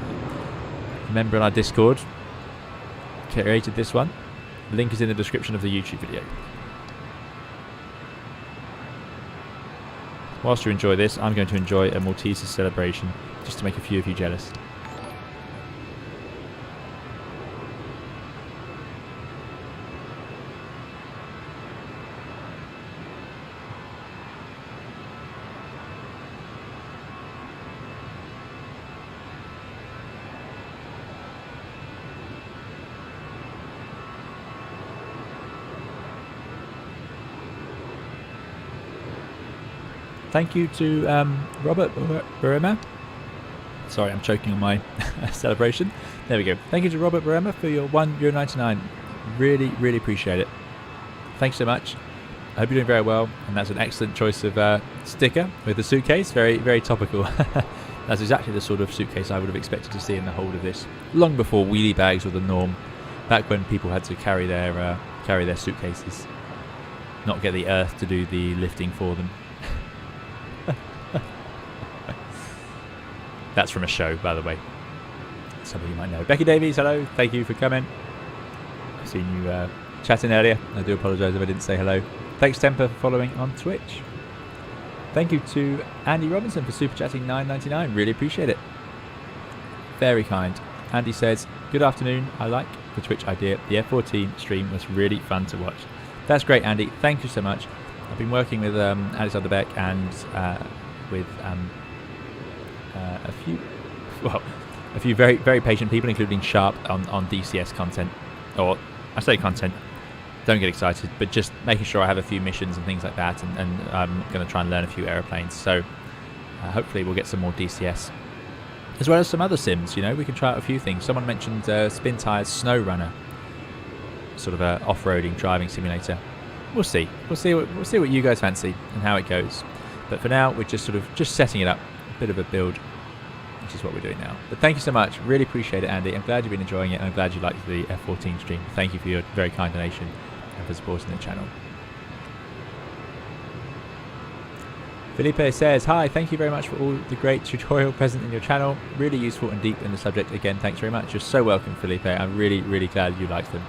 Speaker 1: member in our Discord, created this one. Link is in the description of the YouTube video. Whilst you enjoy this, I'm going to enjoy a Malteser celebration, just to make a few of you jealous. Thank you to Robert Burema. Sorry, I'm choking on my celebration. There we go. Thank you to Robert Burema for your €1.99. Really, really appreciate it. Thanks so much. I hope you're doing very well, and that's an excellent choice of sticker with the suitcase. Very, very topical. That's exactly the sort of suitcase I would have expected to see in the hold of this, long before wheelie bags were the norm. Back when people had to carry their suitcases, not get the earth to do the lifting for them. That's from a show, by the way. Some of you might know. Becky Davies, hello. Thank you for coming. I've seen you chatting earlier. I do apologise if I didn't say hello. Thanks, Temper, for following on Twitch. Thank you to Andy Robinson for super chatting $9.99. Really appreciate it. Very kind. Andy says, good afternoon. I like the Twitch idea. The F14 stream was really fun to watch. That's great, Andy. Thank you so much. I've been working with Alexander Beck and with a few very, very patient people, including Sharp, on DCS content. Or I say content, don't get excited, but just making sure I have a few missions and things like that, and I'm going to try and learn a few aeroplanes. So hopefully we'll get some more DCS, as well as some other sims. You know, we can try out a few things. Someone mentioned Spin Tires Snow Runner, sort of a off-roading driving simulator. We'll see. We'll see what you guys fancy and how it goes. But for now, we're just setting it up, a bit of a build, which is what we're doing now. But thank you so much. Really appreciate it, Andy. I'm glad you've been enjoying it, and I'm glad you liked the F14 stream. Thank you for your very kind donation and for supporting the channel. Felipe says, hi, thank you very much for all the great tutorial present in your channel. Really useful and deep in the subject. Again, thanks very much. You're so welcome, Felipe. I'm really, really glad you liked them.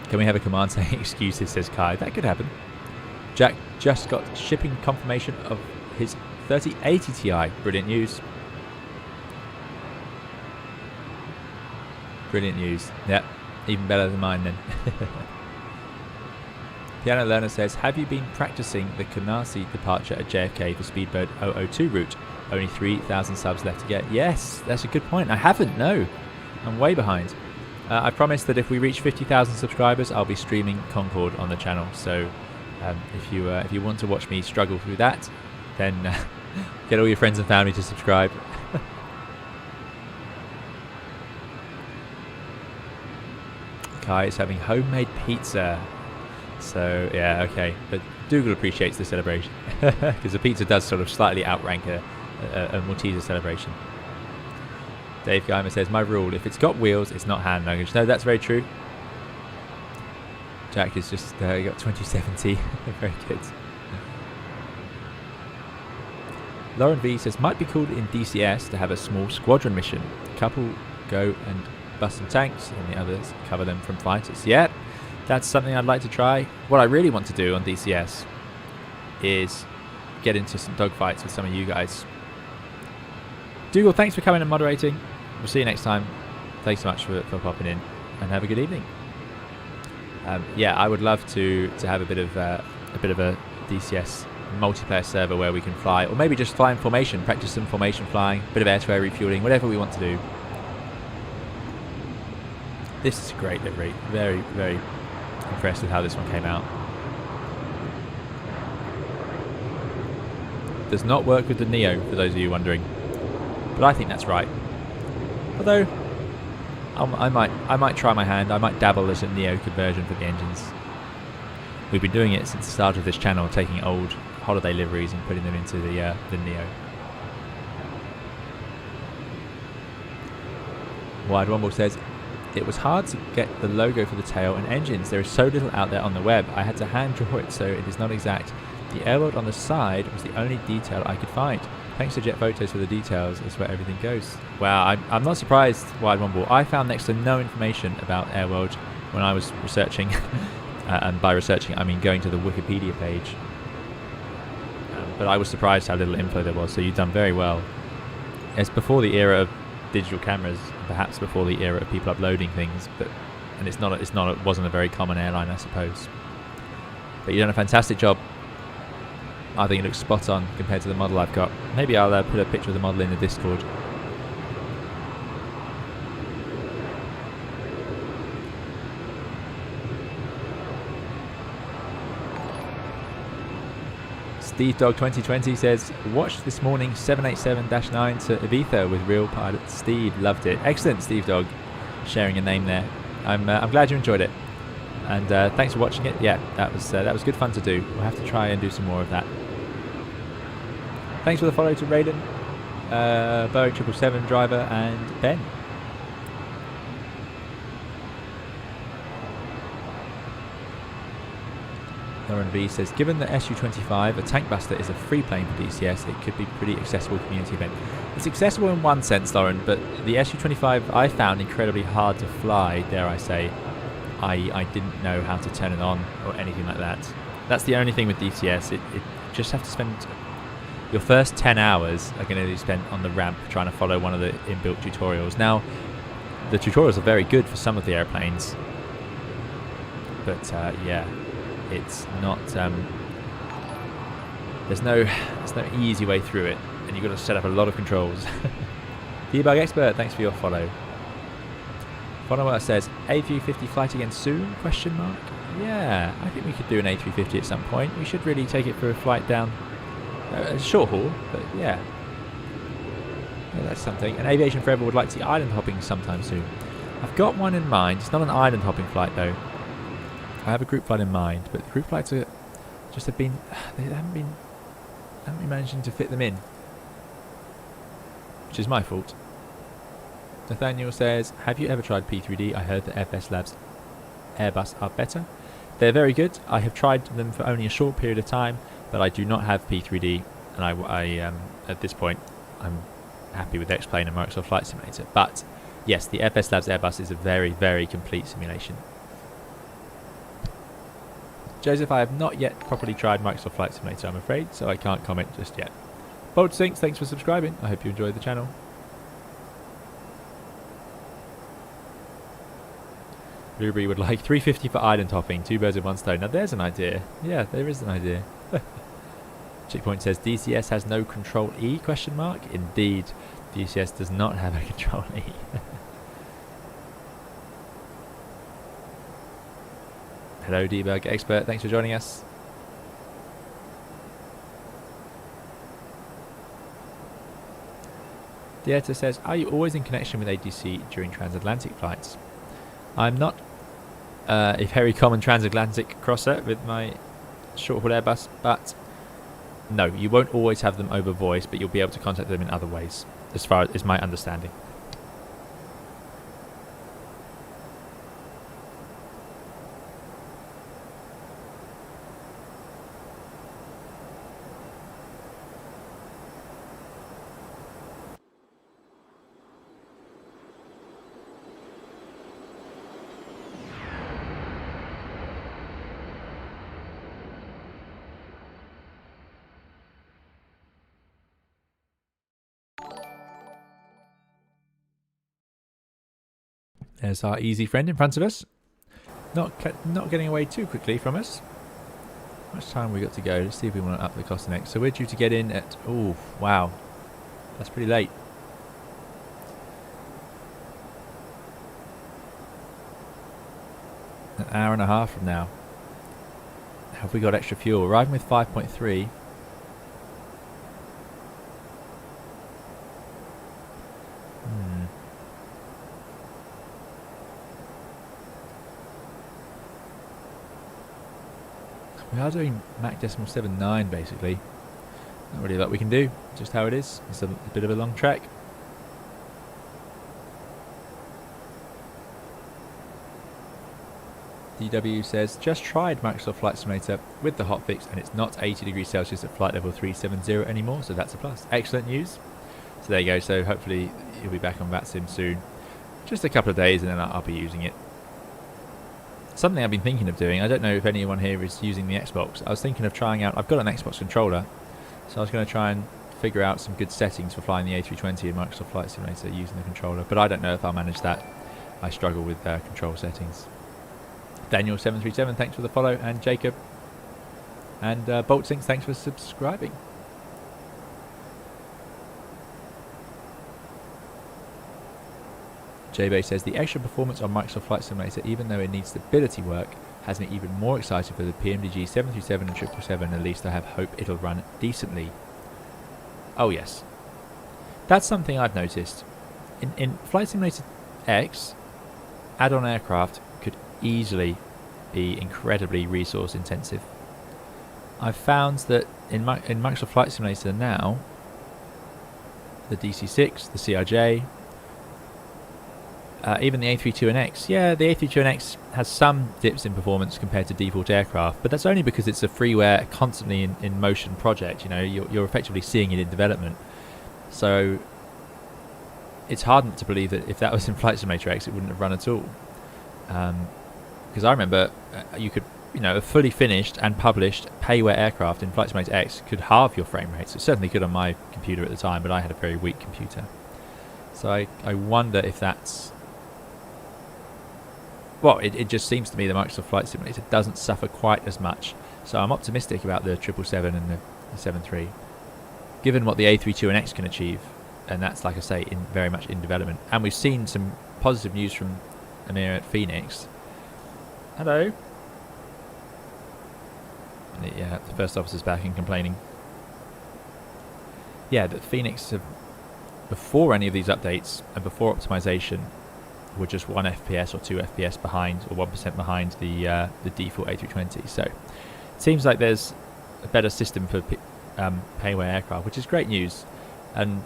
Speaker 1: Can we have a command saying excuses, says Kai. That could happen. Jack just got shipping confirmation of his 3080 Ti. Brilliant news. Brilliant news. Yep, even better than mine then. Piano Learner says, have you been practicing the Canarsie departure at JFK for Speedbird 002 route? Only 3,000 subs left to get. Yes, that's a good point. I haven't, no. I'm way behind. I promise that if we reach 50,000 subscribers, I'll be streaming Concorde on the channel. So if you want to watch me struggle through that, then get all your friends and family to subscribe. Kai is having homemade pizza. So yeah, okay. But Dougal appreciates the celebration because the pizza does sort of slightly outrank a Malteser celebration. Dave Geimer says, my rule, if it's got wheels, it's not hand luggage. No, that's very true. Jack is just got 2070. Very good. Lauren V says, might be cool in DCS to have a small squadron mission. A couple go and bust some tanks, and the others cover them from fighters. Yeah, that's something I'd like to try. What I really want to do on DCS is get into some dogfights with some of you guys. Dougal, thanks for coming and moderating. We'll see you next time. Thanks so much for popping in, and have a good evening. Yeah, I would love to have a bit of a DCS multiplayer server where we can fly, or maybe just fly in formation, practice some formation flying, a bit of air-to-air refueling, whatever we want to do. This is a great livery. Very, very impressed with how this one came out. Does not work with the NEO, for those of you wondering. But I think that's right. Although I might try my hand. I might dabble as a NEO conversion for the engines. We've been doing it since the start of this channel, taking old holiday liveries and putting them into the NEO. WiredWomble says, it was hard to get the logo for the tail and engines. There is so little out there on the web. I had to hand draw it, so it is not exact. The Airworld on the side was the only detail I could find. Thanks to Jet Photos for the details. That's where everything goes. Wow, I'm not surprised, WiredWomble. I found next to no information about Airworld when I was researching. And by researching, I mean going to the Wikipedia page. But I was surprised how little info there was, so you've done very well. It's before the era of digital cameras, perhaps before the era of people uploading things, and it wasn't a very common airline, I suppose. But you've done a fantastic job. I think it looks spot on compared to the model I've got. Maybe I'll put a picture of the model in the Discord. Steve Dog 2020 says, watched this morning 787-9 to Ibiza with real pilot Steve. Loved it. Excellent, Steve Dog. Sharing a name there. I'm glad you enjoyed it. And thanks for watching it. Yeah, that was good fun to do. We'll have to try and do some more of that. Thanks for the follow to Raiden, Boeing 777 driver, and Ben. Lauren V says, given the Su-25, a tank buster is a free plane for DCS, it could be pretty accessible community event. It's accessible in one sense, Lauren, but the Su-25 I found incredibly hard to fly, dare I say. I didn't know how to turn it on or anything like that. That's the only thing with DCS. It just have to spend your first 10 hours are going to be spent on the ramp trying to follow one of the inbuilt tutorials. Now, the tutorials are very good for some of the airplanes, but yeah. It's not. There's no easy way through it, and you've got to set up a lot of controls. Debug Expert, thanks for your follow. Follower says, A350 flight again soon? Question mark. Yeah, I think we could do an A350 at some point. We should really take it for a flight down a short haul, but yeah, that's something. And Aviation Forever would like to see island hopping sometime soon. I've got one in mind. It's not an island hopping flight though. I have a group flight in mind, but the group flights are just they haven't been managing to fit them in, which is my fault. Nathaniel says, have you ever tried P3D? I heard that FS Labs Airbus are better. They're very good. I have tried them for only a short period of time, but I do not have P3D, and I at this point I'm happy with X-Plane and Microsoft Flight Simulator. But yes, the FS Labs Airbus is a very, very complete simulation. Joseph, I have not yet properly tried Microsoft Flight Simulator, I'm afraid, so I can't comment just yet. Bold Sinks, thanks for subscribing. I hope you enjoyed the channel. Livery would like 350 for island hopping, 2 birds with 1 stone. Now there's an idea. Yeah, there is an idea. Checkpoint says, DCS has no Control E, question mark. Indeed, DCS does not have a Control E. Hello, Debug Expert. Thanks for joining us. Dieter says, are you always in connection with ADC during transatlantic flights? I'm not a very common transatlantic crosser with my short-haul Airbus, but no, you won't always have them over voice, but you'll be able to contact them in other ways, as far as my understanding. There's our easy friend in front of us. Not getting away too quickly from us. How much time have we got to go? Let's see if we want to up the cost next. So we're due to get in at... Oh, wow. That's pretty late. An hour and a half from now. Have we got extra fuel? Arriving with 5.3. We are doing Mach 0.79 basically. Not really a lot we can do, just how it is. It's a bit of a long track. DW says, just tried Microsoft Flight Simulator with the hotfix and it's not 80 degrees Celsius at flight level 370 anymore, so that's a plus. Excellent news. So there you go, so hopefully you'll be back on VATSIM soon. Just a couple of days and then I'll be using it. Something I've been thinking of doing, I don't know if anyone here is using the Xbox. I was thinking of trying out, I've got an Xbox controller, so I was going to try and figure out some good settings for flying the A320 in Microsoft Flight Simulator using the controller, but I don't know if I'll manage that. I struggle with control settings. Daniel737, thanks for the follow, and Jacob. And BoltSinks, thanks for subscribing. JBay says, the extra performance on Microsoft Flight Simulator, even though it needs stability work, has me even more excited for the PMDG 737 and 777. At least I have hope it'll run decently. Oh yes, that's something I've noticed. In Flight Simulator X, add-on aircraft could easily be incredibly resource intensive. I've found that in Microsoft Flight Simulator now, the DC-6, the CRJ, even the A321X. Yeah, the A321X has some dips in performance compared to default aircraft, but that's only because it's a freeware, constantly in motion project. You know, you're effectively seeing it in development. So it's hard not to believe that if that was in Flight Simulator X, it wouldn't have run at all. Because I remember you could, a fully finished and published payware aircraft in Flight Simulator X could halve your frame rates. It certainly could on my computer at the time, but I had a very weak computer. So I wonder if that's... Well, it just seems to me the Microsoft Flight Simulator doesn't suffer quite as much. So I'm optimistic about the 777 and the 73. Given what the A321X can achieve, and that's, like I say, very much in development. And we've seen some positive news from Amir at Phoenix. Hello. Yeah, the first officer's back and complaining. Yeah, that Phoenix have, before any of these updates and before optimization, were just 1 FPS or 2 FPS behind, or 1% behind the default A320. So it seems like there's a better system for payware aircraft, which is great news, and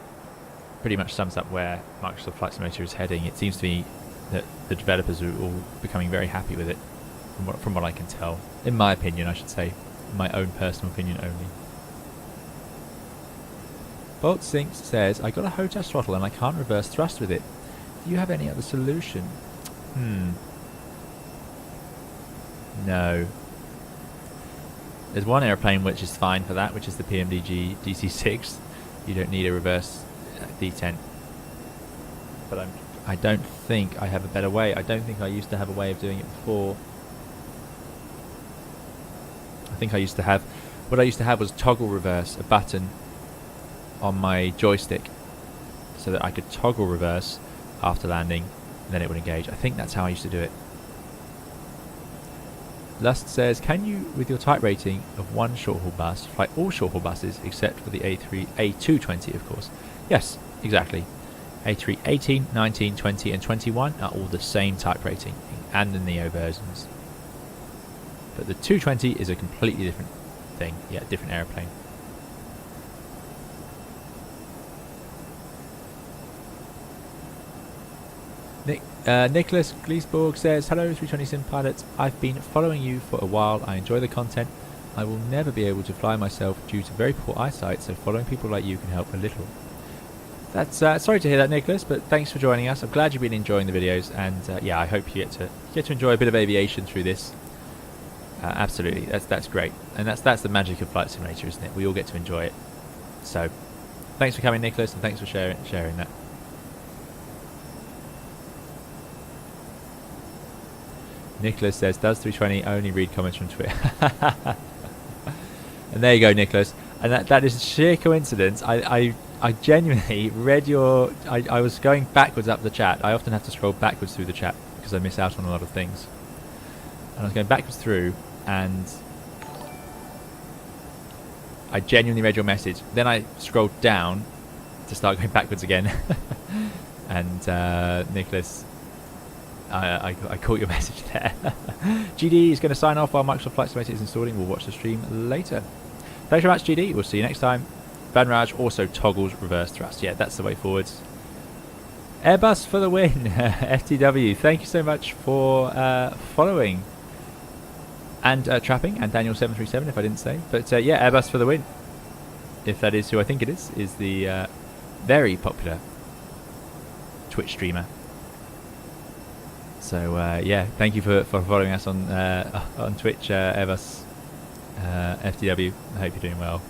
Speaker 1: pretty much sums up where Microsoft Flight Simulator is heading. It seems to me that the developers are all becoming very happy with it, from what I can tell. In my opinion, I should say. My own personal opinion only. Bolt Sinks says, I got a HOTAS throttle and I can't reverse thrust with it. Do you have any other solution? No. There's one airplane which is fine for that, which is the PMDG DC-6. You don't need a reverse detent. But I don't think I have a better way. I don't think I used to have a way of doing it before. I think I used to have... What I used to have was toggle reverse, a button on my joystick, so that I could toggle reverse after landing, and then it would engage. I think that's how I used to do it. Lust says, can you, with your type rating of one short-haul bus, fly all short-haul buses except for the A220, of course? Yes, exactly. A3 18, 19, 20 and 21 are all the same type rating, and the NEO versions. But the 220 is a completely different thing. Yeah, different airplane. Nicholas Gleesborg says, hello 320 Sim Pilots, I've been following you for a while. I enjoy the content. I will never be able to fly myself due to very poor eyesight, so following people like you can help a little. That's sorry to hear that, Nicholas, but thanks for joining us. I'm glad you've been enjoying the videos, and yeah, I hope you get to enjoy a bit of aviation through this. Absolutely, that's great, and that's the magic of Flight Simulator, isn't it? We all get to enjoy it. So thanks for coming, Nicholas, and thanks for sharing that. Nicholas says, does 320 only read comments from Twitter? And there you go, Nicholas. And that is sheer coincidence. I genuinely read your... I was going backwards up the chat. I often have to scroll backwards through the chat because I miss out on a lot of things. And I was going backwards through, and I genuinely read your message. Then I scrolled down to start going backwards again. And Nicholas... I caught your message there. GD is going to sign off while Microsoft Flight Simulator is installing. We'll watch the stream later. Thanks very much, GD. We'll see you next time. Banraj also toggles reverse thrust. Yeah, that's the way forwards. Airbus for the win. FTW, thank you so much for following. And Trapping, and Daniel737, if I didn't say. But yeah, Airbus for the win. If that is who I think it is the very popular Twitch streamer. So yeah, thank you for following us on Twitch, Airbus, FTW. I hope you're doing well.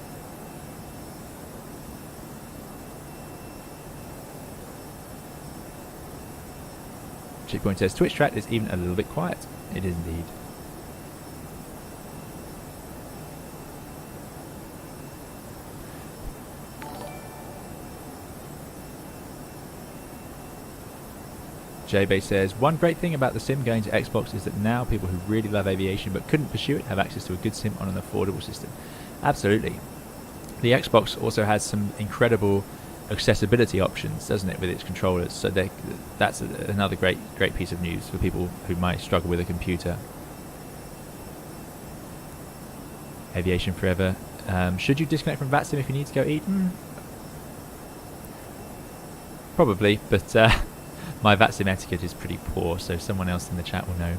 Speaker 1: Checkpoint says Twitch chat is even a little bit quiet. It is indeed. J-Bay says, one great thing about the sim going to Xbox is that now people who really love aviation but couldn't pursue it have access to a good sim on an affordable system. Absolutely. The Xbox also has some incredible accessibility options, doesn't it, with its controllers? So that's another great piece of news for people who might struggle with a computer. Aviation forever. Should you disconnect from VATSIM if you need to go eat? Probably, but my VATSIM etiquette is pretty poor, so someone else in the chat will know.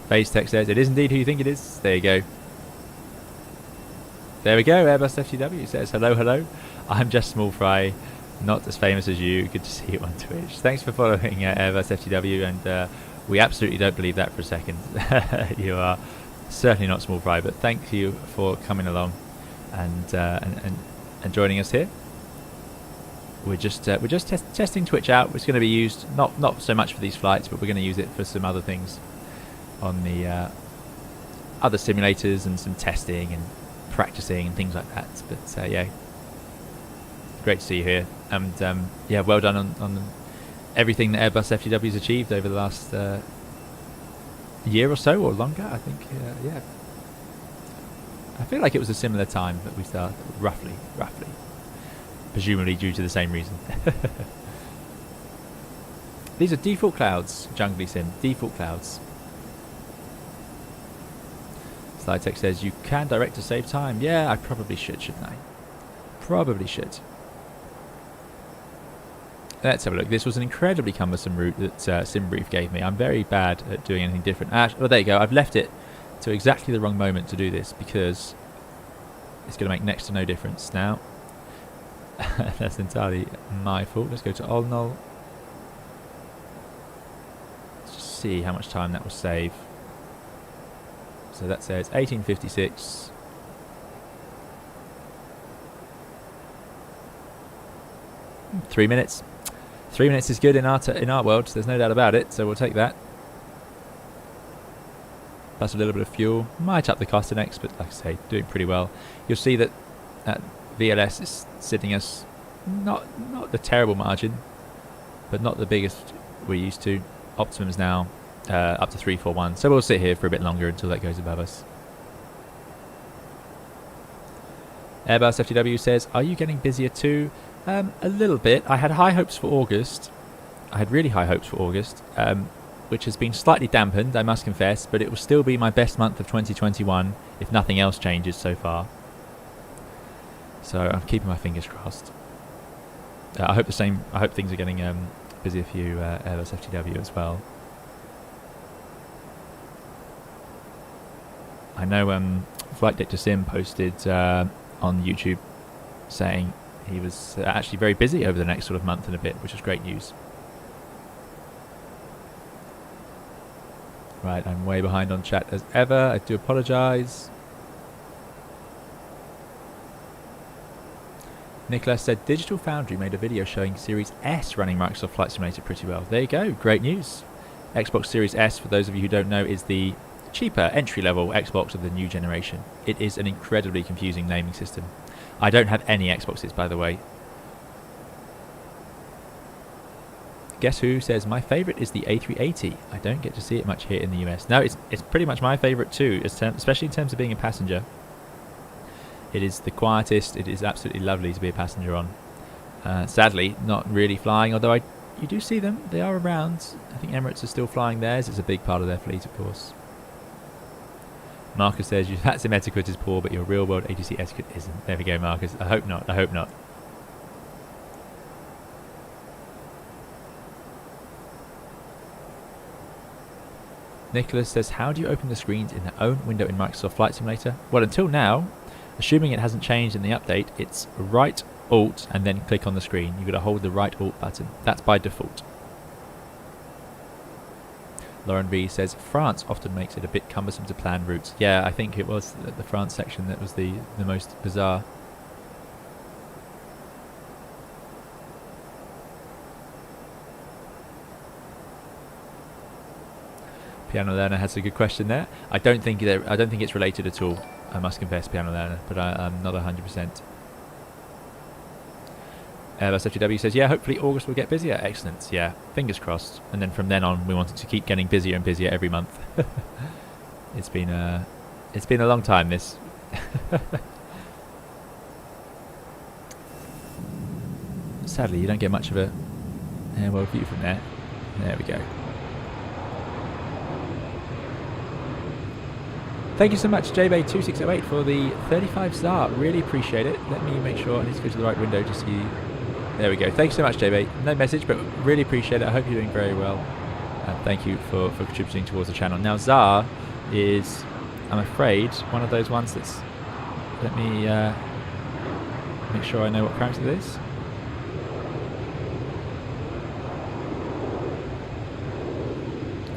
Speaker 1: Phase Tech says, it is indeed who you think it is. There you go. There we go. Airbus FTW says, hello, hello. I'm just small fry, not as famous as you. Good to see you on Twitch. Thanks for following Airbus FTW, and we absolutely don't believe that for a second. You are certainly not small fry, but thank you for coming along and joining us here. We're just testing Twitch out. It's going to be used not so much for these flights, but we're going to use it for some other things on the other simulators and some testing and practicing and things like that. But yeah, great to see you here, and yeah, well done on everything that Airbus FTW has achieved over the last year or so, or longer. I think yeah, I feel like it was a similar time that we started, roughly, presumably due to the same reason. These are default clouds, Jungly Sim, default clouds. SlideTech says, you can direct to save time. Yeah, I probably should, shouldn't I? Probably should. Let's have a look. This was an incredibly cumbersome route that SimBrief gave me. I'm very bad at doing anything different. Well, there you go. I've left it to exactly the wrong moment to do this because it's going to make next to no difference now. That's entirely my fault. Let's go to Olnol. Let's just see how much time that will save. So that says 1856. Three minutes. 3 minutes is good in our world. There's no doubt about it. So we'll take that. Plus a little bit of fuel. Might up the cost an X, but like I say, doing pretty well. You'll see that VLS is sitting us not the terrible margin, but not the biggest we're used to. Optimum's now up to 341, so we'll sit here for a bit longer until that goes above us. Airbus FTW says, are you getting busier too? A little bit. I had high hopes for August. I had really high hopes for August, which has been slightly dampened, I must confess, but it will still be my best month of 2021 if nothing else changes so far. So I'm keeping my fingers crossed. I hope the same. I hope things are getting busier for you, Airbus FTW, as well. I know Flight Deck to Sim posted on YouTube saying he was actually very busy over the next sort of month and a bit, which is great news. Right, I'm way behind on chat as ever. I do apologise. Nicholas said Digital Foundry made a video showing Series S running Microsoft Flight Simulator pretty well. There you go, great news. Xbox Series S, for those of you who don't know, is the cheaper entry-level Xbox of the new generation. It is an incredibly confusing naming system. I don't have any Xboxes, by the way. Guess who says my favourite is the A380. I don't get to see it much here in the US. No, it's pretty much my favourite too, especially in terms of being a passenger. It is the quietest. It is absolutely lovely to be a passenger on. Sadly, not really flying, although you do see them. They are around. I think Emirates are still flying theirs. It's a big part of their fleet, of course. Marcus says, your VATSIM etiquette is poor, but your real-world ATC etiquette isn't. There we go, Marcus. I hope not. I hope not. Nicholas says, how do you open the screens in their own window in Microsoft Flight Simulator? Well, until now, assuming it hasn't changed in the update, it's right Alt and then click on the screen. You've got to hold the right Alt button. That's by default. Lauren V says, France often makes it a bit cumbersome to plan routes. Yeah, I think it was the France section that was the most bizarre. Piano Learner has a good question there. I don't think it's related at all. I must confess, Piano Learner, but I'm not 100%. Airbus FTW says, yeah, hopefully August will get busier. Excellent. Yeah, fingers crossed. And then from then on, we wanted to keep getting busier and busier every month. It's been a long time, this. Sadly, you don't get much of a Airworld view from there. There we go. Thank you so much, JBay2608, for the 35 star. Really appreciate it. Let me make sure I need to go to the right window to see. There we go. Thank you so much, JB. No message, but really appreciate it. I hope you're doing very well. Thank you for contributing towards the channel. Now, Zar is, I'm afraid, one of those ones that's... Let me make sure I know what character it is.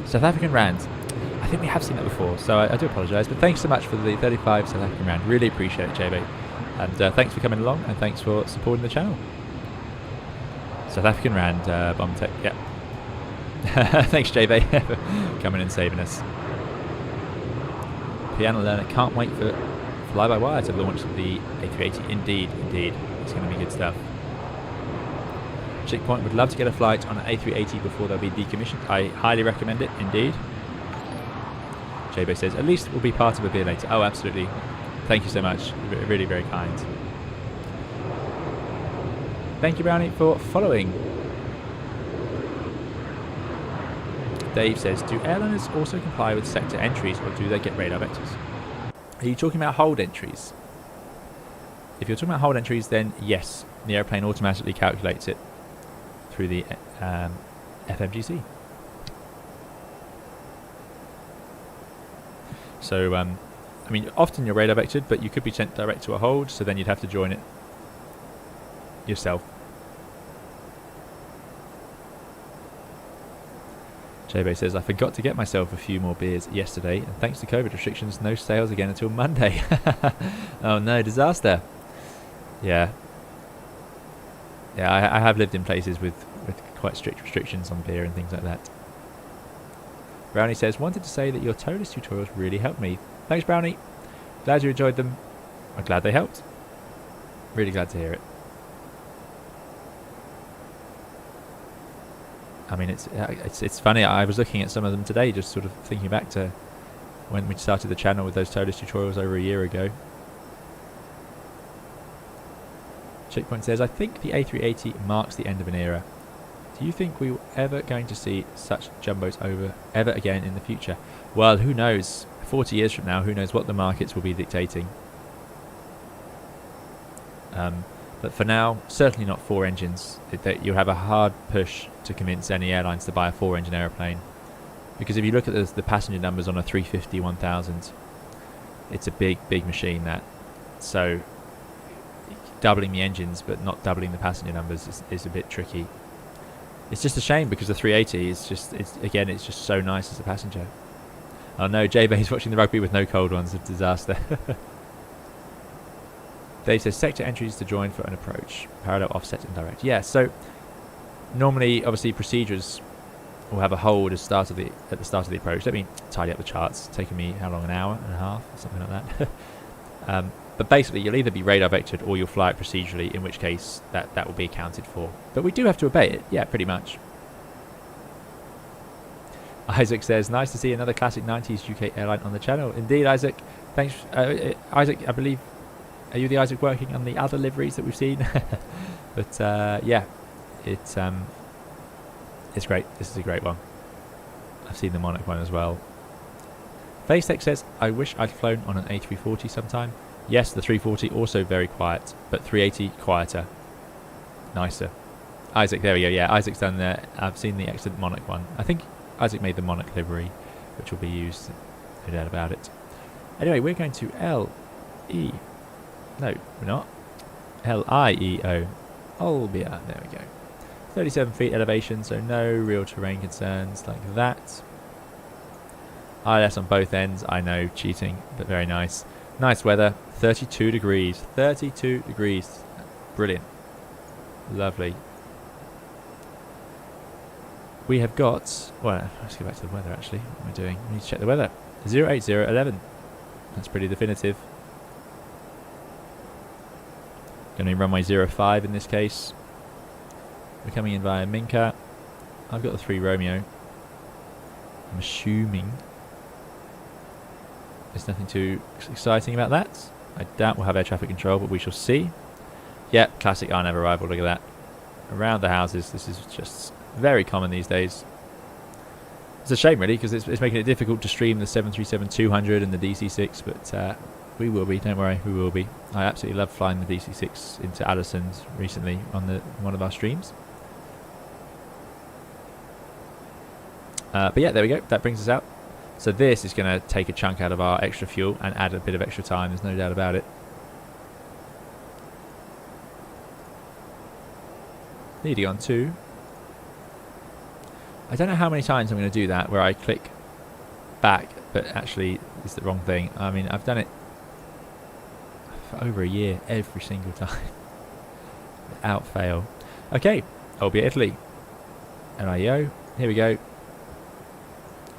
Speaker 1: South African Rand. I think we have seen that before, so I do apologise. But thanks so much for the 35 South African Rand. Really appreciate it, JB. And thanks for coming along, and thanks for supporting the channel. South African Rand, Bomb Tech, yeah. Thanks, JB, for coming and saving us. Piano Learner can't wait for fly-by-wire to launch the A380. Indeed, indeed. It's going to be good stuff. Checkpoint would love to get a flight on an A380 before they'll be decommissioned. I highly recommend it, indeed. JB says, at least we'll be part of a beer later. Oh, absolutely. Thank you so much. Really very kind. Thank you, Brownie, for following. Dave says, do airliners also comply with sector entries, or do they get radar vectors? Are you talking about hold entries? If you're talking about hold entries, then yes, the airplane automatically calculates it through the FMGC. So, I mean, often you're radar vectored, but you could be sent direct to a hold, so then you'd have to join it yourself. JB says, I forgot to get myself a few more beers yesterday, and thanks to COVID restrictions, no sales again until Monday. Oh no, disaster. Yeah. Yeah, I have lived in places with quite strict restrictions on beer and things like that. Brownie says, wanted to say that your ToLiss tutorials really helped me. Thanks, Brownie. Glad you enjoyed them. I'm glad they helped. Really glad to hear it. I mean, it's funny. I was looking at some of them today, just sort of thinking back to when we started the channel with those ToLiss tutorials over a year ago. Checkpoint says, I think the A380 marks the end of an era. Do you think we were ever going to see such jumbos ever again in the future? Well, who knows? 40 years from now, who knows what the markets will be dictating. But for now, certainly not 4 engines. You have a hard push to convince any airlines to buy a 4-engine aeroplane. Because if you look at the passenger numbers on a 350-1000, it's a big machine, that. So doubling the engines but not doubling the passenger numbers is a bit tricky. It's just a shame because the 380 is it's just so nice as a passenger. Oh no, JBay's watching the rugby with no cold ones. A disaster. Dave says sector entries to join for an approach, parallel, offset, and direct. Yeah, so normally, obviously, procedures will have a hold at the start of the approach. Let me tidy up the charts. It's taken me how long? An hour and a half, or something like that. But basically, you'll either be radar vectored or you'll fly it procedurally, in which case that will be accounted for. But we do have to obey it. Yeah, pretty much. Isaac says, nice to see another classic 90s UK airline on the channel. Indeed, Isaac. Thanks. Isaac, I believe, are you the Isaac working on the other liveries that we've seen? But yeah, it's great. This is a great one. I've seen the Monarch one as well. FaceTech says, I wish I'd flown on an A340 sometime. Yes, the 340 also very quiet, but 380 quieter, nicer. Isaac, there we go. Yeah, Isaac's done there. I've seen the excellent Monarch one. I think Isaac made the Monarch livery, which will be used, no doubt about it. Anyway, we're going to L-E. No, we're not. L-I-E-O. Olbia. There we go. 37 feet elevation, so no real terrain concerns like that. ILS on both ends. I know, cheating, but very nice. Nice weather. 32 degrees. 32 degrees. Brilliant. Lovely. We have got... Well, let's go back to the weather, actually. What am I doing? We need to check the weather. 08011. That's pretty definitive. Going to be runway 05 in this case. We're coming in via Minka. I've got the 3 Romeo. I'm assuming there's nothing too exciting about that. I doubt we'll have air traffic control, but we shall see. Yep, classic RNAV arrival, look at that. Around the houses, this is just very common these days. It's a shame really, because it's making it difficult to stream the 737-200 and the DC-6, but we will be, don't worry, we will be. I absolutely love flying the DC-6 into Addison's recently on one of our streams. But yeah, there we go, that brings us out. So this is going to take a chunk out of our extra fuel and add a bit of extra time, there's no doubt about it. Leading on to... I don't know how many times I'm going to do that, where I click back, but actually it's the wrong thing. I mean, I've done it for over a year, every single time. Without fail. Okay, Olbia, Italy. NIO, here we go.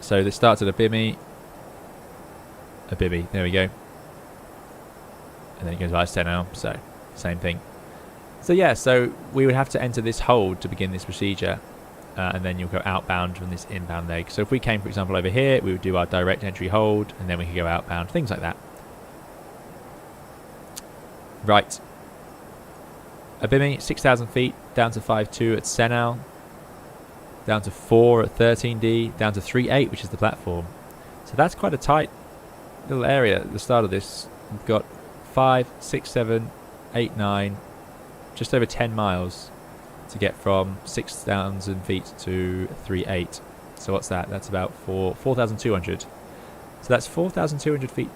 Speaker 1: So this starts at a Bimmy, there we go. And then it goes via Steno, so same thing. So yeah, so we would have to enter this hold to begin this procedure. And then you'll go outbound from this inbound leg. So if we came, for example, over here, we would do our direct entry hold, and then we could go outbound, things like that. Right. Abimi, 6,000 feet, down to 5.2 at Senal, down to 4 at 13D, down to 3.8, which is the platform. So that's quite a tight little area at the start of this. We've got 5, 6, 7, 8, 9, just over 10 miles. To get from 6,000 feet to 3.8. So what's that? That's about 4,200. So that's 4,200 feet.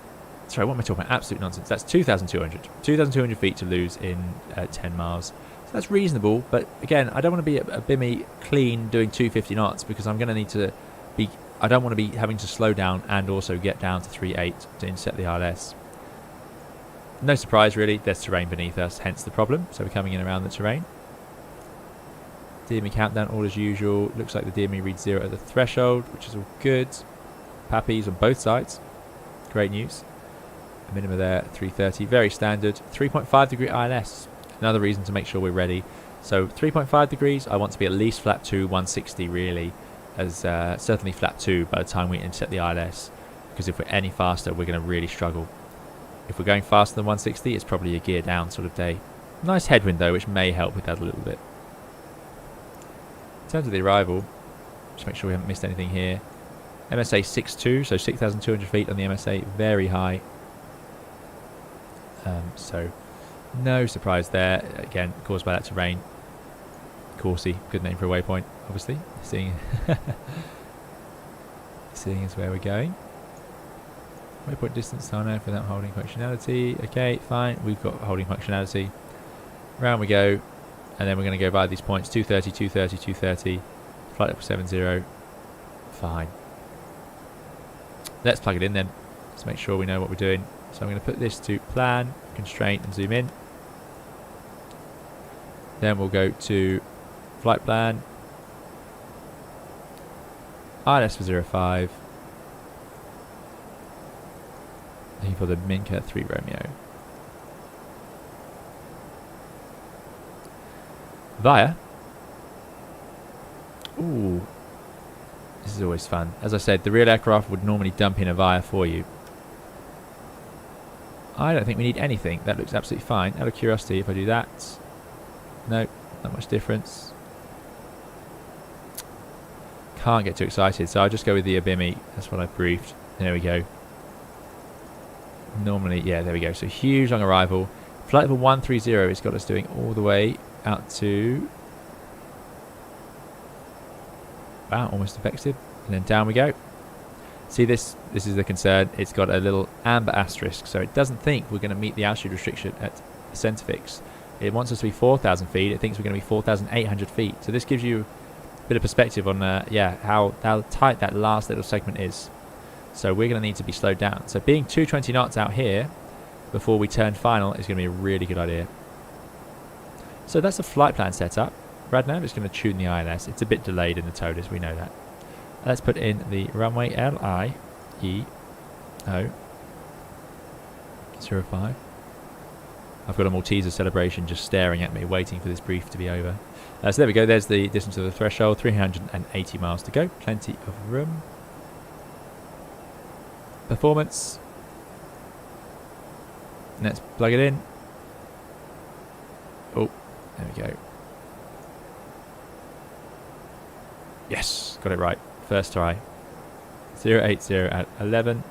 Speaker 1: Sorry, what am I talking about? Absolute nonsense. That's 2,200. 2,200 feet to lose in 10 miles. So that's reasonable, but again, I don't want to be a Bimmy clean doing 250 knots because I'm going to need to be... I don't want to be having to slow down and also get down to 3.8 to intercept the ILS. No surprise really, there's terrain beneath us, hence the problem. So we're coming in around the terrain. DME countdown all as usual. Looks like the DME reads 0 at the threshold, which is all good. Pappies on both sides. Great news. A minimum there, 330. Very standard. 3.5 degree ILS. Another reason to make sure we're ready. So 3.5 degrees, I want to be at least flap 2, 160 really. As certainly flap 2 by the time we intercept the ILS. Because if we're any faster, we're going to really struggle. If we're going faster than 160, it's probably a gear down sort of day. Nice headwind though, which may help with that a little bit. In terms of the arrival, just make sure we haven't missed anything here. MSA 6.2, so 6,200 feet on the MSA, very high. So no surprise there. Again, caused by that terrain. Corsi, good name for a waypoint, obviously. Seeing as where we're going. Waypoint distance, oh no, for that holding functionality. Okay, fine, we've got holding functionality. Round we go. And then we're going to go via these points, 230, 230, 230, flight level 70, fine. Let's plug it in then. Let's make sure we know what we're doing. So I'm going to put this to plan, constraint and zoom in. Then we'll go to flight plan, ILS for 05, looking for the Minka 3 Romeo. Via. Ooh. This is always fun. As I said, the real aircraft would normally dump in a Via for you. I don't think we need anything. That looks absolutely fine. Out of curiosity, if I do that. No, not much difference. Can't get too excited, so I'll just go with the Abimi. That's what I've briefed. There we go. Normally, yeah, there we go. So huge long arrival. Flight level 130 has got us doing all the way out to... Wow, almost effective. And then down we go. See this is the concern. It's got a little amber asterisk, so it doesn't think we're going to meet the altitude restriction at the centre fix. It wants us to be 4,000 feet. It thinks we're going to be 4,800 feet. So this gives you a bit of perspective on how tight that last little segment is. So we're going to need to be slowed down. So being 220 knots out here before we turn final is going to be a really good idea. So that's the flight plan setup. Radnav is going to tune the ILS. It's a bit delayed in the ToLiss, we know that. Let's put in the runway LIEO 05. I've got a Malteser celebration just staring at me, waiting for this brief to be over. So there we go, there's the distance of the threshold, 380 miles to go, plenty of room. Performance. Let's plug it in. Oh, there we go. Yes, got it right. First try. 080 at 11.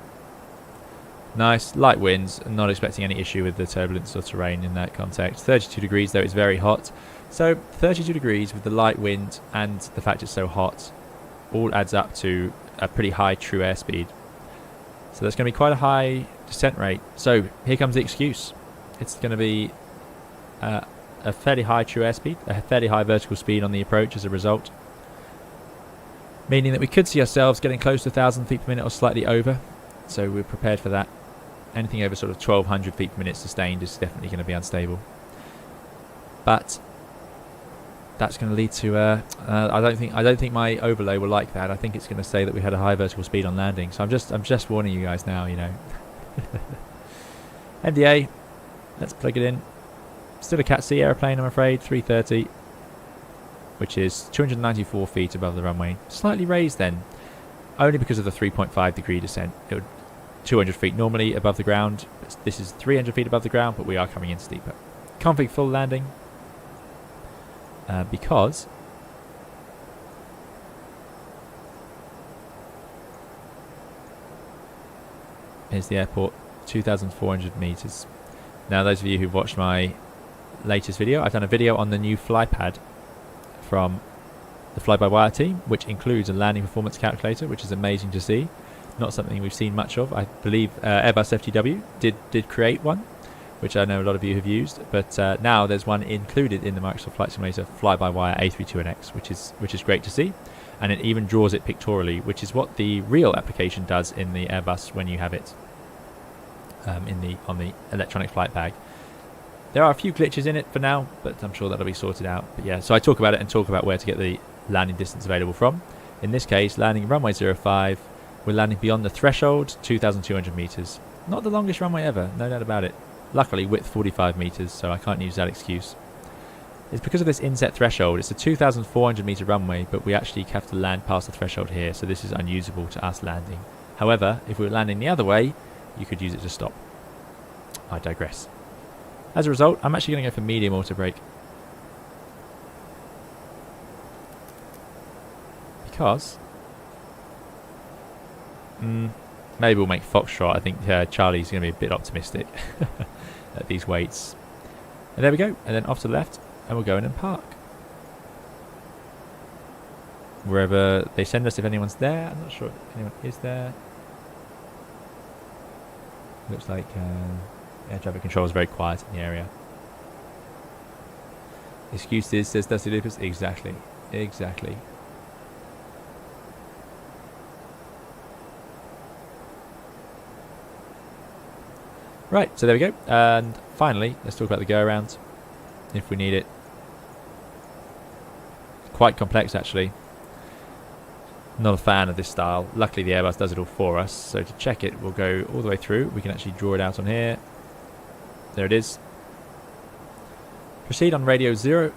Speaker 1: Nice, light winds. Not expecting any issue with the turbulence or terrain in that context. 32 degrees though, it's very hot. So 32 degrees with the light wind and the fact it's so hot all adds up to a pretty high true airspeed. So that's going to be quite a high descent rate. So here comes the excuse. It's going to be a fairly high true airspeed, a fairly high vertical speed on the approach as a result. Meaning that we could see ourselves getting close to 1,000 feet per minute or slightly over. So we're prepared for that. Anything over sort of 1,200 feet per minute sustained is definitely going to be unstable. But that's going to lead to I don't think my overlay will like that. I think it's going to say that we had a high vertical speed on landing. So I'm just warning you guys now, you know. MDA, let's plug it in. Still a Cat C aeroplane, I'm afraid, 330, which is 294 feet above the runway. Slightly raised then, only because of the 3.5 degree descent. It would 200 feet normally above the ground. This is 300 feet above the ground, but we are coming in steeper. Config full landing. Because here's the airport, 2,400 meters. Now those of you who've watched my latest video, I've done a video on the new flypad from the fly-by-wire team, which includes a landing performance calculator, which is amazing to see. Not something we've seen much of. I believe Airbus FTW did create one, which I know a lot of you have used, but now there's one included in the Microsoft Flight Simulator Fly-by-Wire A321X, which is great to see, and it even draws it pictorially, which is what the real application does in the Airbus when you have it on the electronic flight bag. There are a few glitches in it for now, but I'm sure that'll be sorted out. But yeah, so I talk about it and talk about where to get the landing distance available from. In this case, landing runway 05, we're landing beyond the threshold, 2,200 meters. Not the longest runway ever, no doubt about it. Luckily, width 45 meters, so I can't use that excuse. It's because of this inset threshold. It's a 2,400 meter runway, but we actually have to land past the threshold here, so this is unusable to us landing. However, if we were landing the other way, you could use it to stop. I digress. As a result, I'm actually going to go for medium auto brake. Because maybe we'll make Foxtrot. I think Charlie's going to be a bit optimistic at these weights. And there we go. And then off to the left, and we'll go in and park. Wherever they send us, if anyone's there. I'm not sure if anyone is there. Looks like air traffic control is very quiet in the area. Excuses, says Dusty Lucas. Exactly. Exactly. Right, so there we go. And finally, let's talk about the go-around, if we need it. Quite complex, actually. Not a fan of this style. Luckily, the Airbus does it all for us. So to check it, we'll go all the way through. We can actually draw it out on here. There it is. Proceed on radial 053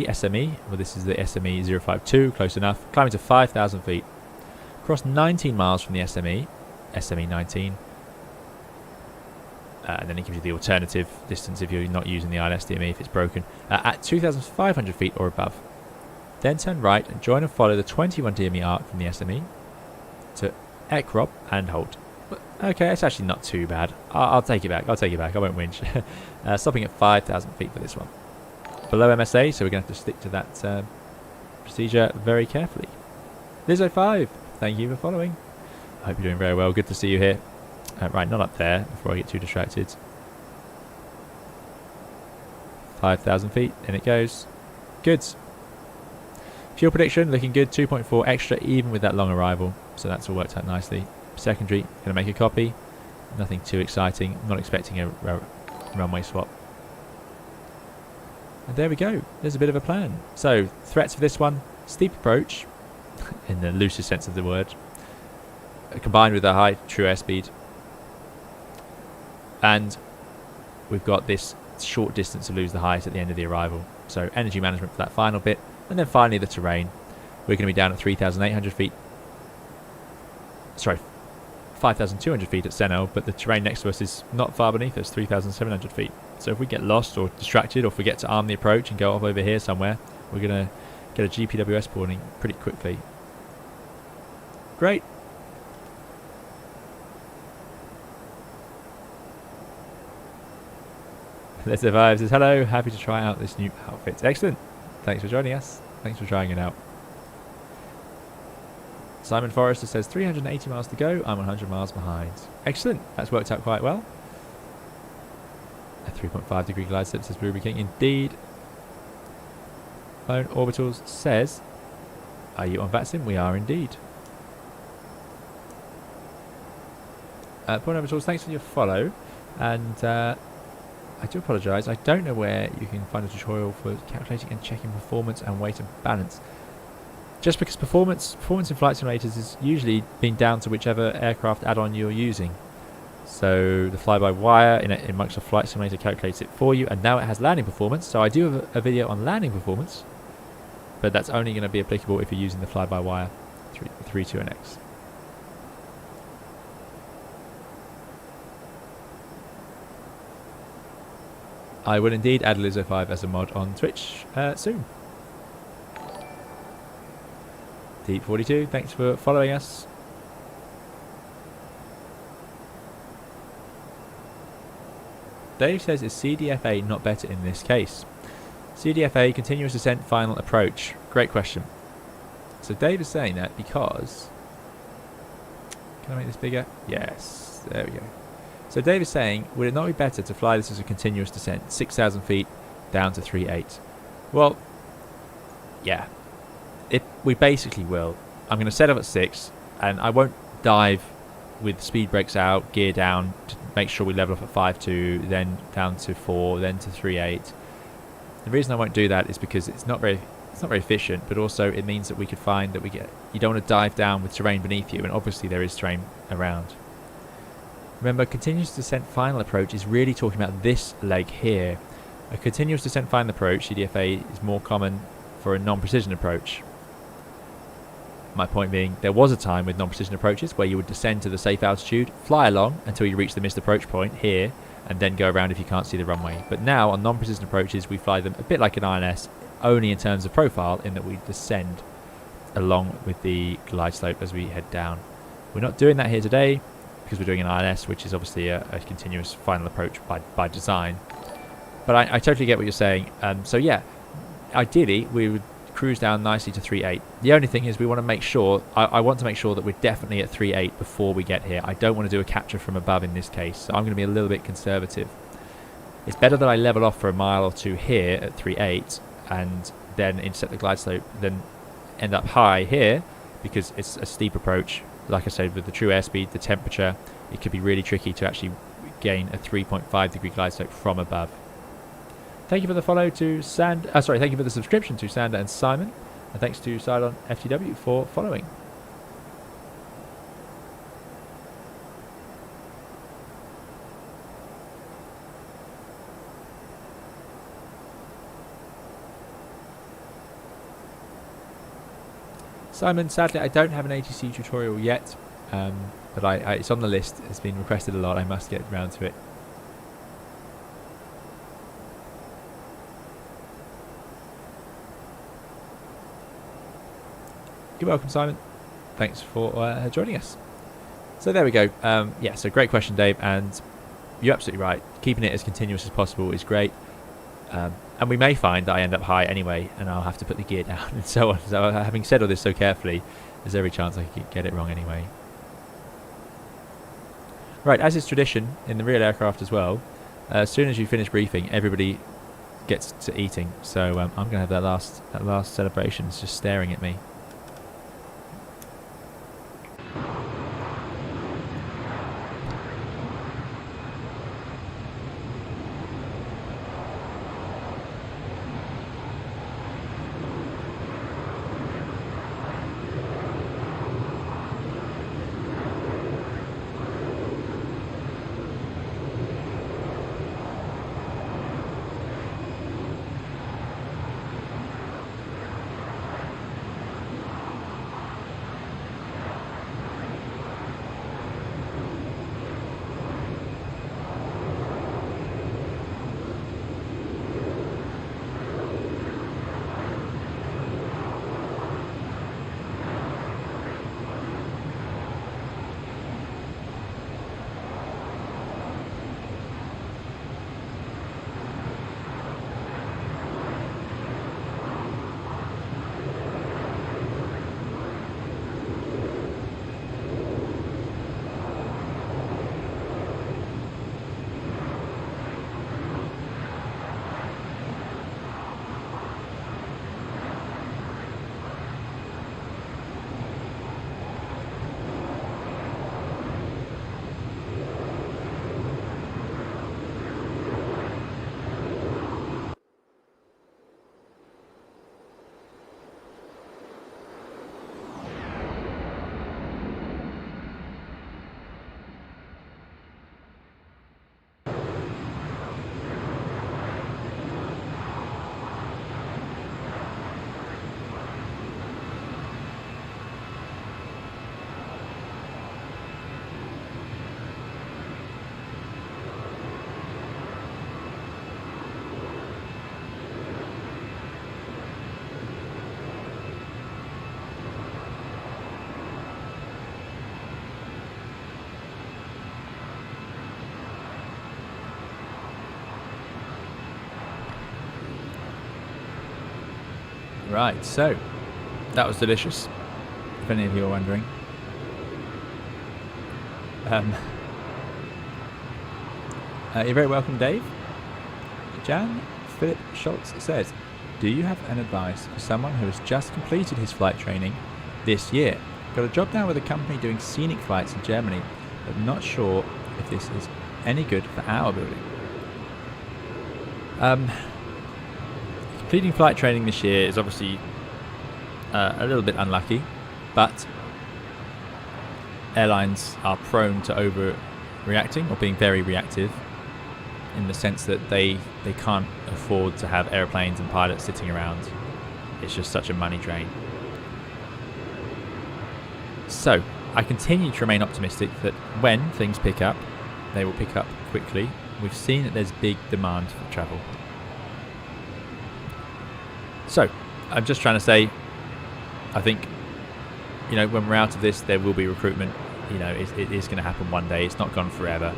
Speaker 1: SME. Well, this is the SME 052, close enough. Climbing to 5,000 feet. Cross 19 miles from the SME 19. And then it gives you the alternative distance if you're not using the ILS-DME if it's broken. At 2,500 feet or above. Then turn right and join and follow the 21 DME arc from the SME to Ekrop and hold. Okay, it's actually not too bad. I'll take it back. I won't winch. Stopping at 5,000 feet for this one. Below MSA, so we're going to have to stick to that procedure very carefully. Lizzo5, thank you for following. I hope you're doing very well. Good to see you here. Right, not up there before I get too distracted. 5,000 feet, in it goes. Good. Fuel prediction, looking good. 2.4 extra, even with that long arrival. So that's all worked out nicely. Secondary, going to make a copy. Nothing too exciting. I'm not expecting a runway swap. And there we go. There's a bit of a plan. So, threats for this one. Steep approach, in the loosest sense of the word. Combined with a high true airspeed. And we've got this short distance to lose the height at the end of the arrival. So energy management for that final bit. And then finally the terrain. We're going to be down at 3,800 feet. Sorry, 5,200 feet at Senel, but the terrain next to us is not far beneath us, 3,700 feet. So if we get lost or distracted, or if we get to arm the approach and go off over here somewhere, we're going to get a GPWS warning pretty quickly. Great. Let's Survive says, hello, happy to try out this new outfit. Excellent. Thanks for joining us. Thanks for trying it out. Simon Forrester says 380 miles to go. I'm 100 miles behind. Excellent. That's worked out quite well. A 3.5 degree glide slope, says Blueberry King. Indeed. Phone Orbitals says, are you on VATSIM? We are indeed. Phone Orbitals, thanks for your follow. And I do apologise. I don't know where you can find a tutorial for calculating and checking performance and weight and balance. Just because performance in flight simulators is usually been down to whichever aircraft add-on you're using. So the fly-by-wire in Microsoft Flight Simulator calculates it for you, and now it has landing performance. So I do have a video on landing performance, but that's only going to be applicable if you're using the fly-by-wire 321X. I will indeed add Lizzo 5 as a mod on Twitch soon. Deep42, thanks for following us. Dave says, is CDFA not better in this case? CDFA, continuous descent final approach. Great question. So Dave is saying that because... Can I make this bigger? Yes, there we go. So Dave is saying, would it not be better to fly this as a continuous descent, 6,000 feet down to 3.8? Well, yeah. We basically will. I'm going to set up at 6, and I won't dive with speed brakes out, gear down, to make sure we level up at 5.2, then down to 4, then to 3.8. The reason I won't do that is because it's not very efficient, but also it means that we could find that you don't want to dive down with terrain beneath you, and obviously there is terrain around. Remember, continuous descent final approach is really talking about this leg here. A continuous descent final approach, CDFA, is more common for a non-precision approach. My point being, there was a time with non-precision approaches where you would descend to the safe altitude, fly along until you reach the missed approach point here, and then go around if you can't see the runway. But now, on non-precision approaches, we fly them a bit like an INS, only in terms of profile, in that we descend along with the glide slope as we head down. We're not doing that here today, because we're doing an INS, which is obviously a continuous final approach by design. But I totally get what you're saying. So yeah, ideally we would cruise down nicely to 3.8. The only thing is we want to make sure, I want to make sure that we're definitely at 3.8 before we get here. I don't want to do a capture from above in this case, so I'm going to be a little bit conservative. It's better that I level off for a mile or two here at 3.8 and then intercept the glide slope, then end up high here, because it's a steep approach. Like I said, with the true airspeed, the temperature, it could be really tricky to actually gain a 3.5 degree glide slope from above. Thank you for the follow to thank you for the subscription to Sander and Simon, and thanks to Cylon FTW for following. Simon, sadly I don't have an ATC tutorial yet, but it's on the list. It's been requested a lot. I must get around to it. You're welcome, Simon. Thanks for joining us. So there we go. Yeah, so great question, Dave, and you're absolutely right. Keeping it as continuous as possible is great. And we may find that I end up high anyway, and I'll have to put the gear down and so on. So having said all this so carefully, there's every chance I could get it wrong anyway. Right, as is tradition in the real aircraft as well, as soon as you finish briefing, everybody gets to eating. So I'm going to have that last celebration. It's just staring at me. Right, so that was delicious, if any of you are wondering. You're very welcome, Dave. Jan Philip Schultz says, do you have an advice for someone who has just completed his flight training this year? Got a job now with a company doing scenic flights in Germany, but not sure if this is any good for our building. Completing flight training this year is obviously a little bit unlucky, but airlines are prone to overreacting or being very reactive, in the sense that they can't afford to have airplanes and pilots sitting around. It's just such a money drain. So I continue to remain optimistic that when things pick up, they will pick up quickly. We've seen that there's big demand for travel. So I'm just trying to say, I think, when we're out of this, there will be recruitment. It is going to happen one day. It's not gone forever.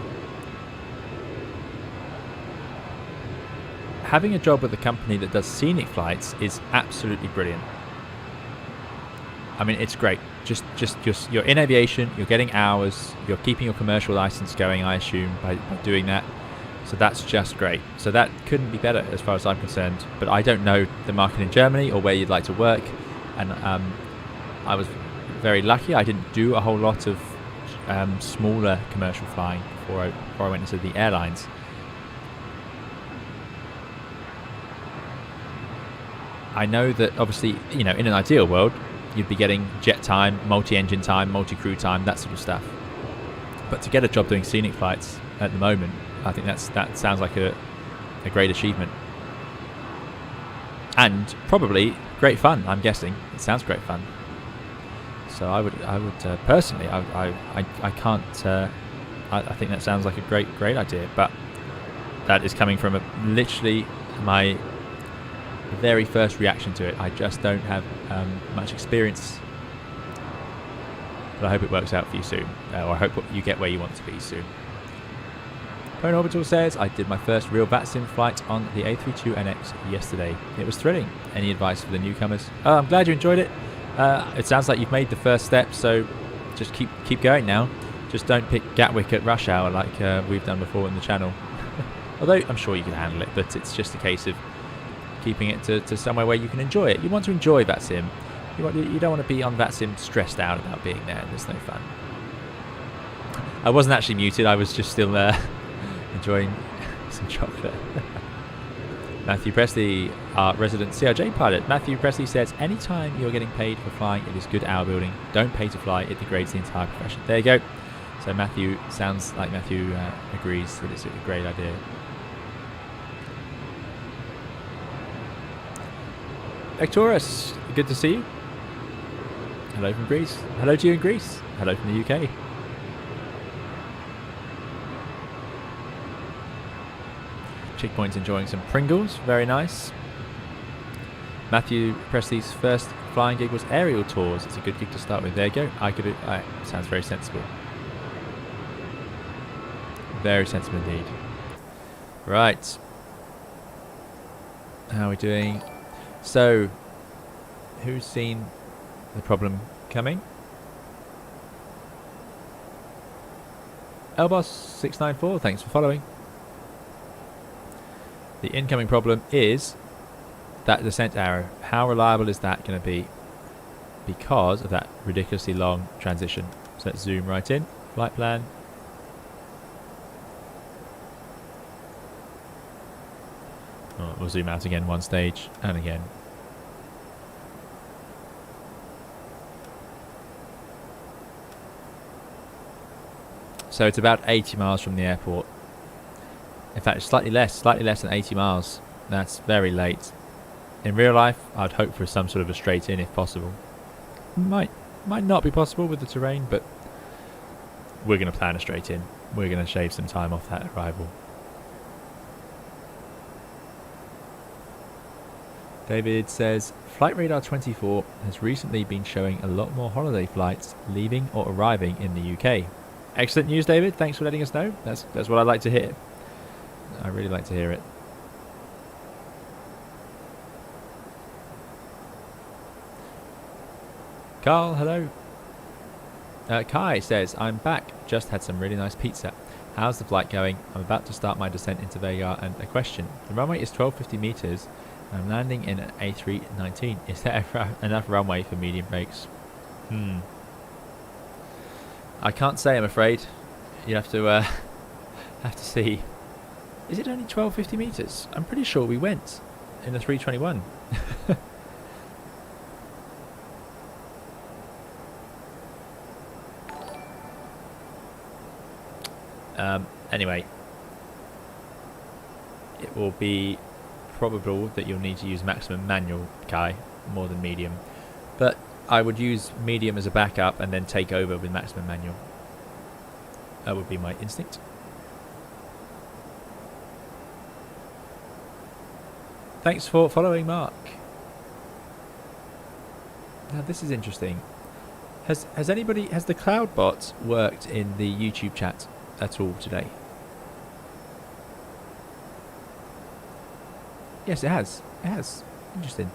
Speaker 1: Having a job with a company that does scenic flights is absolutely brilliant. I mean, it's great. Just you're in aviation, you're getting hours, you're keeping your commercial license going, I assume, by doing that. So that's just great. So that couldn't be better as far as I'm concerned. But I don't know the market in Germany or where you'd like to work. And I was very lucky. I didn't do a whole lot of smaller commercial flying before I went into the airlines. I know that obviously, in an ideal world, you'd be getting jet time, multi-engine time, multi-crew time, that sort of stuff. But to get a job doing scenic flights at the moment, I think that sounds like a great achievement. And probably great fun, I'm guessing. It sounds great fun. So I would personally, I can't, I think that sounds like a great idea. But that is coming from literally my very first reaction to it. I just don't have much experience, but I hope it works out for you soon, or I hope you get where you want to be soon. Prone Orbital says, I did my first real VATSIM flight on the A321 yesterday. It was thrilling. Any advice for the newcomers? Oh, I'm glad you enjoyed it. It sounds like you've made the first step, so just keep going now. Just don't pick Gatwick at rush hour like we've done before in the channel. Although I'm sure you can handle it, but it's just a case of keeping it to somewhere where you can enjoy it. You want to enjoy VATSIM. You don't want to be on VATSIM stressed out about being there. There's no fun. I wasn't actually muted. I was just still enjoying some chocolate. Matthew Presley, our resident CRJ pilot. Matthew Presley says, anytime you're getting paid for flying, it is good hour building. Don't pay to fly. It degrades the entire profession. There you go. So Matthew, sounds like Matthew agrees that it's a great idea. Ectorus, good to see you. Hello from Greece. Hello to you in Greece. Hello from the UK. Checkpoint's enjoying some Pringles. Very nice. Matthew Presley's first flying gig was aerial tours. It's a good gig to start with. There you go. Sounds very sensible. Very sensible indeed. Right. How are we doing? So, who's seen the problem coming? Airbus 694, thanks for following. The incoming problem is that descent arrow. How reliable is that going to be? Because of that ridiculously long transition. So let's zoom right in. Flight plan. Oh, we'll zoom out again one stage and again. So it's about 80 miles from the airport. In fact, it's slightly less than 80 miles. That's very late. In real life, I'd hope for some sort of a straight in if possible. Might not be possible with the terrain, but we're going to plan a straight in. We're going to shave some time off that arrival. David says, Flight Radar 24 has recently been showing a lot more holiday flights leaving or arriving in the UK. Excellent news, David. Thanks for letting us know. That's what I like to hear. I really like to hear it. Carl, hello. Kai says, I'm back. Just had some really nice pizza. How's the flight going? I'm about to start my descent into Vega, and a question. The runway is 1250 meters, and I'm landing in an A319. Is there enough runway for medium brakes? I can't say, I'm afraid. You have to see. Is it only 1250 meters? I'm pretty sure we went in the 321. Anyway, it will be probable that you'll need to use maximum manual, Kai, more than medium. But I would use medium as a backup and then take over with maximum manual. That would be my instinct. Thanks for following, Mark. Now this is interesting. Has the cloud bot worked in the YouTube chat at all today? Yes, it has. It has. Interesting.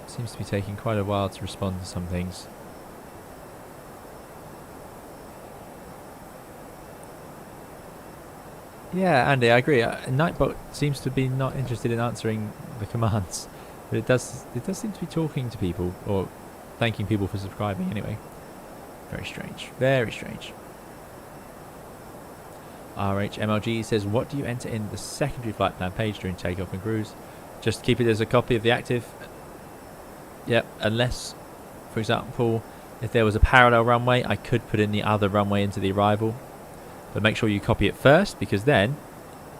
Speaker 1: Seems to be taking quite a while to respond to some things. Yeah, Andy, I agree. Nightbot seems to be not interested in answering the commands, but it does seem to be talking to people, or thanking people for subscribing anyway. Very strange. Very strange. RHMLG says, what do you enter in the secondary flight plan page during takeoff and cruise? Just keep it as a copy of the active. Yep, unless, for example, if there was a parallel runway, I could put in the other runway into the arrival. But make sure you copy it first, because then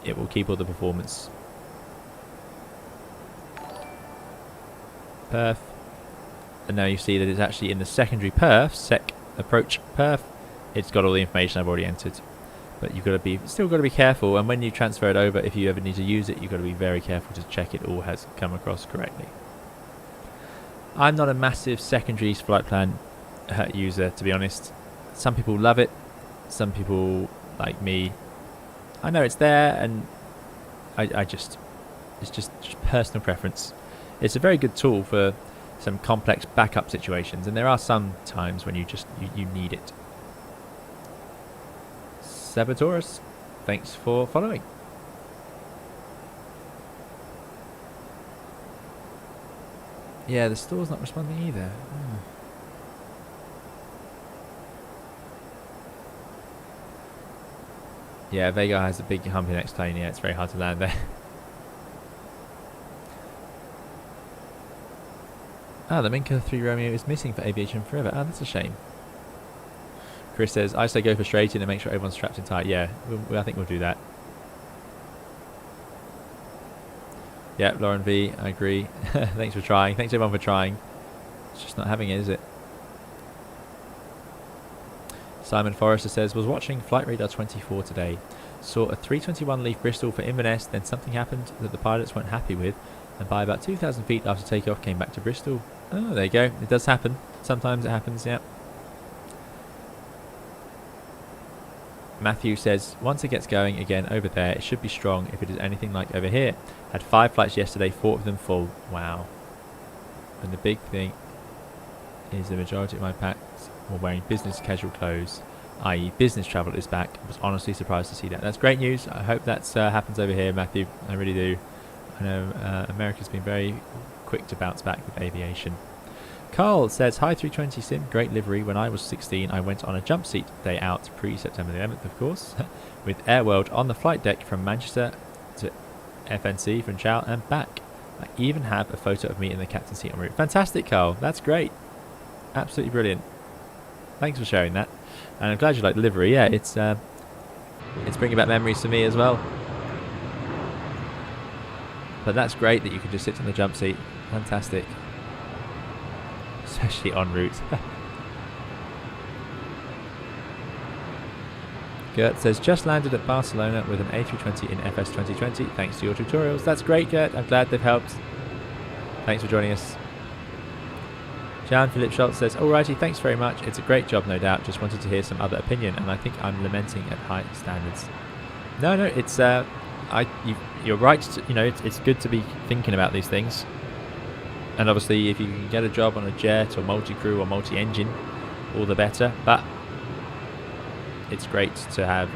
Speaker 1: it will keep all the performance. Perf. And now you see that it's actually in the secondary perf, sec approach perf. It's got all the information I've already entered. But you've got to be, still got to be careful, and when you transfer it over, if you ever need to use it, you've got to be very careful to check it all has come across correctly. I'm not a massive secondaries flight plan user, to be honest. Some people love it. Some people, like me, I know it's there, and it's just personal preference. It's a very good tool for some complex backup situations, and there are some times when you need it. Sabotaurus, thanks for following. Yeah, the store's not responding either. Yeah, Vega has a big humpy next plane. Yeah, it's very hard to land there. The Minka 3 Romeo is missing for aviation forever. That's a shame. Chris says, I say go for straight in and make sure everyone's strapped in tight. Yeah, I think we'll do that. Yeah, Lauren V, I agree. Thanks for trying. Thanks everyone for trying. It's just not having it, is it? Simon Forrester says, was watching Flight Radar 24 today. Saw a 321 leave Bristol for Inverness, then something happened that the pilots weren't happy with, and by about 2,000 feet after takeoff came back to Bristol. Oh, there you go. It does happen. Sometimes it happens, yeah. Matthew says, once it gets going again over there, it should be strong if it is anything like over here. Had 5 flights yesterday, 4 of them full. Wow. And the big thing is the majority of my packs were wearing business casual clothes, i.e. business travel is back. I was honestly surprised to see that. That's great news. I hope that happens over here, Matthew. I really do. I know America's been very quick to bounce back with aviation. Carl says, hi 320 Sim, great livery. When I was 16, I went on a jump seat day out, pre-September the 11th, of course, with Airworld on the flight deck from Manchester to FNC from Chow and back. I even have a photo of me in the captain's seat en route. Fantastic, Carl. That's great. Absolutely brilliant. Thanks for sharing that. And I'm glad you like the livery. Yeah, it's bringing back memories for me as well. But that's great that you can just sit in the jump seat. Fantastic. Especially en route. Gert says, just landed at Barcelona with an A320 in FS 2020 thanks to your tutorials. That's great, Gert. I'm glad they've helped. Thanks for joining us. Jan Philip Schultz says, alrighty, thanks very much. It's a great job, no doubt. Just wanted to hear some other opinion, and I think I'm lamenting at high standards. No, it's you're right. It's good to be thinking about these things. And obviously, if you can get a job on a jet or multi-crew or multi-engine, all the better. But it's great to have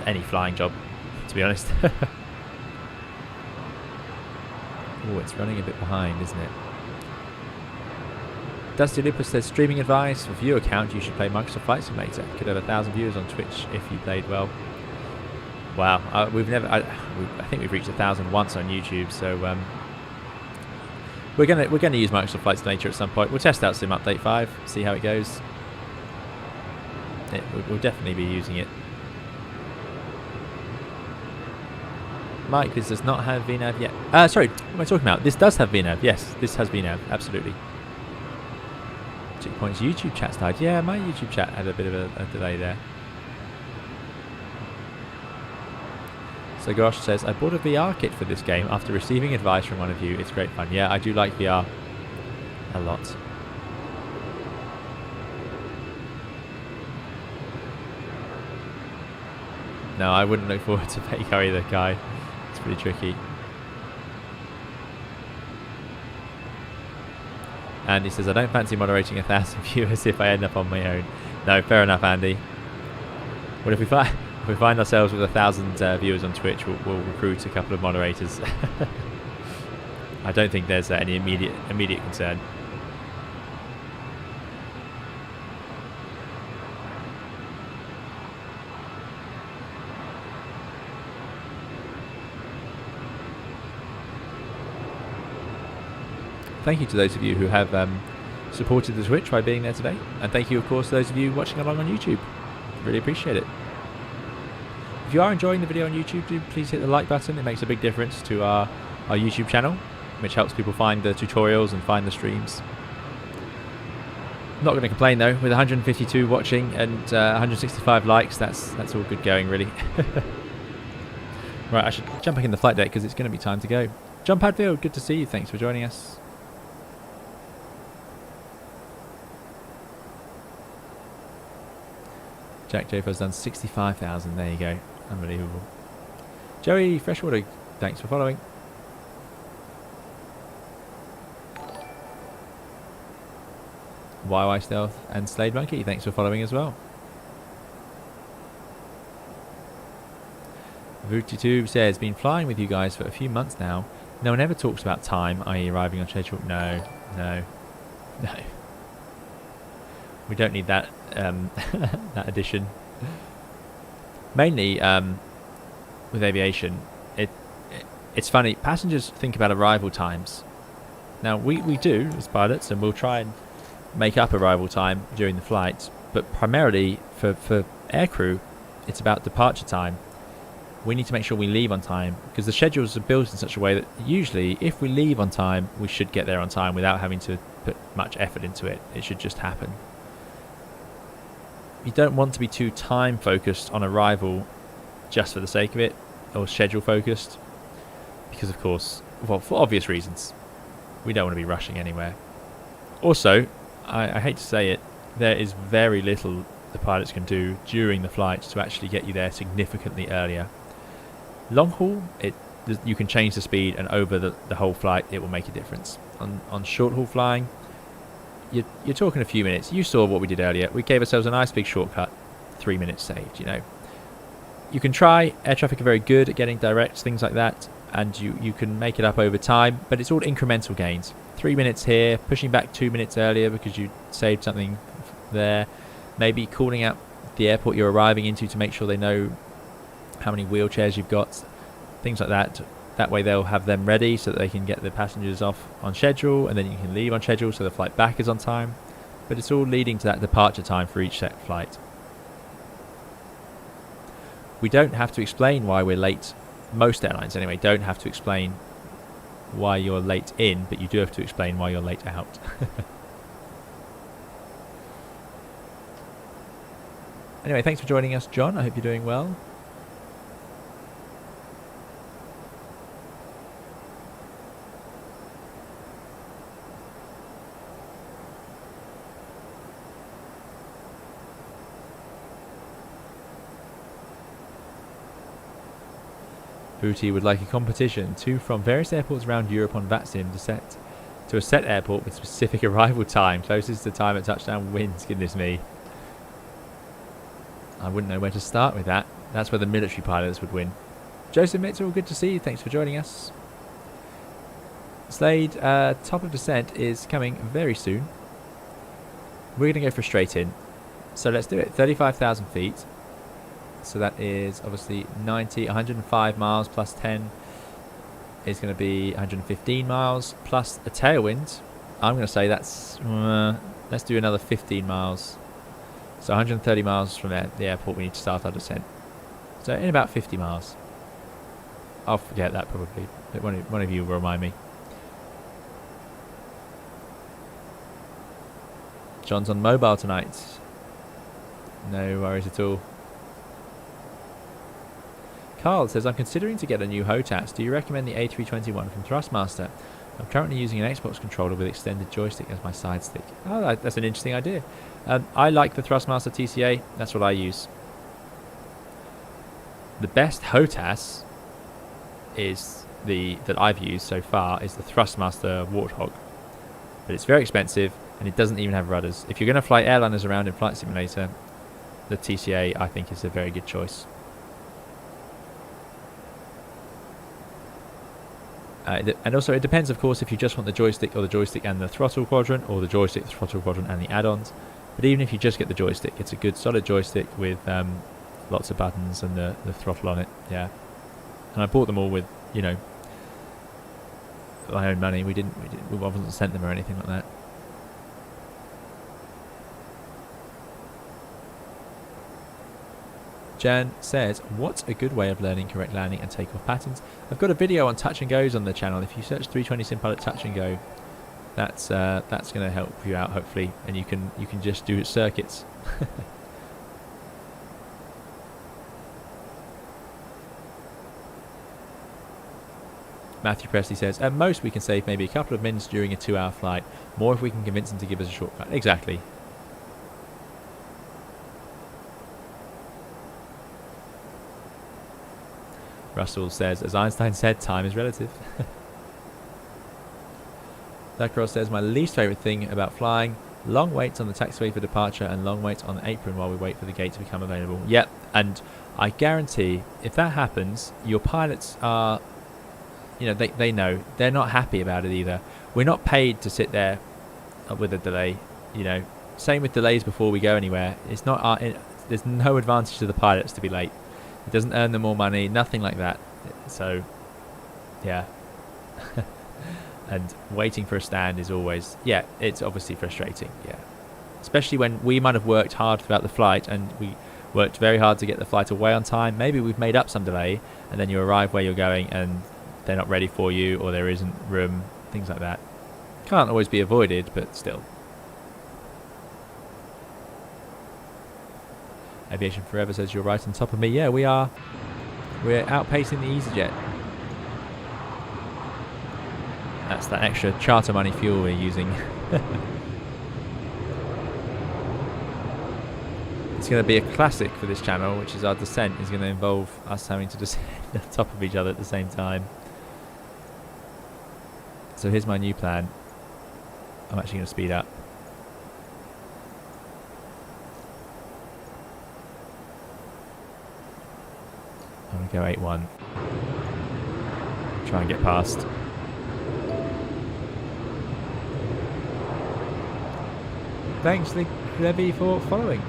Speaker 1: any flying job, to be honest. Oh, it's running a bit behind, isn't it? Dusty Lupus says, streaming advice for viewer count, you should play Microsoft Flight Simulator. Could have 1,000 viewers on Twitch if you played well. Wow, I think we've reached 1,000 once on YouTube, so we're gonna use Microsoft Flight Simulator at some point. We'll test out Sim Update 5, see how it goes. We'll definitely be using it. Mike, this does not have VNAV yet. Sorry, what am I talking about? This does have VNAV. Yes, this has VNAV, absolutely. 2 points. YouTube chat's died. Yeah, my YouTube chat had a bit of a delay there. So Gosh says, I bought a VR kit for this game after receiving advice from one of you. It's great fun. Yeah, I do like VR a lot. No, I wouldn't look forward to Paycar either, Kai. It's pretty tricky. Andy says, I don't fancy moderating 1,000 viewers if I end up on my own. No, fair enough, Andy. Well, if we find ourselves with 1,000 viewers on Twitch, we'll recruit a couple of moderators. I don't think there's any immediate concern. Thank you to those of you who have supported the Twitch by being there today. And thank you, of course, to those of you watching along on YouTube. Really appreciate it. If you are enjoying the video on YouTube, do please hit the like button. It makes a big difference to our YouTube channel, which helps people find the tutorials and find the streams. Not going to complain, though. With 152 watching and 165 likes, that's all good going, really. Right, I should jump back in the flight deck because it's going to be time to go. John Padfield, good to see you. Thanks for joining us. Jack Jaffo's done 65,000. There you go. Unbelievable. Joey Freshwater, thanks for following. YY Stealth and Slade Monkey, thanks for following as well. Vutitube says, been flying with you guys for a few months now. No one ever talks about time, i.e. arriving on schedule. No. We don't need that that addition. Mainly with aviation, it's funny. Passengers think about arrival times. Now we do as pilots, and we'll try and make up arrival time during the flight. But primarily for aircrew, it's about departure time. We need to make sure we leave on time because the schedules are built in such a way that usually, if we leave on time, we should get there on time without having to put much effort into it. It should just happen. You don't want to be too time focused on arrival just for the sake of it, or schedule focused, because of course, well, for obvious reasons, we don't want to be rushing anywhere. Also, I hate to say it, there is very little the pilots can do during the flight to actually get you there significantly earlier. Long haul, you can change the speed, and over the whole flight it will make a difference. On short haul flying, you're talking a few minutes. You saw what we did earlier. We gave ourselves a nice big shortcut. 3 minutes saved, you know. You can try. Air traffic are very good at getting directs, things like that, and you can make it up over time, but it's all incremental gains. 3 minutes here, pushing back 2 minutes earlier because you saved something there. Maybe calling out the airport you're arriving into to make sure they know how many wheelchairs you've got, things like that. That way they'll have them ready so that they can get the passengers off on schedule, and then you can leave on schedule so the flight back is on time. But it's all leading to that departure time for each set flight. We don't have to explain why we're late. Most airlines anyway don't have to explain why you're late in, but you do have to explain why you're late out. Anyway, thanks for joining us, John. I hope you're doing well. Booty would like a competition from various airports around Europe on VATSIM to a set airport with specific arrival time. Closest to time at touchdown wins. Goodness me. I wouldn't know where to start with that. That's where the military pilots would win. Joseph Mitchell, good to see you. Thanks for joining us. Slade, top of descent is coming very soon. We're going to go for a straight in. So let's do it. 35,000 feet. So that is obviously 105 miles plus 10 is going to be 115 miles plus a tailwind. I'm going to say that's, let's do another 15 miles. So 130 miles from the airport we need to start our descent. So in about 50 miles. I'll forget that probably. One of you will remind me. John's on mobile tonight. No worries at all. Carl says, I'm considering to get a new HOTAS. Do you recommend the A321 from Thrustmaster? I'm currently using an Xbox controller with extended joystick as my side stick. Oh, that's an interesting idea. I like the Thrustmaster TCA. That's what I use. The best HOTAS that I've used so far is the Thrustmaster Warthog. But it's very expensive and it doesn't even have rudders. If you're going to fly airliners around in Flight Simulator, the TCA I think is a very good choice. And also it depends, of course, if you just want the joystick or the joystick and the throttle quadrant, or the joystick, the throttle quadrant and the add-ons. But even if you just get the joystick, it's a good solid joystick with lots of buttons and the throttle on it. Yeah, and I bought them all with, you know, my own money. We wasn't sent them or anything like that. Jan says, what's a good way of learning correct landing and takeoff patterns? I've got a video on touch and goes on the channel. If you search 320 SimPilot touch and go, that's going to help you out hopefully, and you can just do circuits. Matthew Presley says, at most we can save maybe a couple of minutes during a 2-hour flight. More if we can convince them to give us a shortcut. Exactly. Russell says, as Einstein said, time is relative. Lacrosse says, my least favourite thing about flying, long waits on the taxiway for departure and long waits on the apron while we wait for the gate to become available. Yep, and I guarantee if that happens, your pilots are, you know, they know. They're not happy about it either. We're not paid to sit there with a delay, you know. Same with delays before we go anywhere. It's not there's no advantage to the pilots to be late. It doesn't earn them more money, nothing like that. So, yeah. And waiting for a stand is always, yeah, it's obviously frustrating, yeah. Especially when we might have worked hard throughout the flight and we worked very hard to get the flight away on time. Maybe we've made up some delay and then you arrive where you're going and they're not ready for you, or there isn't room, things like that. Can't always be avoided, but still. Aviation Forever says, you're right on top of me. Yeah, we are. We're outpacing the EasyJet. That's that extra charter money fuel we're using. It's going to be a classic for this channel, which is our descent is going to involve us having to descend on top of each other at the same time. So here's my new plan. I'm actually going to speed up. I'm going to go 8-1. Try and get past. Thanks, Levy, for following.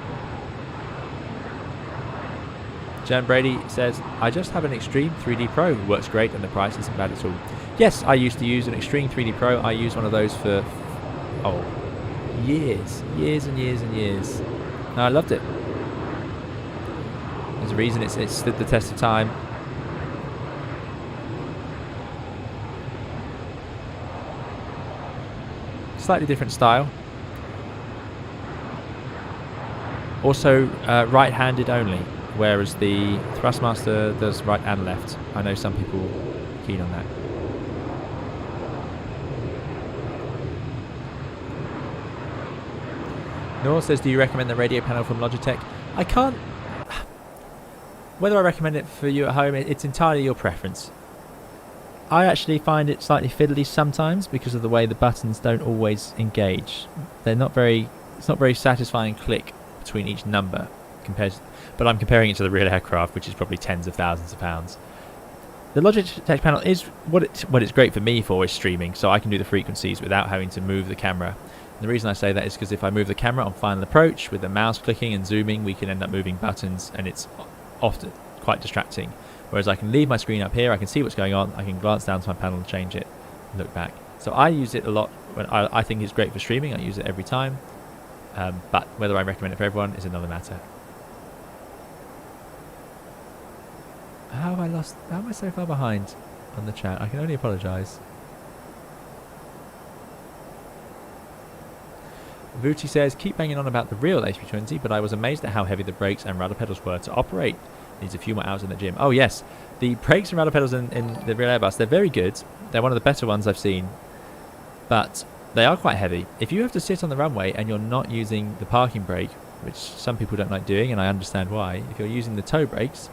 Speaker 1: Jan Brady says, I just have an Extreme 3D Pro. It works great and the price isn't bad at all. Yes, I used to use an Extreme 3D Pro. I used one of those for, years and years and years. And I loved it. There's a reason it's stood the test of time. Slightly different style. Also right-handed only, whereas the Thrustmaster does right and left. I know some people are keen on that. Noor says, do you recommend the radio panel from Logitech? I can't... whether I recommend it for you at home, it's entirely your preference. I actually find it slightly fiddly sometimes because of the way the buttons don't always engage. They're not very. It's not very satisfying click between each number but I'm comparing it to the real aircraft, which is probably tens of thousands of pounds. The Logitech panel is what it's great for me for is streaming, so I can do the frequencies without having to move the camera. And the reason I say that is because if I move the camera on final approach with the mouse clicking and zooming, we can end up moving buttons, and it's often quite distracting. Whereas I can leave my screen up here, I can see what's going on, I can glance down to my panel and change it, and look back. So I use it a lot when I think it's great for streaming. I use it every time, but whether I recommend it for everyone is another matter. How am I so far behind on the chat? I can only apologise. Vuti says, keep banging on about the real A320, but I was amazed at how heavy the brakes and rudder pedals were to operate. Needs a few more hours in the gym. Oh yes, the brakes and rudder pedals in the real Airbus, they're very good. They're one of the better ones I've seen, but they are quite heavy. If you have to sit on the runway and you're not using the parking brake, which some people don't like doing, and I understand why, if you're using the tow brakes,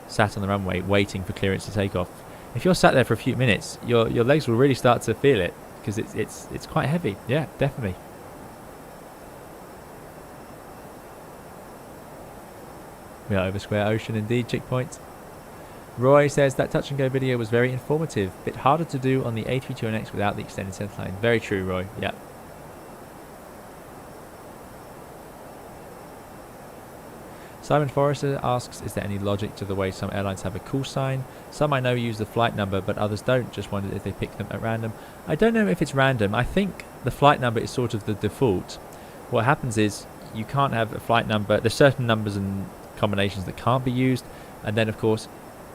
Speaker 1: sat on the runway waiting for clearance to take off, if you're sat there for a few minutes, your legs will really start to feel it, because it's quite heavy. Yeah, definitely. We are over Square Ocean indeed, checkpoint. Roy says that touch and go video was very informative. Bit harder to do on the A321X without the extended centerline. Very true, Roy. Yeah. Simon Forrester asks, is there any logic to the way some airlines have a call sign? Some I know use the flight number, but others don't. Just wondered if they pick them at random. I don't know if it's random. I think the flight number is sort of the default. What happens is you can't have a flight number. There's certain numbers and combinations that can't be used, and then of course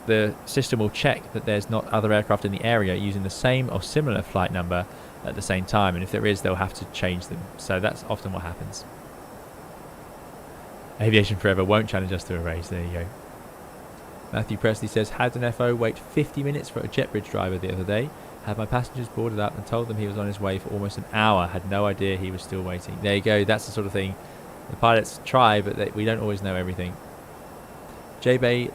Speaker 1: the system will check that there's not other aircraft in the area using the same or similar flight number at the same time, and if there is, they'll have to change them. So that's often what happens. Aviation Forever won't challenge us to a race. There you go. Matthew Presley says, had an FO wait 50 minutes for a JetBridge driver the other day. Had my passengers boarded up and told them he was on his way for almost an hour. Had no idea he was still waiting. There you go. That's the sort of thing the pilots try, but we don't always know everything. J-Bay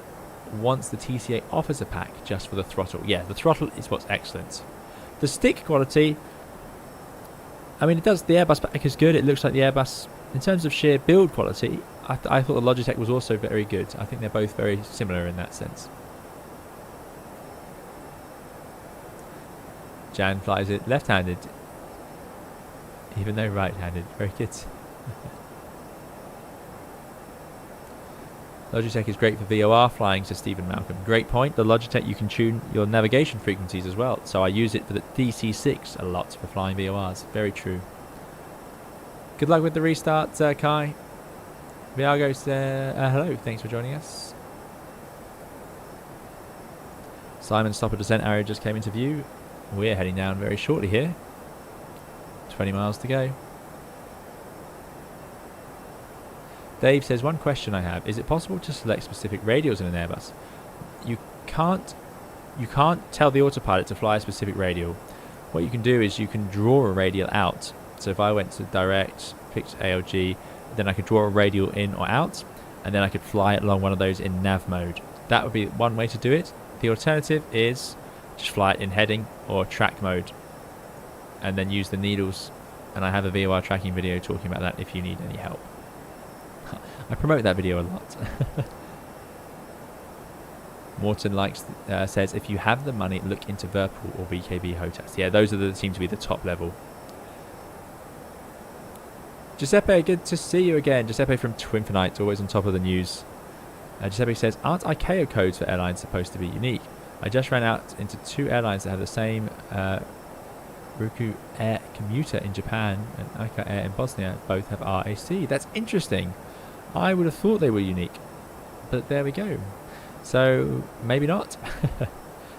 Speaker 1: wants the TCA offers a pack just for the throttle. Yeah, the throttle is what's excellent. The stick quality, I mean, it does. The Airbus pack is good. It looks like the Airbus. In terms of sheer build quality, I thought the Logitech was also very good. I think they're both very similar in that sense. Jan flies it left-handed, even though right-handed. Very good. Logitech is great for VOR flying, says Stephen Malcolm. Great point. The Logitech, you can tune your navigation frequencies as well. So I use it for the DC6 a lot for flying VORs. Very true. Good luck with the restart, Kai. Viago says, hello, thanks for joining us. Simon's stop and descent area just came into view. We're heading down very shortly here. 20 miles to go. Dave says, one question I have. Is it possible to select specific radials in an Airbus? You can't tell the autopilot to fly a specific radial. What you can do is you can draw a radial out. So if I went to direct, picked ALG, then I could draw a radial in or out, and then I could fly it along one of those in nav mode. That would be one way to do it. The alternative is just fly it in heading or track mode, and then use the needles. And I have a VOR tracking video talking about that if you need any help. I promote that video a lot. Morton says, if you have the money, look into Verpool or VKB hotels. Yeah, those seem to be the top level. Giuseppe, good to see you again. Giuseppe from Twinfinite, always on top of the news. Giuseppe says, aren't ICAO codes for airlines supposed to be unique? I just ran out into 2 airlines that have the same Ruku Air Commuter in Japan and Ika Air in Bosnia. Both have RAC. That's interesting. I would have thought they were unique, but there we go. So maybe not.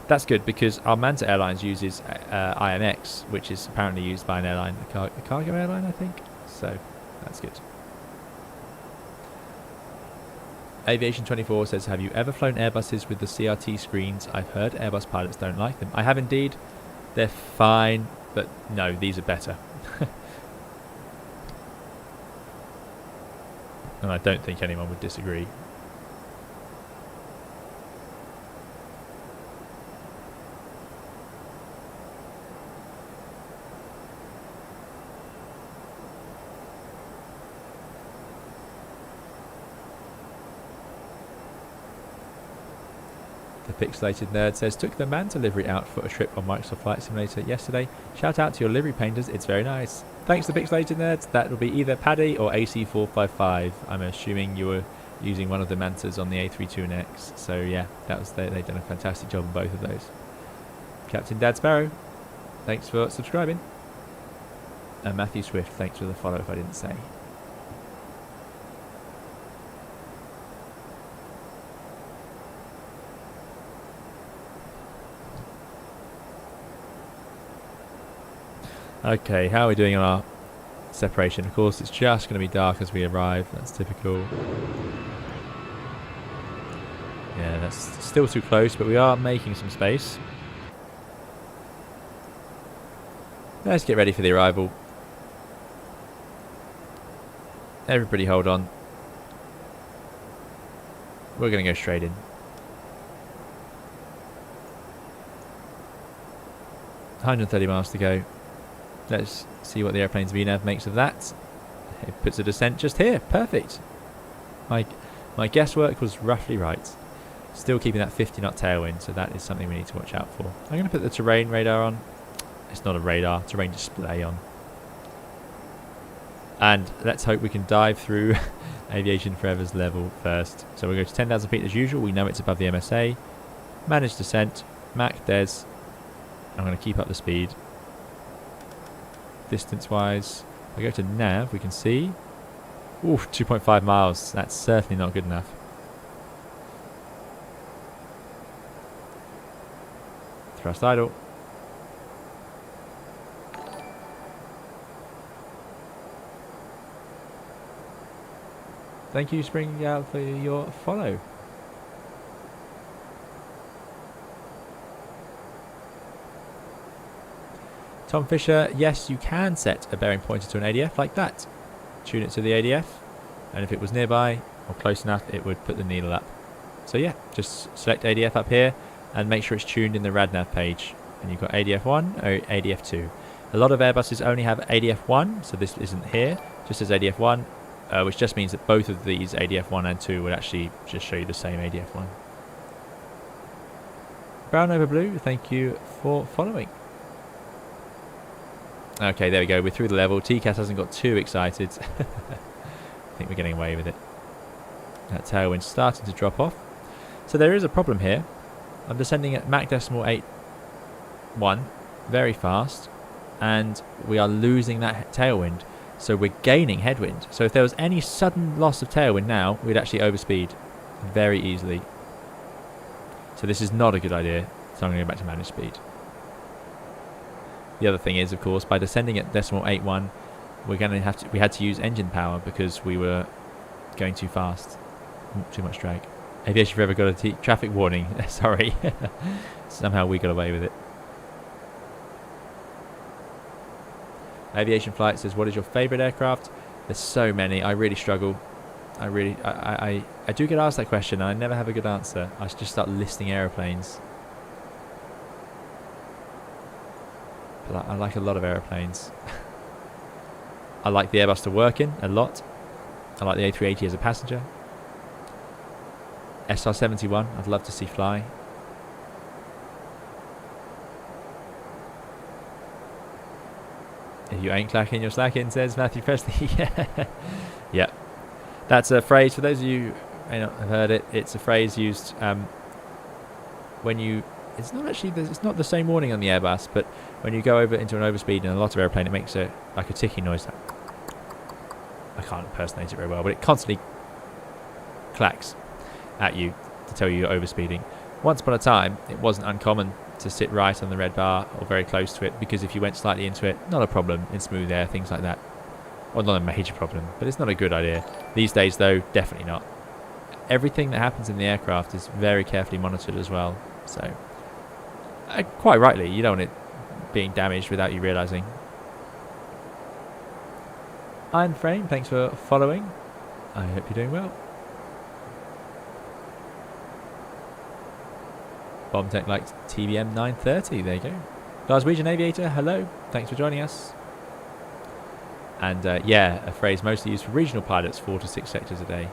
Speaker 1: That's good, because our Manta Airlines uses IMX, which is apparently used by an airline, a cargo airline, I think. So that's good. Aviation 24 says, have you ever flown Airbuses with the CRT screens? I've heard Airbus pilots don't like them. I have indeed. They're fine, but no, these are better. And I don't think anyone would disagree. The Pixelated Nerd says, took the Manta livery out for a trip on Microsoft Flight Simulator yesterday. Shout out to your livery painters, it's very nice. Thanks to the Pixelated Nerds. That will be either Paddy or AC455. I'm assuming you were using one of the Mantas on the A321X. So yeah, that was they've done a fantastic job on both of those. Captain Dad Sparrow, thanks for subscribing. And Matthew Swift, thanks for the follow if I didn't say. Okay, how are we doing on our separation? Of course, it's just going to be dark as we arrive. That's typical. Yeah, that's still too close, but we are making some space. Let's get ready for the arrival. Everybody hold on. We're going to go straight in. 130 miles to go. Let's see what the airplane's VNAV makes of that. It puts a descent just here. Perfect. My guesswork was roughly right. Still keeping that 50 knot tailwind, so that is something we need to watch out for. I'm going to put the terrain radar on. It's not a radar, terrain display on. And let's hope we can dive through Aviation Forever's level first. So we'll go to 10,000 feet as usual. We know it's above the MSA. Manage descent. Mac Des. I'm going to keep up the speed. Distance wise, if I go to nav, we can see, oof, 2.5 miles. That's certainly not good enough. Thrust idle. Thank you, Spring Out, for your follow. Tom Fisher, yes, you can set a bearing pointer to an ADF like that. Tune it to the ADF, and if it was nearby or close enough, it would put the needle up. So yeah, just select ADF up here and make sure it's tuned in the RadNav page. And you've got ADF 1 or ADF 2. A lot of Airbuses only have ADF 1, so this isn't here, just as ADF 1, which just means that both of these ADF 1 and 2 would actually just show you the same ADF 1. Brown over blue, thank you for following. Okay, there we go. We're through the level. TCAS hasn't got too excited. I think we're getting away with it. That tailwind's starting to drop off. So there is a problem here. I'm descending at Mach decimal 8.1 very fast, and we are losing that tailwind. So we're gaining headwind. So if there was any sudden loss of tailwind now, we'd actually overspeed very easily. So this is not a good idea. So I'm going to go back to manage speed. The other thing is, of course, by descending at decimal 8.1, we had to use engine power because we were going too fast. Too much drag. Aviation Forever got a traffic warning. Sorry. Somehow we got away with it. Aviation Flight says, what is your favourite aircraft? There's so many. I really struggle. I do get asked that question and I never have a good answer. I just start listing aeroplanes. I like a lot of aeroplanes. I like the Airbus to work in a lot. I like the A380 as a passenger. SR-71 I'd love to see fly. If you ain't clacking, you're slacking, says Matthew Presley. Yeah. That's a phrase, for those of you who may not have heard it, it's a phrase used when you... It's not the same warning on the Airbus, but when you go over into an overspeed in a lot of airplane, it makes like a ticking noise. I can't impersonate it very well, but it constantly clacks at you to tell you you're overspeeding. Once upon a time, it wasn't uncommon to sit right on the red bar or very close to it, because if you went slightly into it, not a problem in smooth air, things like that. Well, not a major problem, but it's not a good idea. These days, though, definitely not. Everything that happens in the aircraft is very carefully monitored as well, so... quite rightly, you don't want it being damaged without you realising. Iron Frame, thanks for following. I hope you're doing well. Bombtech likes TBM 930, there you go. Glaswegian Aviator, hello, thanks for joining us. And yeah, a phrase mostly used for regional pilots, 4 to 6 sectors a day.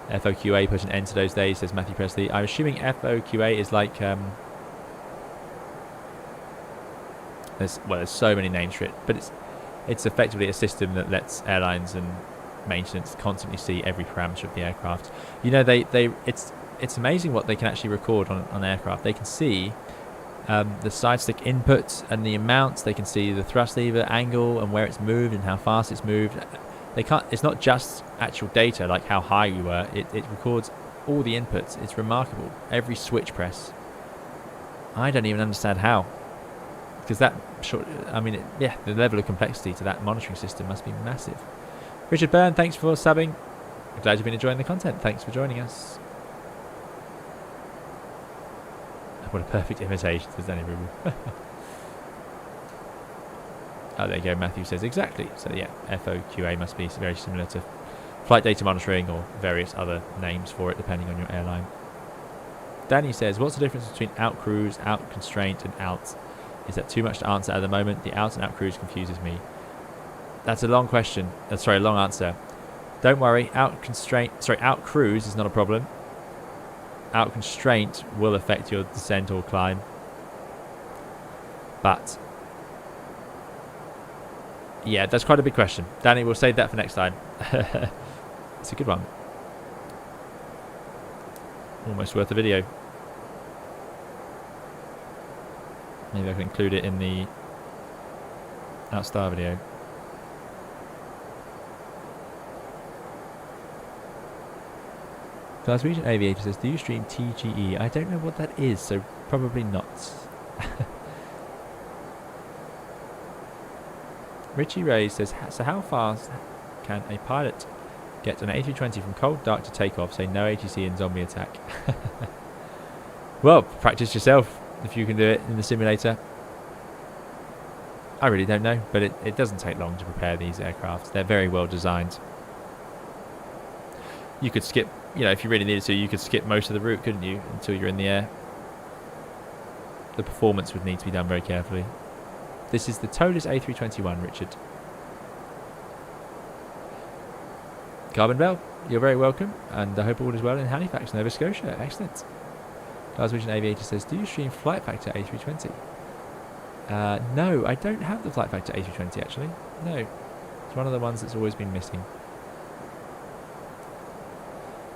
Speaker 1: FOQA put an end to those days, says Matthew Presley. I'm assuming FOQA is like there's so many names for it, but it's effectively a system that lets airlines and maintenance constantly see every parameter of the aircraft. You know, it's amazing what they can actually record on aircraft. They can see the side stick inputs and the amounts. They can see the thrust lever angle and where it's moved and how fast it's moved. It's not just actual data like how high you were. It records all the inputs. It's remarkable. Every switch press. I don't even understand how, because the level of complexity to that monitoring system must be massive. Richard Byrne, thanks for subbing. I'm glad you've been enjoying the content. Thanks for joining us. What a perfect imitation, says Danny Rubel. Oh, there you go. Matthew says exactly. So yeah, FOQA must be very similar to flight data monitoring or various other names for it, depending on your airline. Danny says, what's the difference between out cruise, out constraint, and out? Is that too much to answer at the moment? The out and out cruise confuses me. That's a long question. Sorry, a long answer. Don't worry. Out cruise is not a problem. Out constraint will affect your descent or climb. But yeah, that's quite a big question. Danny, we'll save that for next time. It's a good one. Almost worth a video. Maybe I can include it in the Outstar video. Glaswegian Aviator says, do you stream TGE? I don't know what that is, so probably not. Richie Ray says, so how fast can a pilot get an A320 from cold dark to takeoff, say no ATC and zombie attack? Well, practice yourself if you can do it in the simulator. I really don't know, but it doesn't take long to prepare these aircraft. They're very well designed. You could skip, if you really needed to, you could skip most of the route, couldn't you, until you're in the air. The performance would need to be done very carefully. This is the ToLiss A321, Richard. Carbon Bell, you're very welcome, and I hope all is well in Halifax, Nova Scotia. Excellent. Glaswegian Aviator says, do you stream Flight Factor A320? No, I don't have the Flight Factor A320 actually. No, it's one of the ones that's always been missing.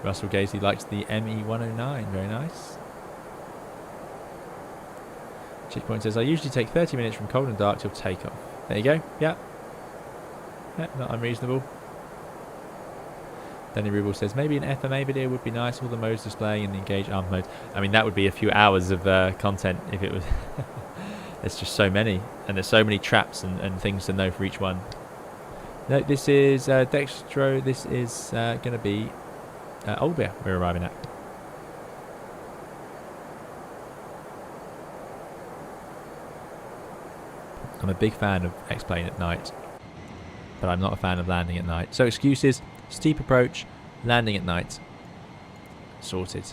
Speaker 1: Russell Gaisley likes the ME109, very nice. Chickpoint says, I usually take 30 minutes from cold and dark till takeoff. There you go, yeah. Not unreasonable. Danny Rubel says, maybe an FMA video would be nice, all the modes displaying in the engage armed mode. I mean, that would be a few hours of content if it was... There's just so many, and there's so many traps and things to know for each one. No, this is Dextro, this is going to be Olbia we're arriving at. I'm a big fan of X-Plane at night, but I'm not a fan of landing at night. So excuses, steep approach, landing at night, sorted.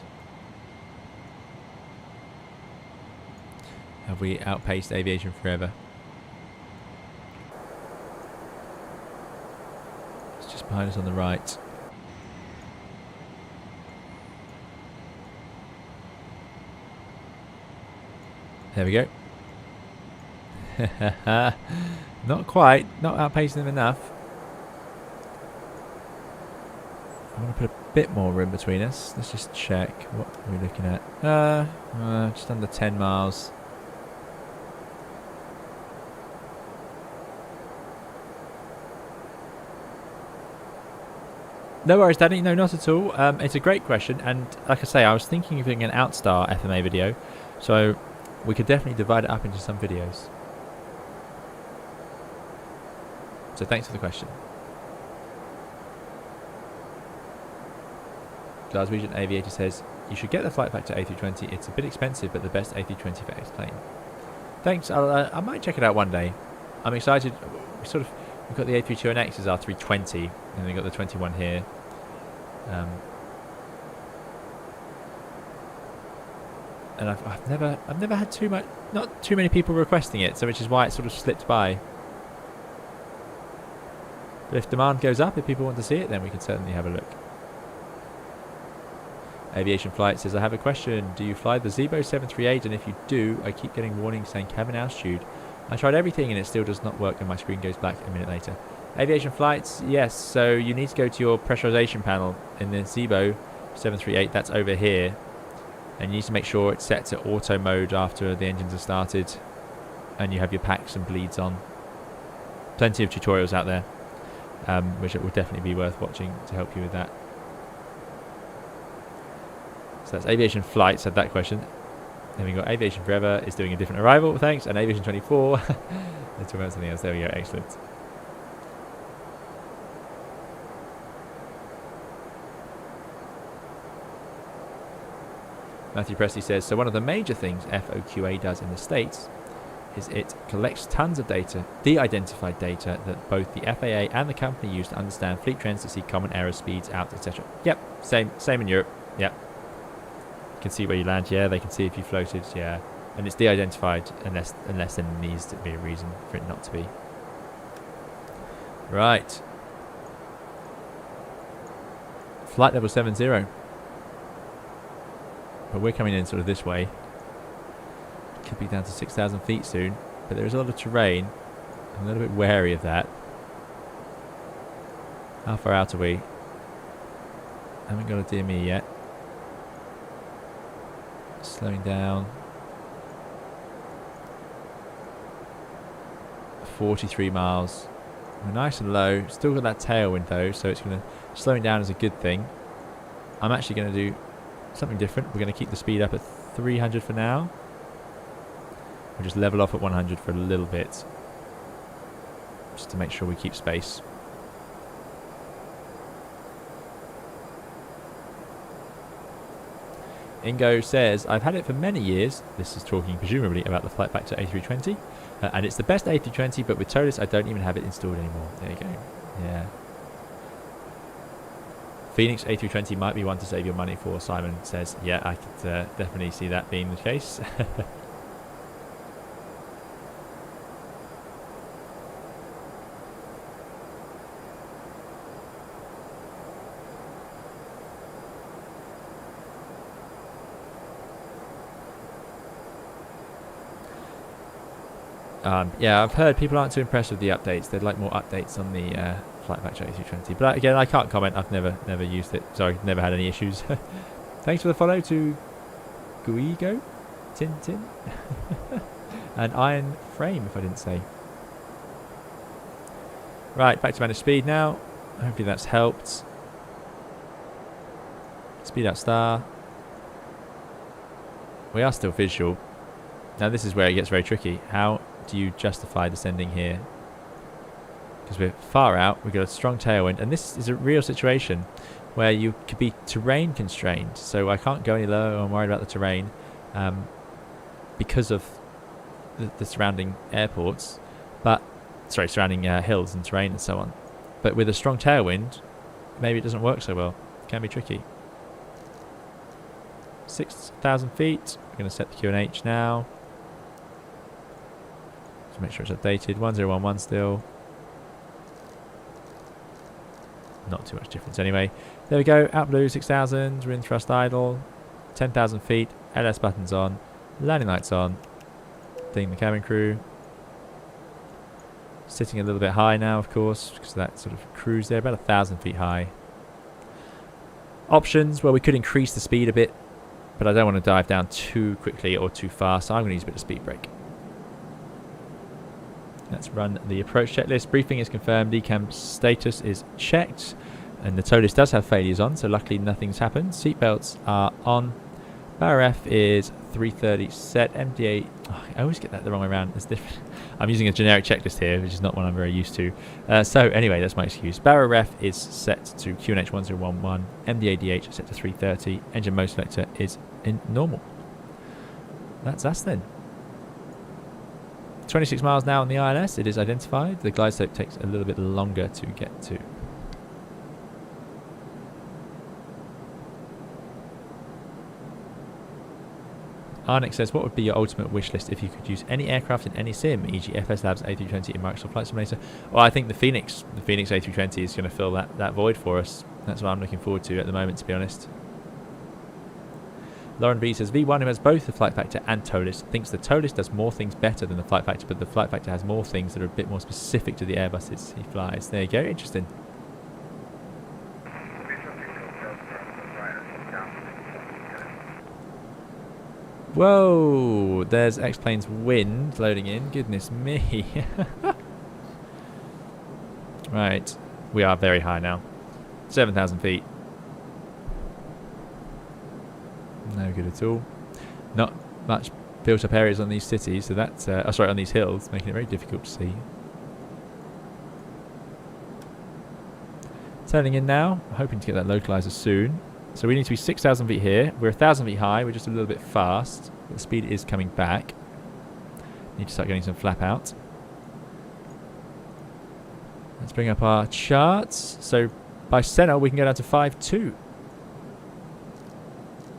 Speaker 1: Have we outpaced aviation forever? It's just behind us on the right. There we go. Not quite. Not outpacing them enough. I want to put a bit more room between us. Let's just check. What are we looking at? Just under 10 miles. No worries, Danny. No, not at all. It's a great question, and like I say, I was thinking of doing an Outstar FMA video, so we could definitely divide it up into some videos. So thanks for the question. Glaswegian Aviator says, you should get the Flight Factor A320. It's a bit expensive, but the best A320 for X-Plane. Thanks. I might check it out one day. I'm excited. We've got the A321 as our 320, and we've got the 21 here. And I've never had not too many people requesting it, so which is why it sort of slipped by. But if demand goes up, if people want to see it, then we can certainly have a look. Aviation Flight says, I have a question. Do you fly the Zebo 738? And if you do, I keep getting warnings saying cabin altitude. I tried everything and it still does not work and my screen goes black a minute later. Aviation Flights, yes. So you need to go to your pressurization panel in the Zebo 738. That's over here. And you need to make sure it's set to auto mode after the engines are started. And you have your packs and bleeds on. Plenty of tutorials out there, which it will definitely be worth watching to help you with that. So that's Aviation Flights had that question. Then we got Aviation Forever is doing a different arrival, thanks, and Aviation 24. Let's talk about something else. There we go, excellent. Matthew Presley says, so one of the major things FOQA does in the States is it collects tons of data, de-identified data, that both the FAA and the company use to understand fleet trends to see common error speeds out, etc. Yep, same in Europe. Yep. You can see where you land, yeah, they can see if you floated, yeah. And it's de-identified unless there needs to be a reason for it not to be. Right. Flight level 70. But we're coming in sort of this way. Could be down to 6,000 feet soon, but there is a lot of terrain. I'm a little bit wary of that. How far out are we? Haven't got a DME yet. Slowing down. 43 miles. We're nice and low. Still got that tailwind though, so it's going to slowing down is a good thing. I'm actually going to do something different. We're going to keep the speed up at 300 for now. We'll just level off at 100 for a little bit, just to make sure we keep space. Ingo says, I've had it for many years. This is talking presumably about the flight back to A320. And it's the best A320, but with ToLiss I don't even have it installed anymore. There you go. Yeah. Phoenix A320 might be one to save your money for, Simon says. Yeah, I could definitely see that being the case. Yeah, I've heard people aren't too impressed with the updates. They'd like more updates on the flight back to A320. But again, I can't comment. I've never used it. Sorry, never had any issues. Thanks for the follow to Guigo, Tintin, and Iron Frame, if I didn't say. Right, back to managed speed now. Hopefully that's helped. Speed out star. We are still visual. Now this is where it gets very tricky. How do you justify descending here? Because we're far out, we've got a strong tailwind, and this is a real situation where you could be terrain constrained. So I can't go any lower. I'm worried about the terrain because of the surrounding airports, but surrounding hills and terrain and so on. But with a strong tailwind, maybe it doesn't work so well. It can be tricky. 6,000 feet. We're going to set the QNH now. To make sure it's updated. 1011 still. Not too much difference anyway. There we go. Out blue 6,000. We're in thrust idle. 10,000 feet. LS buttons on. Landing lights on. Ding the cabin crew. Sitting a little bit high now, of course, because that sort of cruise there, about 1,000 feet high. Options, well, we could increase the speed a bit, but I don't want to dive down too quickly or too fast, so I'm going to use a bit of speed brake. Let's run the approach checklist. Briefing is confirmed, decam status is checked, and the ToLiss does have failures on, so luckily nothing's happened. Seatbelts are on. BARF is 330 set. MDA, oh, I always get that the wrong way around. It's different. I'm using a generic checklist here, which is not one I'm very used to. So anyway, that's my excuse. BARF is set to QNH 1011. MDA-DH set to 330. Engine mode selector is in normal. That's us then. 26 miles now on the ILS. It is identified. The glide slope takes a little bit longer to get to. Arnick says, what would be your ultimate wish list if you could use any aircraft in any sim, e.g. FS Labs A320 in Microsoft Flight Simulator? Well, I think the Phoenix A320 is going to fill that void for us. That's what I'm looking forward to at the moment, to be honest. Lauren V says, V1, who has both the flight factor and ToLiss, thinks the ToLiss does more things better than the flight factor, but the flight factor has more things that are a bit more specific to the Airbuses he flies. There you go, interesting. Whoa, there's X-Plane's wind loading in. Goodness me. Right, we are very high now. 7,000 feet. No good at all. Not much built up areas on these cities, so that's on these hills, making it very difficult to see. Turning in now, hoping to get that localizer soon. So we need to be 6,000 feet here. We're 1,000 feet high, we're just a little bit fast. The speed is coming back. Need to start getting some flap out. Let's bring up our charts. So by center we can go down to 5.2.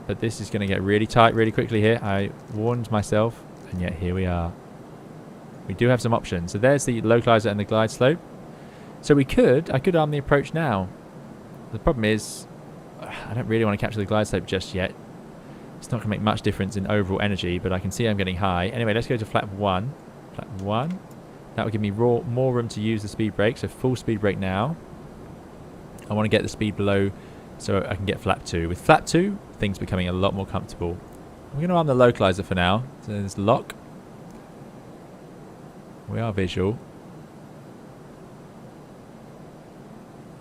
Speaker 1: But this is going to get really tight really quickly here. I warned myself, and yet here we are. We do have some options. So there's the localizer and the glide slope. So I could arm the approach now. The problem is, I don't really want to capture the glide slope just yet. It's not going to make much difference in overall energy, but I can see I'm getting high. Anyway, let's go to flap 1. Flap 1. That will give me more room to use the speed brake, so full speed brake now. I want to get the speed below so I can get flap 2. With flap 2, things becoming a lot more comfortable. I'm going to arm the localizer for now. So there's lock. We are visual.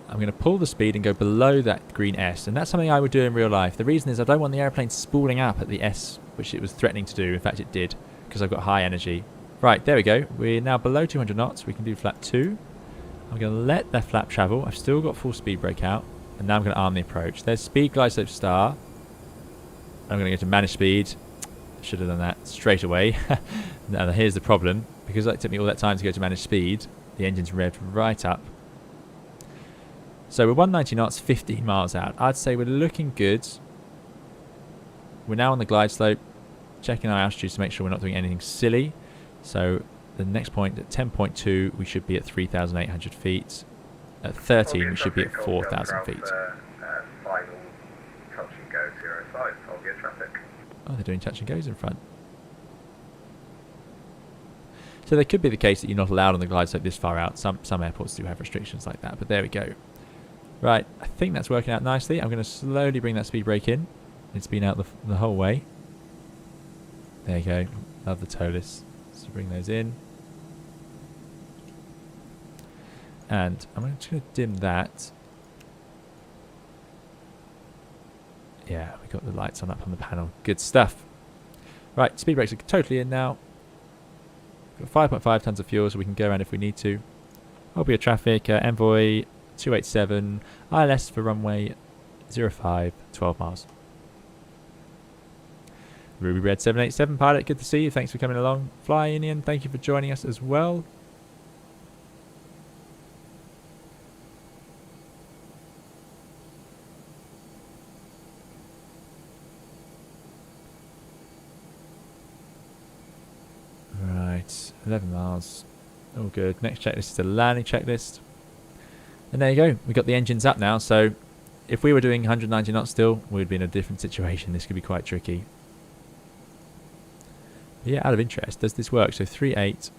Speaker 1: I'm going to pull the speed and go below that green S, and that's something I would do in real life. The reason is I don't want the airplane spooling up at the S, which it was threatening to do. In fact, it did, because I've got high energy. Right, there we go. We're now below 200 knots. We can do flap 2. I'm going to let that flap travel. I've still got full speed brake out, and now I'm going to arm the approach. There's speed, glide slope, star. I'm going to go to manage speed. Should have done that straight away. Now here's the problem. Because it took me all that time to go to manage speed, the engine's revved right up. So we're 190 knots, 15 miles out. I'd say we're looking good. We're now on the glide slope, checking our altitude to make sure we're not doing anything silly. So the next point at 10.2, we should be at 3,800 feet. At 13, we should be at 4,000 feet.
Speaker 3: Final touch and go 05, Olbia traffic.
Speaker 1: Oh, they're doing touch and goes in front. So there could be the case that you're not allowed on the glide slope this far out. Some airports do have restrictions like that, but there we go. Right, I think that's working out nicely. I'm going to slowly bring that speed brake in. It's been out the whole way. There you go. Love the ToLiss. So bring those in. And I'm just going to dim that. Yeah, we got the lights on up on the panel. Good stuff. Right, speed brakes are totally in now. Got 5.5 tons of fuel, so we can go around if we need to. Olbia traffic, Envoy 287, ILS for runway 05, 12 miles. Ruby Red 787 pilot, good to see you. Thanks for coming along. Fly Indian, thank you for joining us as well. Right, 11 miles. All good. Next checklist is the landing checklist. And there you go. We've got the engines up now. So if we were doing 190 knots still, we'd be in a different situation. This could be quite tricky. But yeah, out of interest, does this work? So 3.8.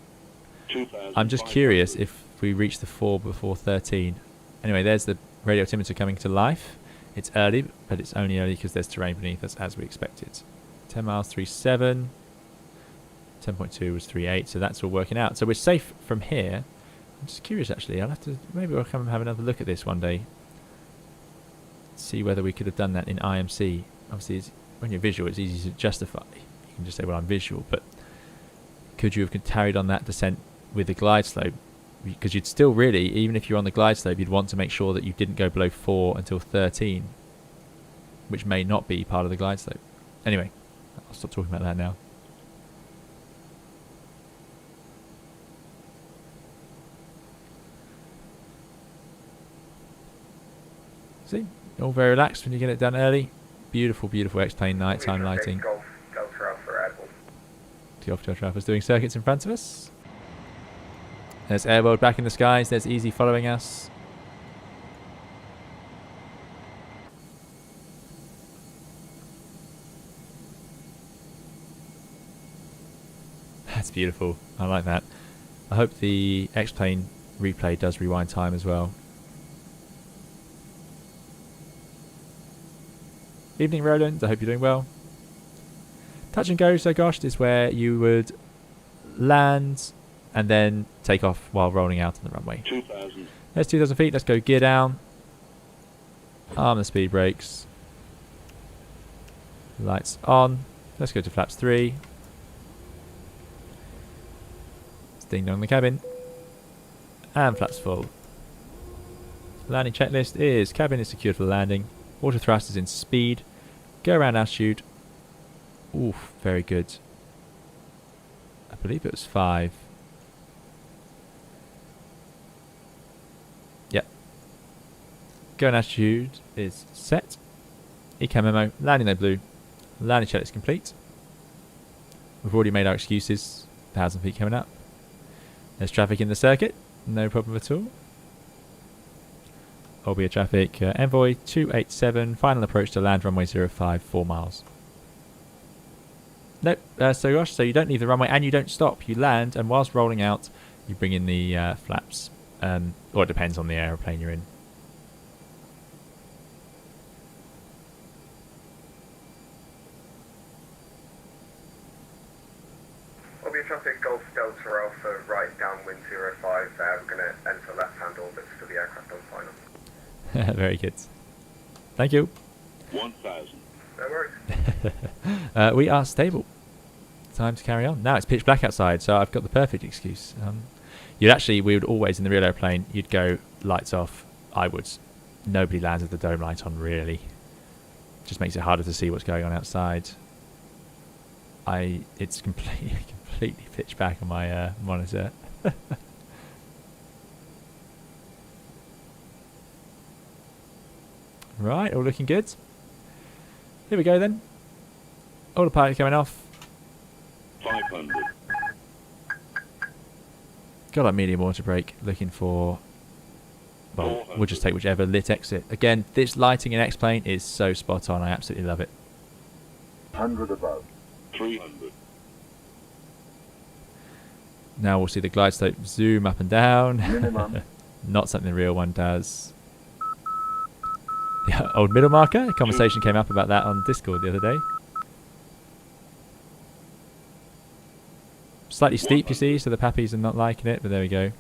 Speaker 1: I'm just curious if we reach the 4 before 13. Anyway, there's the radio altimeter coming to life. It's early, but it's only early because there's terrain beneath us as we expected. 10 miles, 3.7. 10.2 was 3.8, so that's all working out. So we're safe from here. I'm just curious, actually. I'll have to, maybe we'll come and have another look at this one day. See whether we could have done that in IMC. Obviously, when you're visual, it's easy to justify. You can just say, well, I'm visual, but could you have carried on that descent with the glide slope? Because you'd still really, even if you're on the glide slope, you'd want to make sure that you didn't go below 4 until 13, which may not be part of the glide slope. Anyway, I'll stop talking about that now. See, all very relaxed when you get it done early. Beautiful, beautiful X-plane nighttime lighting.
Speaker 3: Golf Alpha Airborne.
Speaker 1: Golf Alpha's doing circuits in front of us. There's Airworld back in the skies. There's Easy following us. That's beautiful. I like that. I hope the X-Plane replay does rewind time as well. Evening, Roland. I hope you're doing well. Touch and go, so gosh, is where you would land and then take off while rolling out on the runway.
Speaker 4: 2,000.
Speaker 1: There's 2,000 feet. Let's go gear down. Arm the speed brakes. Lights on. Let's go to flaps 3. Ding dong the cabin. And flaps full. Landing checklist is cabin is secured for the landing. Auto thrust is in speed. Go around altitude. Oof, very good. I believe it was 5. Yep. Go and altitude is set. Ecam memo. Landing no blue. Landing checklist complete. We've already made our excuses. 1,000 feet coming up. There's traffic in the circuit, no problem at all. Olbia traffic, Envoy 287, final approach to land runway 05, 4 miles. Nope, so gosh, so you don't leave the runway and you don't stop. You land, and whilst rolling out, you bring in the flaps. Or it depends on the aeroplane you're in.
Speaker 3: Olbia traffic, Golf Delta Alpha, right downwind 05. We're going to enter left-hand orbit for the aircraft on final.
Speaker 1: Very good. Thank you.
Speaker 4: 1,000.
Speaker 3: No worries.
Speaker 1: We are stable. Time to carry on. Now it's pitch black outside, so I've got the perfect excuse. We would always, in the real airplane, you'd go lights off. I would. Nobody lands with the dome light on, really. Just makes it harder to see what's going on outside. It's completely pitch black on my monitor. Right, all looking good. Here we go then. Autopilot coming off.
Speaker 4: 500.
Speaker 1: Got our medium auto brake, looking for... Well, we'll just take whichever lit exit. Again, this lighting in X-Plane is so spot on. I absolutely love it.
Speaker 4: 100 above. 300.
Speaker 1: Now we'll see the glide slope zoom up and down.
Speaker 4: Minimum.
Speaker 1: Not something the real one does. The old middle marker. A conversation came up about that on Discord the other day. Slightly steep, you see, so the pappies are not liking it, but there we go.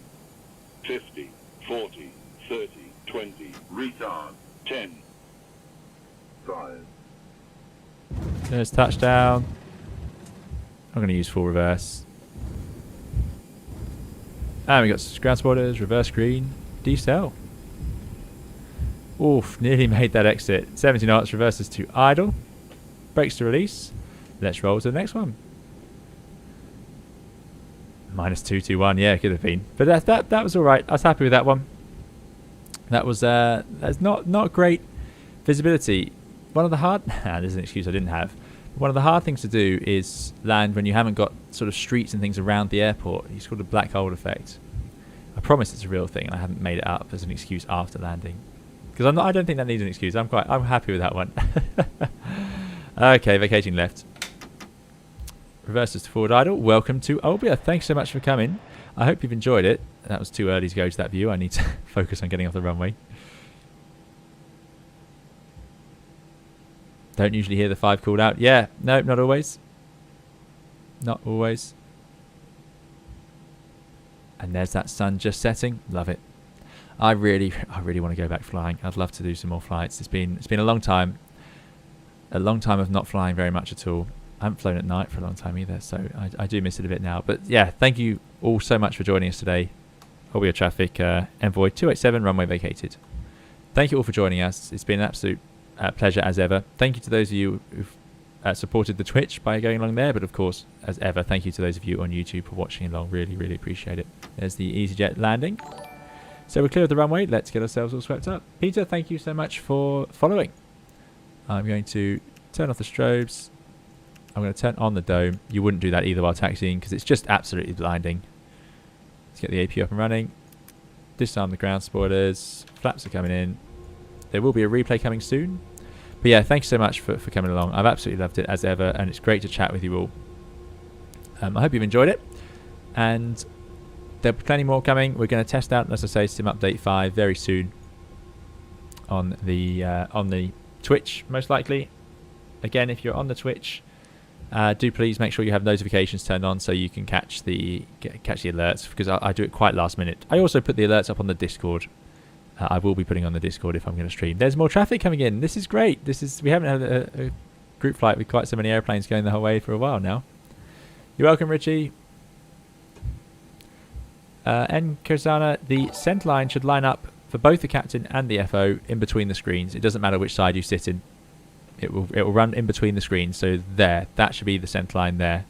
Speaker 4: 50, 40, 30, 20, retard, 10, 5.
Speaker 1: There's touchdown. I'm going to use full reverse. And we got ground spotters, reverse green, decel. Oof, nearly made that exit. 70 knots, reverses to idle. Brakes to release. Let's roll to the next one. -221, yeah, it could have been. But that was alright. I was happy with that one. That was that's not great visibility. One of the hard there's an excuse I didn't have. One of the hard things to do is land when you haven't got sort of streets and things around the airport. It's called a black hole effect. I promise it's a real thing and I haven't made it up as an excuse after landing. Because I don't think that needs an excuse. I'm happy with that one. Okay, vacating left. Reverses to forward idle. Welcome to Olbia. Thanks so much for coming. I hope you've enjoyed it. That was too early to go to that view. I need to focus on getting off the runway. Don't usually hear the 5 called out. Yeah, no, not always. Not always. And there's that sun just setting. Love it. I really want to go back flying. I'd love to do some more flights. It's been a long time. A long time of not flying very much at all. I haven't flown at night for a long time either, so I do miss it a bit now. But yeah, thank you all so much for joining us today. Olbia traffic, Envoy 287, runway vacated. Thank you all for joining us. It's been an absolute pleasure as ever. Thank you to those of you who've supported the Twitch by going along there, but of course, as ever, thank you to those of you on YouTube for watching along. Really appreciate it. There's the EasyJet landing. So we're clear of the runway. Let's get ourselves all swept up. Peter, thank you so much for following. I'm going to turn off the strobes. I'm going to turn on the dome. You wouldn't do that either while taxiing because it's just absolutely blinding. Let's get the AP up and running. Disarm the ground spoilers. Flaps are coming in. There will be a replay coming soon. But yeah, thanks so much for coming along. I've absolutely loved it as ever, and it's great to chat with you all. I hope you've enjoyed it. and there'll be plenty more coming. We're going to test out, as I say, Sim Update 5 very soon on the Twitch, most likely. Again, if you're on the Twitch, do please make sure you have notifications turned on so you can catch the alerts, because I do it quite last minute. I also put the alerts up on the Discord. I will be putting on the Discord if I'm going to stream. There's more traffic coming in. This is great. We haven't had a group flight with quite so many airplanes going the whole way for a while now. You're welcome, Richie. And Kurzana, the center line should line up for both the captain and the FO in between the screens. It doesn't matter which side you sit in. It will run in between the screens. So there, that should be the center line there.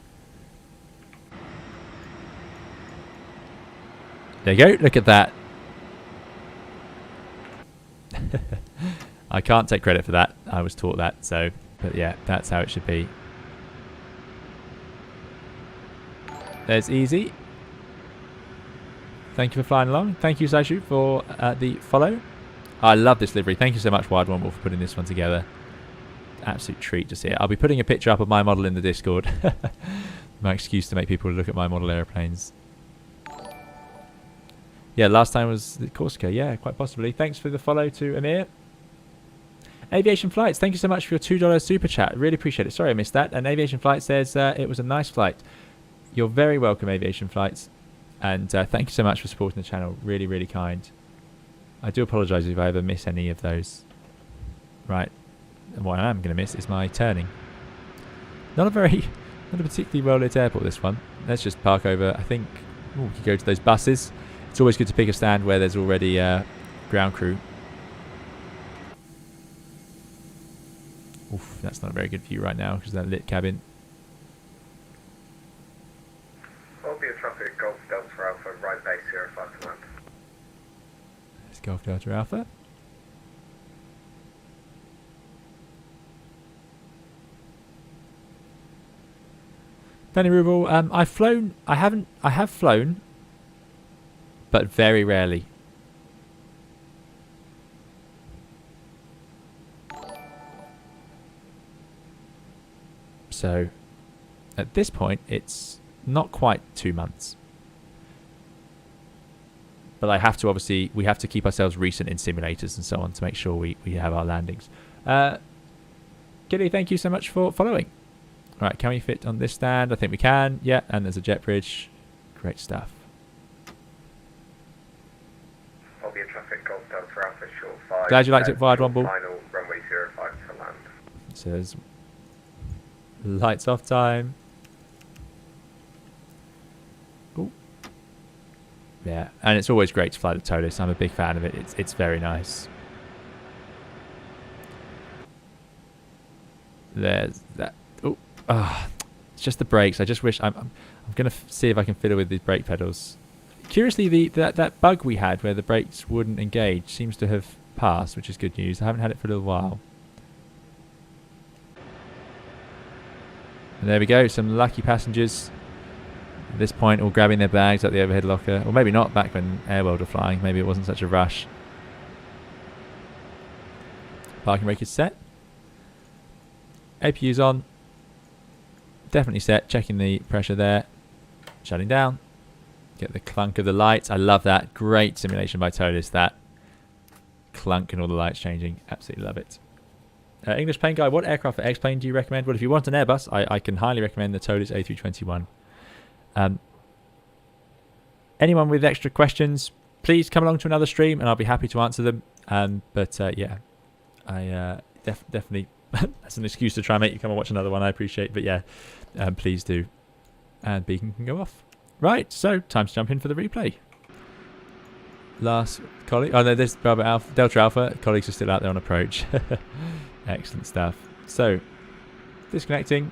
Speaker 1: There you go. Look at that. I can't take credit for that. I was taught that. So, but yeah, that's how it should be. There's Easy. Thank you for flying along. Thank you, Saishu, for the follow. I love this livery. Thank you so much, WiredWomble, for putting this one together. Absolute treat to see it. I'll be putting a picture up of my model in the Discord. My excuse to make people look at my model airplanes. Yeah, last time was the Corsica. Yeah, quite possibly. Thanks for the follow to Amir. Aviation Flights, thank you so much for your $2 super chat. Really appreciate it. Sorry I missed that. And Aviation Flight says it was a nice flight. You're very welcome, Aviation Flights. And thank you so much for supporting the channel. Really, really kind. I do apologise if I ever miss any of those. Right. And what I am going to miss is my turning. Not a particularly well-lit airport, this one. Let's just park over. I think we could go to those buses. It's always good to pick a stand where there's already ground crew. Oof, that's not a very good view right now because of that lit cabin.
Speaker 3: Olbia traffic, Golf Delta Alpha, right base 05 to land.
Speaker 1: Let's Golf Delta Alpha. Penny Ruble, I have flown, but very rarely. So, at this point, it's not quite 2 months. But I have to, obviously, we have to keep ourselves recent in simulators and so on to make sure we have our landings. Gilly, thank you so much for following. Right, can we fit on this stand? I think we can. Yeah, and there's a jet bridge. Great stuff.
Speaker 3: Olbia traffic, Golf Delta Alpha, short 5.
Speaker 1: Glad you liked it, WiredWomble.
Speaker 3: Final runway 05 to land.
Speaker 1: It says lights off time. Ooh. Yeah, and it's always great to fly the ToLiss. I'm a big fan of it. It's very nice. There's that. Oh, it's just the brakes. I just wish I'm gonna see if I can fiddle with these brake pedals. Curiously, that bug we had where the brakes wouldn't engage seems to have passed, which is good news. I haven't had it for a little while. And there we go. Some lucky passengers at this point, all grabbing their bags at the overhead locker, or maybe not. Back when Airworld were flying, maybe it wasn't such a rush. Parking brake is set. APU's on. Definitely set. Checking the pressure there. Shutting down. Get the clunk of the lights. I love that. Great simulation by ToLiss. That clunk and all the lights changing. Absolutely love it. English plane guy, what aircraft for X-plane do you recommend? Well, if you want an Airbus, I can highly recommend the ToLiss A321. Anyone with extra questions, please come along to another stream and I'll be happy to answer them. Yeah, I definitely... that's an excuse to try and make you come and watch another one. I appreciate, but yeah, please do. And Beacon can go off. Right, so time to jump in for the replay. Last colleague. Oh no, there's Bravo Alpha, Delta Alpha. Colleagues are still out there on approach. Excellent stuff. So, disconnecting.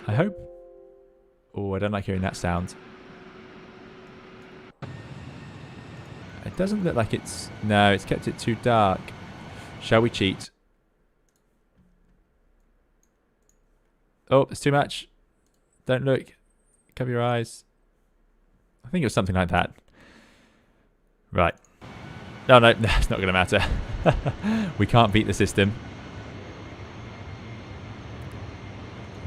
Speaker 1: I hope. Oh, I don't like hearing that sound. It doesn't look like it's... No, it's kept it too dark. Shall we cheat? Oh, it's too much. Don't look. Cover your eyes. I think it was something like that. Right. No, it's not going to matter. We can't beat the system.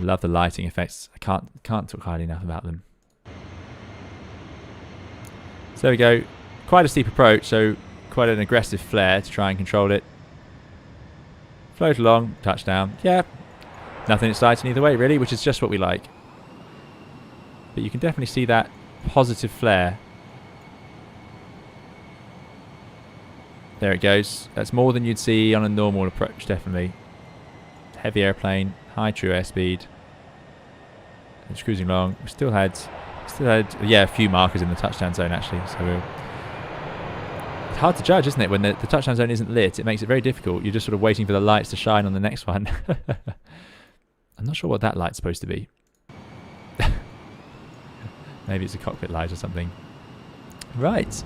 Speaker 1: Love the lighting effects. I can't talk highly enough about them. So there we go. Quite a steep approach, so quite an aggressive flare to try and control it. Float along, touchdown. Yeah, nothing exciting either way, really, which is just what we like. But you can definitely see that positive flare. There it goes. That's more than you'd see on a normal approach, definitely. Heavy airplane, high true airspeed. It's cruising along. We still had yeah, a few markers in the touchdown zone actually. So it's hard to judge, isn't it? When the touchdown zone isn't lit, it makes it very difficult. You're just sort of waiting for the lights to shine on the next one. I'm not sure what that light's supposed to be. Maybe it's a cockpit light or something. Right.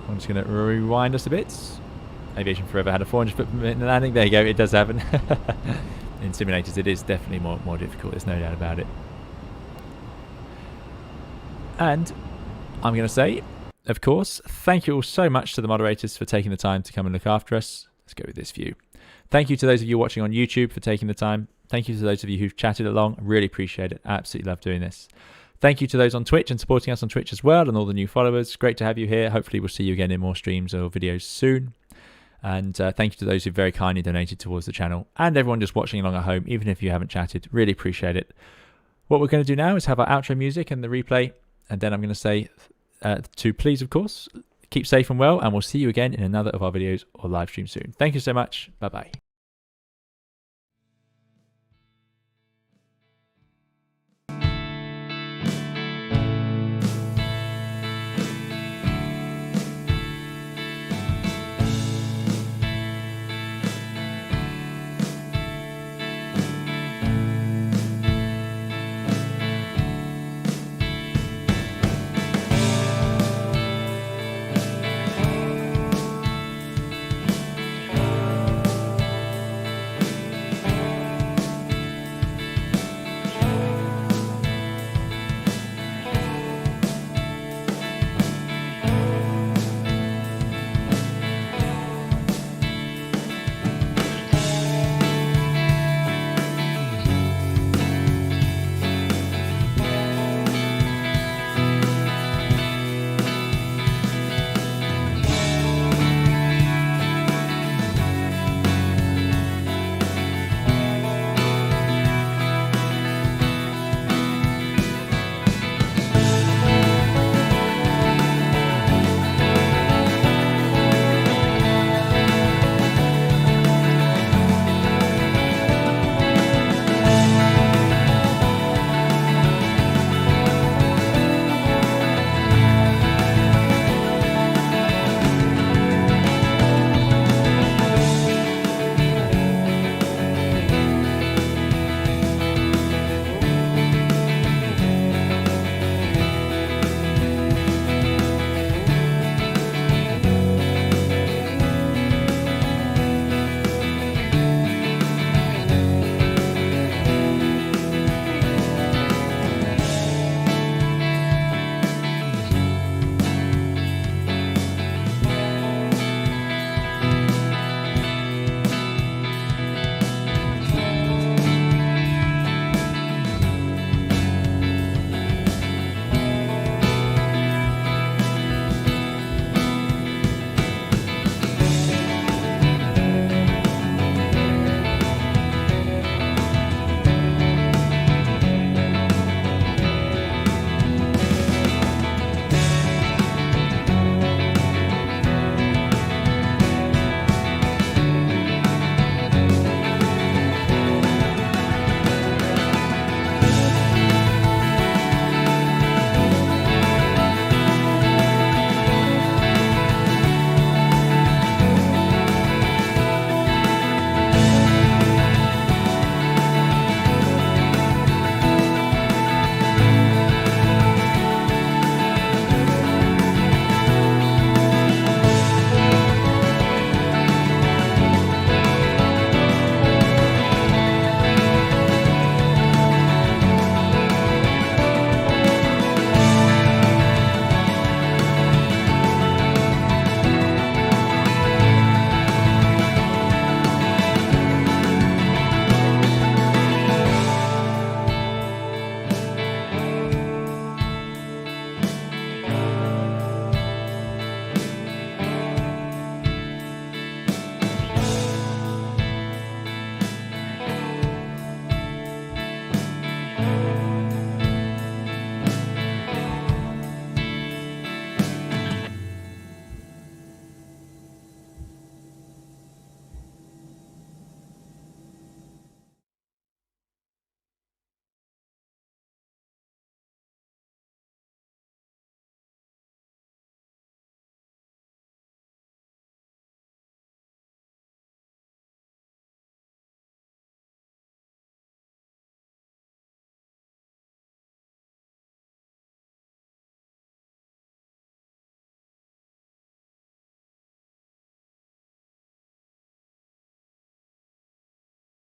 Speaker 1: I'm just going to rewind us a bit. Aviation Forever had a 400 foot per minute landing. There you go, it does happen. In simulators it is definitely more difficult, there's no doubt about it. And I'm going to say, of course, thank you all so much to the moderators for taking the time to come and look after us. Let's go with this view. Thank you to those of you watching on YouTube for taking the time. Thank you to those of you who've chatted along. Really appreciate it. Absolutely love doing this. Thank you to those on Twitch and supporting us on Twitch as well, and all the new followers. Great to have you here. Hopefully we'll see you again in more streams or videos soon. And thank you to those who very kindly donated towards the channel, and everyone just watching along at home, even if you haven't chatted. Really appreciate it. What we're going to do now is have our outro music and the replay, and then I'm going to say to please, of course, keep safe and well, and we'll see you again in another of our videos or live stream soon. Thank you so much. Bye-bye.